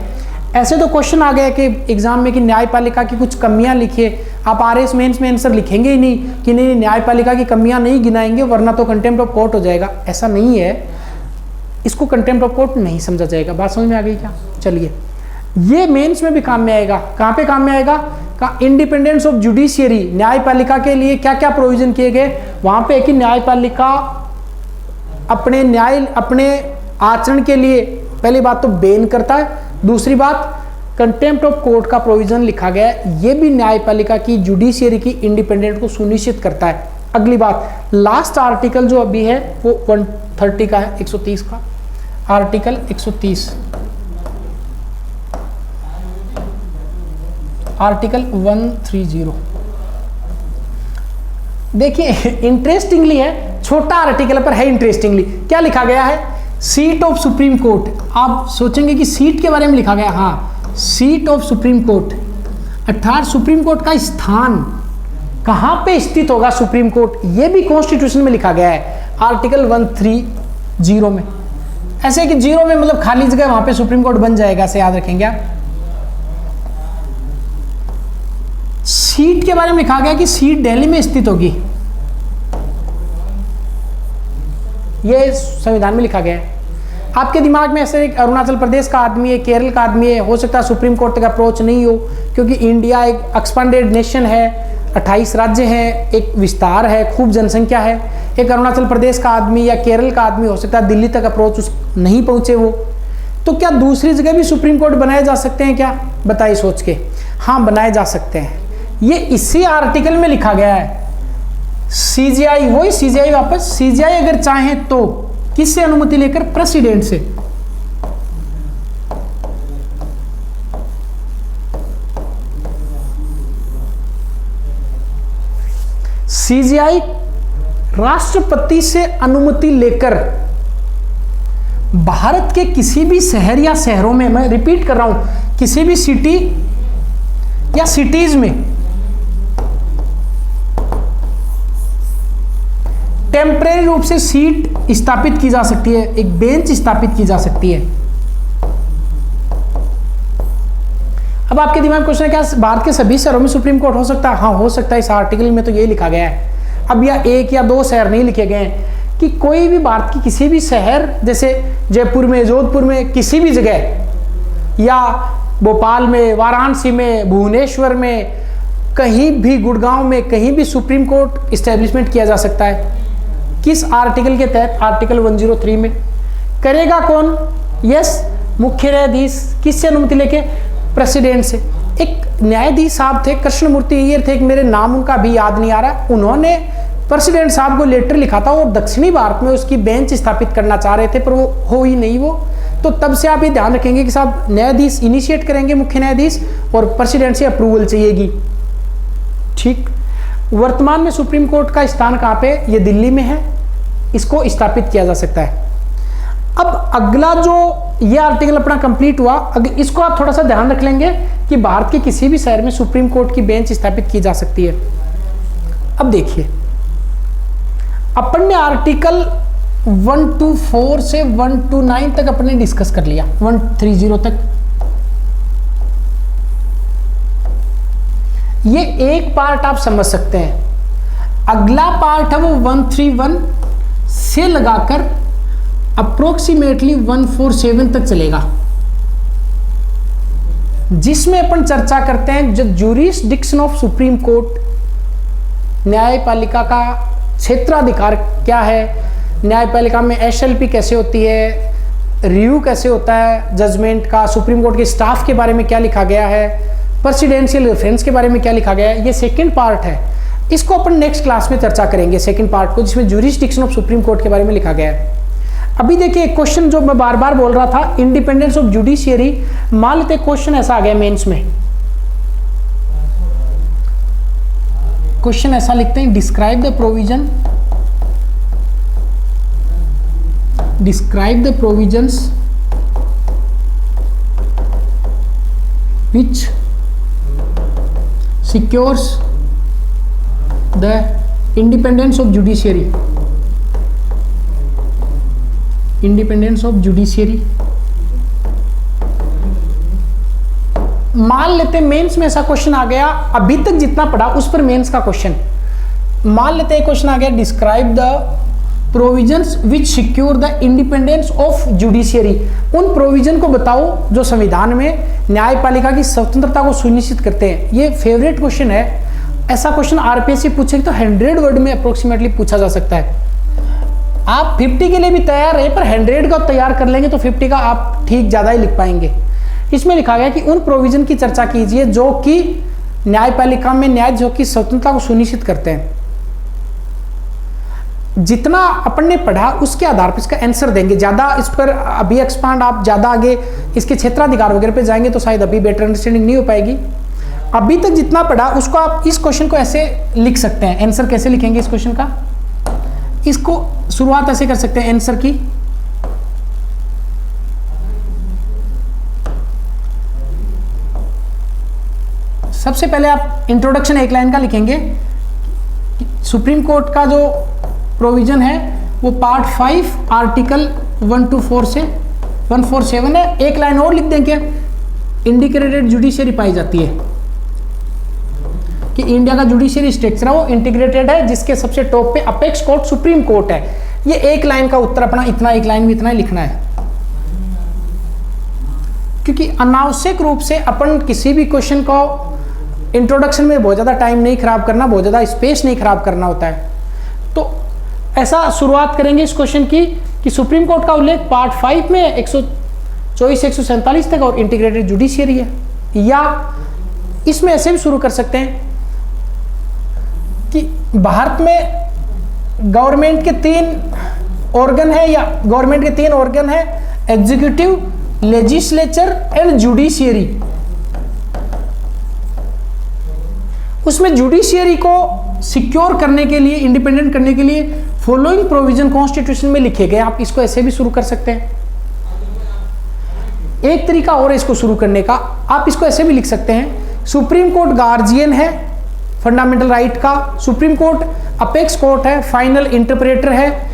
S1: ऐसे तो क्वेश्चन आ गया कि एग्जाम में कि न्यायपालिका की कुछ कमियां लिखिए, आप RS मेंस में आंसर लिखेंगे ही नहीं कि नहीं न्यायपालिका की कमियां नहीं गिनाएंगे वरना तो कंटेम्प्ट ऑफ कोर्ट हो जाएगा। ऐसा नहीं है, इसको कंटेम्प्ट ऑफ कोर्ट नहीं समझा जाएगा। बात समझ में आ गई क्या? चलिए, ये मेंस में भी काम में आएगा। कहाँ पे काम में आएगा? का इंडिपेंडेंस ऑफ जुडिशियरी, न्यायपालिका के लिए क्या क्या प्रोविजन किए गए, वहां पे है कि न्यायपालिका अपने आचरण के लिए पहली बात तो बैन करता है, दूसरी बात कंटेम्प्ट ऑफ कोर्ट का प्रोविजन लिखा गया है, ये भी न्यायपालिका की जुडिशियरी की इंडिपेंडेंट को सुनिश्चित करता है। अगली बात, लास्ट आर्टिकल जो अभी है वो 130 का है, 130 का आर्टिकल 130, आर्टिकल 130। देखिए इंटरेस्टिंगली है, छोटा आर्टिकल पर है इंटरेस्टिंगली। क्या लिखा गया है? Seat of supreme court. आप सोचेंगे कि सीट के बारे में लिखा गया, हाँ, सीट ऑफ सुप्रीम कोर्ट अर्थात सुप्रीम कोर्ट का स्थान कहां पे स्थित होगा सुप्रीम कोर्ट, ये भी कॉन्स्टिट्यूशन में लिखा गया है आर्टिकल 130 में। ऐसे कि 0 में मतलब खाली जगह, वहां पे सुप्रीम कोर्ट बन जाएगा, ऐसे याद रखेंगे आप। सीट के बारे में लिखा गया कि सीट दिल्ली में स्थित होगी, ये संविधान में लिखा गया है। आपके दिमाग में ऐसे एक अरुणाचल प्रदेश का आदमी है, केरल का आदमी है, हो सकता है सुप्रीम कोर्ट तक अप्रोच नहीं हो, क्योंकि इंडिया एक एक्सपांडेड नेशन है, 28 राज्य हैं, एक विस्तार है, खूब जनसंख्या है। एक अरुणाचल प्रदेश का आदमी या केरल का आदमी हो सकता है दिल्ली तक अप्रोच नहीं पहुंचे वो, तो क्या दूसरी जगह भी सुप्रीम कोर्ट बनाए जा सकते हैं क्या? बताइए सोच के। हाँ, बनाए जा सकते हैं। ये इसी आर्टिकल में लिखा गया है। सीजीआई, वही सीजीआई वापस, सीजीआई अगर चाहें तो किससे अनुमति लेकर? प्रेसिडेंट से। सीजीआई राष्ट्रपति से अनुमति लेकर भारत के किसी भी शहर या शहरों में, मैं रिपीट कर रहा हूं, किसी भी सिटी या सिटीज में टेम्परेरी रूप से सीट स्थापित की जा सकती है, एक बेंच स्थापित की जा सकती है। अब आपके दिमाग में क्वेश्चन है, क्या भारत के सभी शहरों में सुप्रीम कोर्ट हो सकता है? हाँ, हो सकता है। इस आर्टिकल में तो ये लिखा गया है। अब यह एक या दो शहर नहीं लिखे गए हैं, कि कोई भी भारत की किसी भी शहर, जैसे जयपुर में, जोधपुर में, किसी भी जगह, या भोपाल में, वाराणसी में, भुवनेश्वर में, कहीं भी, गुड़गांव में, कहीं भी सुप्रीम कोर्ट इस्टेब्लिशमेंट किया जा सकता है। किस आर्टिकल के तहत? आर्टिकल 103 में। करेगा कौन? यस, मुख्य न्यायाधीश। किससे अनुमति लेके? प्रेसिडेंट से। एक न्यायाधीश साहब थे, कृष्णमूर्ति अय्यर थे, एक, मेरे नाम उनका भी याद नहीं आ रहा, उन्होंने प्रेसिडेंट साहब को लेटर लिखा था और दक्षिणी भारत में उसकी बेंच स्थापित करना चाह रहे थे, पर वो हो ही नहीं वो। तो तब से आप ये ध्यान रखेंगे कि साहब न्यायाधीश इनिशिएट करेंगे, मुख्य न्यायाधीश, और प्रेसिडेंट से अप्रूवल चाहिएगी। ठीक। वर्तमान में सुप्रीम कोर्ट का स्थान कहाँ पे? ये दिल्ली में है, इसको स्थापित किया जा सकता है। अब अगला जो ये आर्टिकल अपना कंप्लीट हुआ, अगर इसको आप थोड़ा सा ध्यान रख लेंगे कि भारत के किसी भी शहर में सुप्रीम कोर्ट की बेंच स्थापित की जा सकती है। अब देखिए, अपन ने आर्टिकल 124 से 129 तक अपने डिस्कस कर लिया, 130 तक। ये एक पार्ट आप समझ सकते हैं। अगला पार्ट है वो 131 से लगाकर अप्रोक्सीमेटली 147 तक चलेगा, जिसमें अपन चर्चा करते हैं जो ज्यूरिसडिक्शन ऑफ सुप्रीम कोर्ट, न्यायपालिका का क्षेत्राधिकार क्या है, न्यायपालिका में एसएलपी कैसे होती है, रिव्यू कैसे होता है जजमेंट का, सुप्रीम कोर्ट के स्टाफ के बारे में क्या लिखा गया है, प्रेसिडेंशियल रेफरेंस के बारे में क्या लिखा गया है। ये सेकंड पार्ट है, इसको अपन नेक्स्ट क्लास में चर्चा करेंगे, सेकंड पार्ट को, जिसमें ज्यूरिसडिक्शन ऑफ सुप्रीम कोर्ट के बारे में लिखा गया है। अभी देखिए एक क्वेश्चन जो मैं बार बार बोल रहा था, इंडिपेंडेंस ऑफ जुडिशियरी। मान लेते क्वेश्चन ऐसा आ गया मेंस में, क्वेश्चन ऐसा लिखते हैं, describe the provisions which secures the independence of judiciary. Independence of judiciary. मान लेते मेंस में ऐसा क्वेश्चन आ गया, अभी तक जितना पढ़ा उस पर मेंस का क्वेश्चन, मान लेते हैं क्वेश्चन आ गया, describe the provisions which secure the independence of judiciary. उन प्रोविजन को बताओ जो संविधान में न्यायपालिका की स्वतंत्रता को सुनिश्चित करते हैं। ये फेवरेट क्वेश्चन है, ऐसा क्वेश्चन आरपीएससी पूछेगी तो 100 वर्ड में अप्रोक्सीमेटली पूछा जा सकता है। आप 50 के लिए भी तैयार है, पर 100 का तैयार कर लेंगे तो 50 का आप ठीक ज्यादा ही लिख पाएंगे। इसमें लिखा गया कि उन प्रोविजन की चर्चा कीजिए जो कि न्यायपालिका में न्यायाधीशों की स्वतंत्रता को सुनिश्चित करते हैं। जितना अपन ने पढ़ा उसके आधार पर इसका आंसर देंगे। ज्यादा इस पर अभी एक्सपांड, आप ज्यादा आगे इसके क्षेत्राधिकार वगैरह पे जाएंगे तो शायद अभी बेटर अंडरस्टैंडिंग नहीं हो पाएगी। अभी तक जितना पढ़ा उसको आप इस क्वेश्चन को ऐसे लिख सकते हैं। आंसर कैसे लिखेंगे इस क्वेश्चन का? इसको शुरुआत ऐसे कर सकते हैं आंसर की, सबसे पहले आप इंट्रोडक्शन एक लाइन का लिखेंगे। सुप्रीम कोर्ट का जो प्रोविजन है वो पार्ट 5 आर्टिकल 124 से 147 है। एक लाइन और लिख देंगे, इंटीग्रेटेड जुडिशियरी पाई जाती है, कि इंडिया का जुडिशियरी स्ट्रक्चर है वो इंटीग्रेटेड है, जिसके सबसे टॉप पे अपेक्स कोर्ट सुप्रीम कोर्ट है। ये एक लाइन का उत्तर अपना इतना, एक लाइन में इतना ही लिखना है। क्योंकि अनावश्यक रूप से अपन किसी भी क्वेश्चन को इंट्रोडक्शन में बहुत ज़्यादा टाइम नहीं खराब करना, बहुत ज़्यादा स्पेस नहीं खराब करना होता है। तो ऐसा शुरुआत करेंगे इस क्वेश्चन की कि सुप्रीम कोर्ट का उल्लेख पार्ट 5 में 124 से 147 तक और इंटीग्रेटेड जुडिशियरी है। या इसमें ऐसे भी शुरू कर सकते हैं कि भारत में गवर्नमेंट के 3 ऑर्गन है, या गवर्नमेंट के 3 ऑर्गन है, एग्जीक्यूटिव, लेजिस्लेचर एंड जुडिशियरी। उसमें जुडिशियरी को सिक्योर करने के लिए, इंडिपेंडेंट करने के लिए फॉलोइंग प्रोविजन कॉन्स्टिट्यूशन में लिखे गए। आप इसको ऐसे भी शुरू कर सकते हैं। एक तरीका और है इसको शुरू करने का, आप इसको ऐसे भी लिख सकते हैं, सुप्रीम कोर्ट गार्जियन है फंडामेंटल राइट का, सुप्रीम कोर्ट अपेक्स कोर्ट है, फाइनल इंटरप्रेटर है,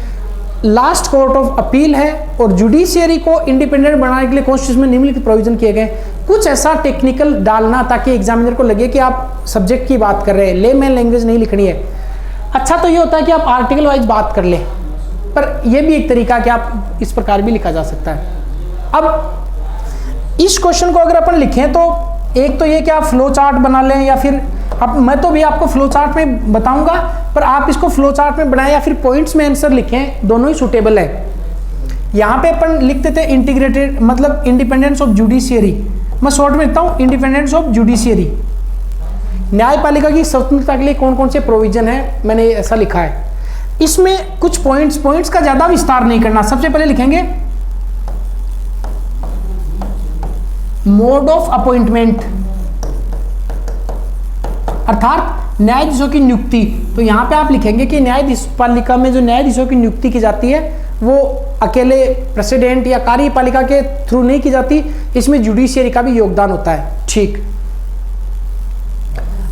S1: लास्ट कोर्ट ऑफ अपील है, और जुडिशियरी को इंडिपेंडेंट बनाने के लिए कॉन्स्टिट्यूशन में निम्नलिखित प्रोविजन किए गए। कुछ ऐसा टेक्निकल डालना ताकि एग्जामिनर को लगे कि आप सब्जेक्ट की बात कर रहे हैं, लेमैन लैंग्वेज नहीं लिखनी है। अच्छा तो ये होता है कि आप आर्टिकल वाइज बात कर लें, पर यह भी एक तरीका कि आप इस प्रकार भी लिखा जा सकता है। अब इस क्वेश्चन को अगर अपन लिखें तो एक तो ये कि आप फ्लो चार्ट बना लें, या फिर अब मैं तो भी आपको फ्लो चार्ट में बताऊंगा, पर आप इसको फ्लो चार्ट में बनाएं या फिर पॉइंट्स में आंसर लिखें, दोनों ही सूटेबल है। यहाँ पे अपन लिखते थे इंटीग्रेटेड, मतलब इंडिपेंडेंस ऑफ जुडिशियरी। मैं शॉर्ट में लिखता हूँ इंडिपेंडेंस ऑफ जुडिशियरी। न्यायपालिका की स्वतंत्रता के लिए कौन कौन से प्रोविजन है, मैंने ऐसा लिखा है। इसमें कुछ पॉइंट्स का ज्यादा विस्तार नहीं करना। सबसे पहले लिखेंगे मोड ऑफ अपॉइंटमेंट, अर्थात न्यायाधीशों की नियुक्ति। तो यहां पे आप लिखेंगे कि न्यायाधीशपालिका में जो न्यायाधीशों की नियुक्ति की जाती है वो अकेले प्रेसिडेंट या कार्यपालिका के थ्रू नहीं की जाती, इसमें जुडिशियरी का भी योगदान होता है। ठीक,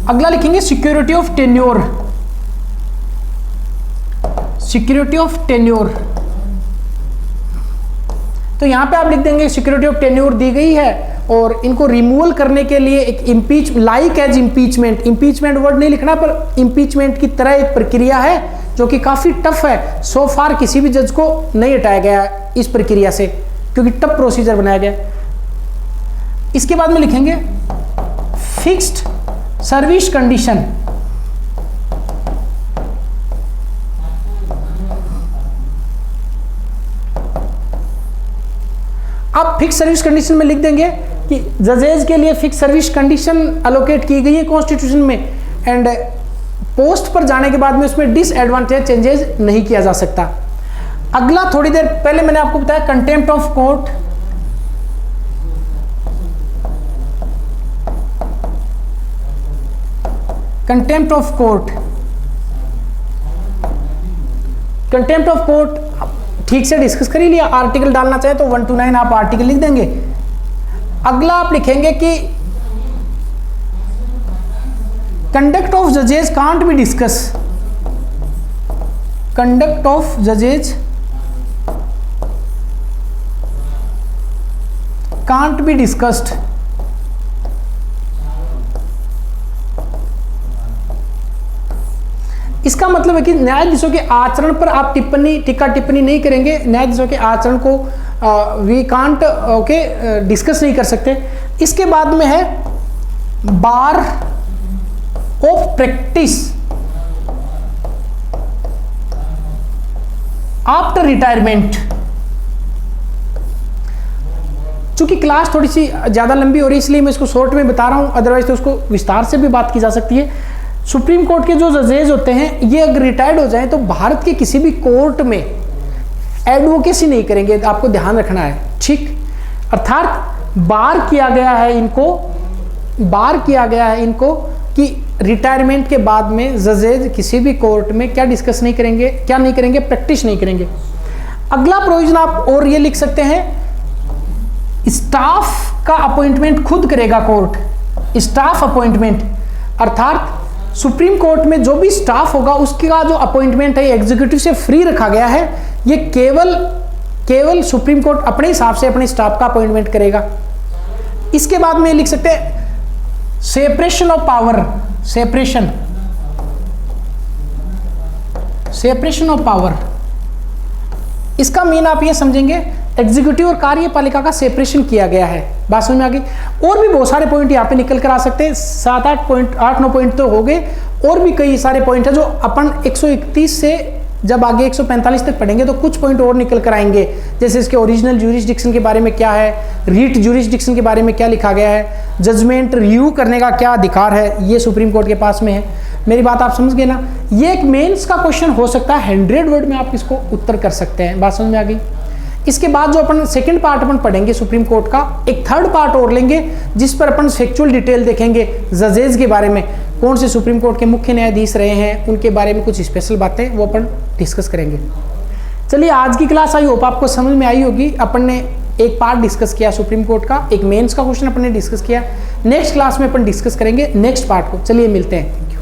S1: अगला लिखेंगे security of tenure. Security of tenure, तो यहां पे आप लिख देंगे सिक्योरिटी ऑफ टेन्योर दी गई है और इनको रिमूवल करने के लिए एक लाइक एज इंपीचमेंट वर्ड नहीं लिखना, पर इंपीचमेंट की तरह एक प्रक्रिया है जो कि काफी टफ है। सो फार किसी भी जज को नहीं हटाया गया इस प्रक्रिया से, क्योंकि टफ प्रोसीजर बनाया गया। इसके बाद में लिखेंगे फिक्स्ड सर्विस कंडीशन। आप फिक्स सर्विस कंडीशन में लिख देंगे कि जजेज के लिए फिक्स सर्विस कंडीशन अलोकेट की गई है कॉन्स्टिट्यूशन में, एंड पोस्ट पर जाने के बाद में उसमें डिसएडवांटेज चेंजेस नहीं किया जा सकता। अगला, थोड़ी देर पहले मैंने आपको बताया contempt of court. Contempt of court, contempt of court ठीक से डिस्कस कर ही लिया। आर्टिकल डालना चाहे तो 1 to 9 आप आर्टिकल लिख देंगे। अगला आप लिखेंगे कि कंडक्ट ऑफ जजेज can't be discuss. Conduct of जजेज कांट बी डिस्कस्ड। इसका मतलब है कि न्यायाधीशों के आचरण पर आप टीका टिप्पणी नहीं करेंगे। न्यायाधीशों के आचरण को वी कांट डिस्कस नहीं कर सकते। इसके बाद में है बार ऑफ प्रैक्टिस आफ्टर रिटायरमेंट। चूंकि क्लास थोड़ी सी ज्यादा लंबी हो रही है इसलिए मैं इसको शॉर्ट में बता रहा हूं, अदरवाइज तो उसको विस्तार से भी बात की जा सकती है। सुप्रीम कोर्ट के जो जजेज होते हैं ये अगर रिटायर्ड हो जाएं तो भारत के किसी भी कोर्ट में एडवोकेसी नहीं करेंगे, आपको ध्यान रखना है। ठीक, अर्थात बार किया गया है इनको कि रिटायरमेंट के बाद में जजेज किसी भी कोर्ट में क्या डिस्कस नहीं करेंगे, क्या नहीं करेंगे, प्रैक्टिस नहीं करेंगे। अगला प्रोविजन आप और ये लिख सकते हैं, स्टाफ का अपॉइंटमेंट खुद करेगा कोर्ट। स्टाफ अपॉइंटमेंट अर्थात सुप्रीम कोर्ट में जो भी स्टाफ होगा उसका जो अपॉइंटमेंट है एग्जीक्यूटिव से फ्री रखा गया है। ये केवल सुप्रीम कोर्ट अपने हिसाब से अपने स्टाफ का अपॉइंटमेंट करेगा। इसके बाद में लिख सकते हैं separation of power. Separation of power, इसका मीन आप ये समझेंगे एग्जीक्यूटिव और कार्यपालिका का सेपरेशन किया गया है। बात समझ में आ गई। और भी बहुत सारे पॉइंट यहाँ पे निकल कर आ सकते हैं, 8-9 पॉइंट तो हो गए, और भी कई सारे पॉइंट है जो अपन 131 से जब आगे 145 तक पढ़ेंगे तो कुछ पॉइंट और निकल कर आएंगे, जैसे इसके ओरिजिनल ज्यूरिसडिक्शन के बारे में क्या है, रीट ज्यूरिसडिक्शन के बारे में क्या लिखा गया है, जजमेंट रिव्यू करने का क्या अधिकार है, ये सुप्रीम कोर्ट के पास में है। मेरी बात आप समझ गए ना। ये एक मेंस का क्वेश्चन हो सकता है, 100 वर्ड में आप इसको उत्तर कर सकते हैं। बात समझ में आ गई। इसके बाद जो अपन सेकंड पार्ट अपन पढ़ेंगे सुप्रीम कोर्ट का, एक थर्ड पार्ट और लेंगे जिस पर अपन फैक्चुअल डिटेल देखेंगे जजेस के बारे में, कौन से सुप्रीम कोर्ट के मुख्य न्यायाधीश रहे हैं, उनके बारे में कुछ स्पेशल बातें वो अपन डिस्कस करेंगे। चलिए आज की क्लास आई होप आपको समझ में आई होगी। अपन ने एक पार्ट डिस्कस किया सुप्रीम कोर्ट का, एक मेंस का क्वेश्चन अपन ने डिस्कस किया। नेक्स्ट क्लास में अपन डिस्कस करेंगे नेक्स्ट पार्ट को। चलिए मिलते हैं।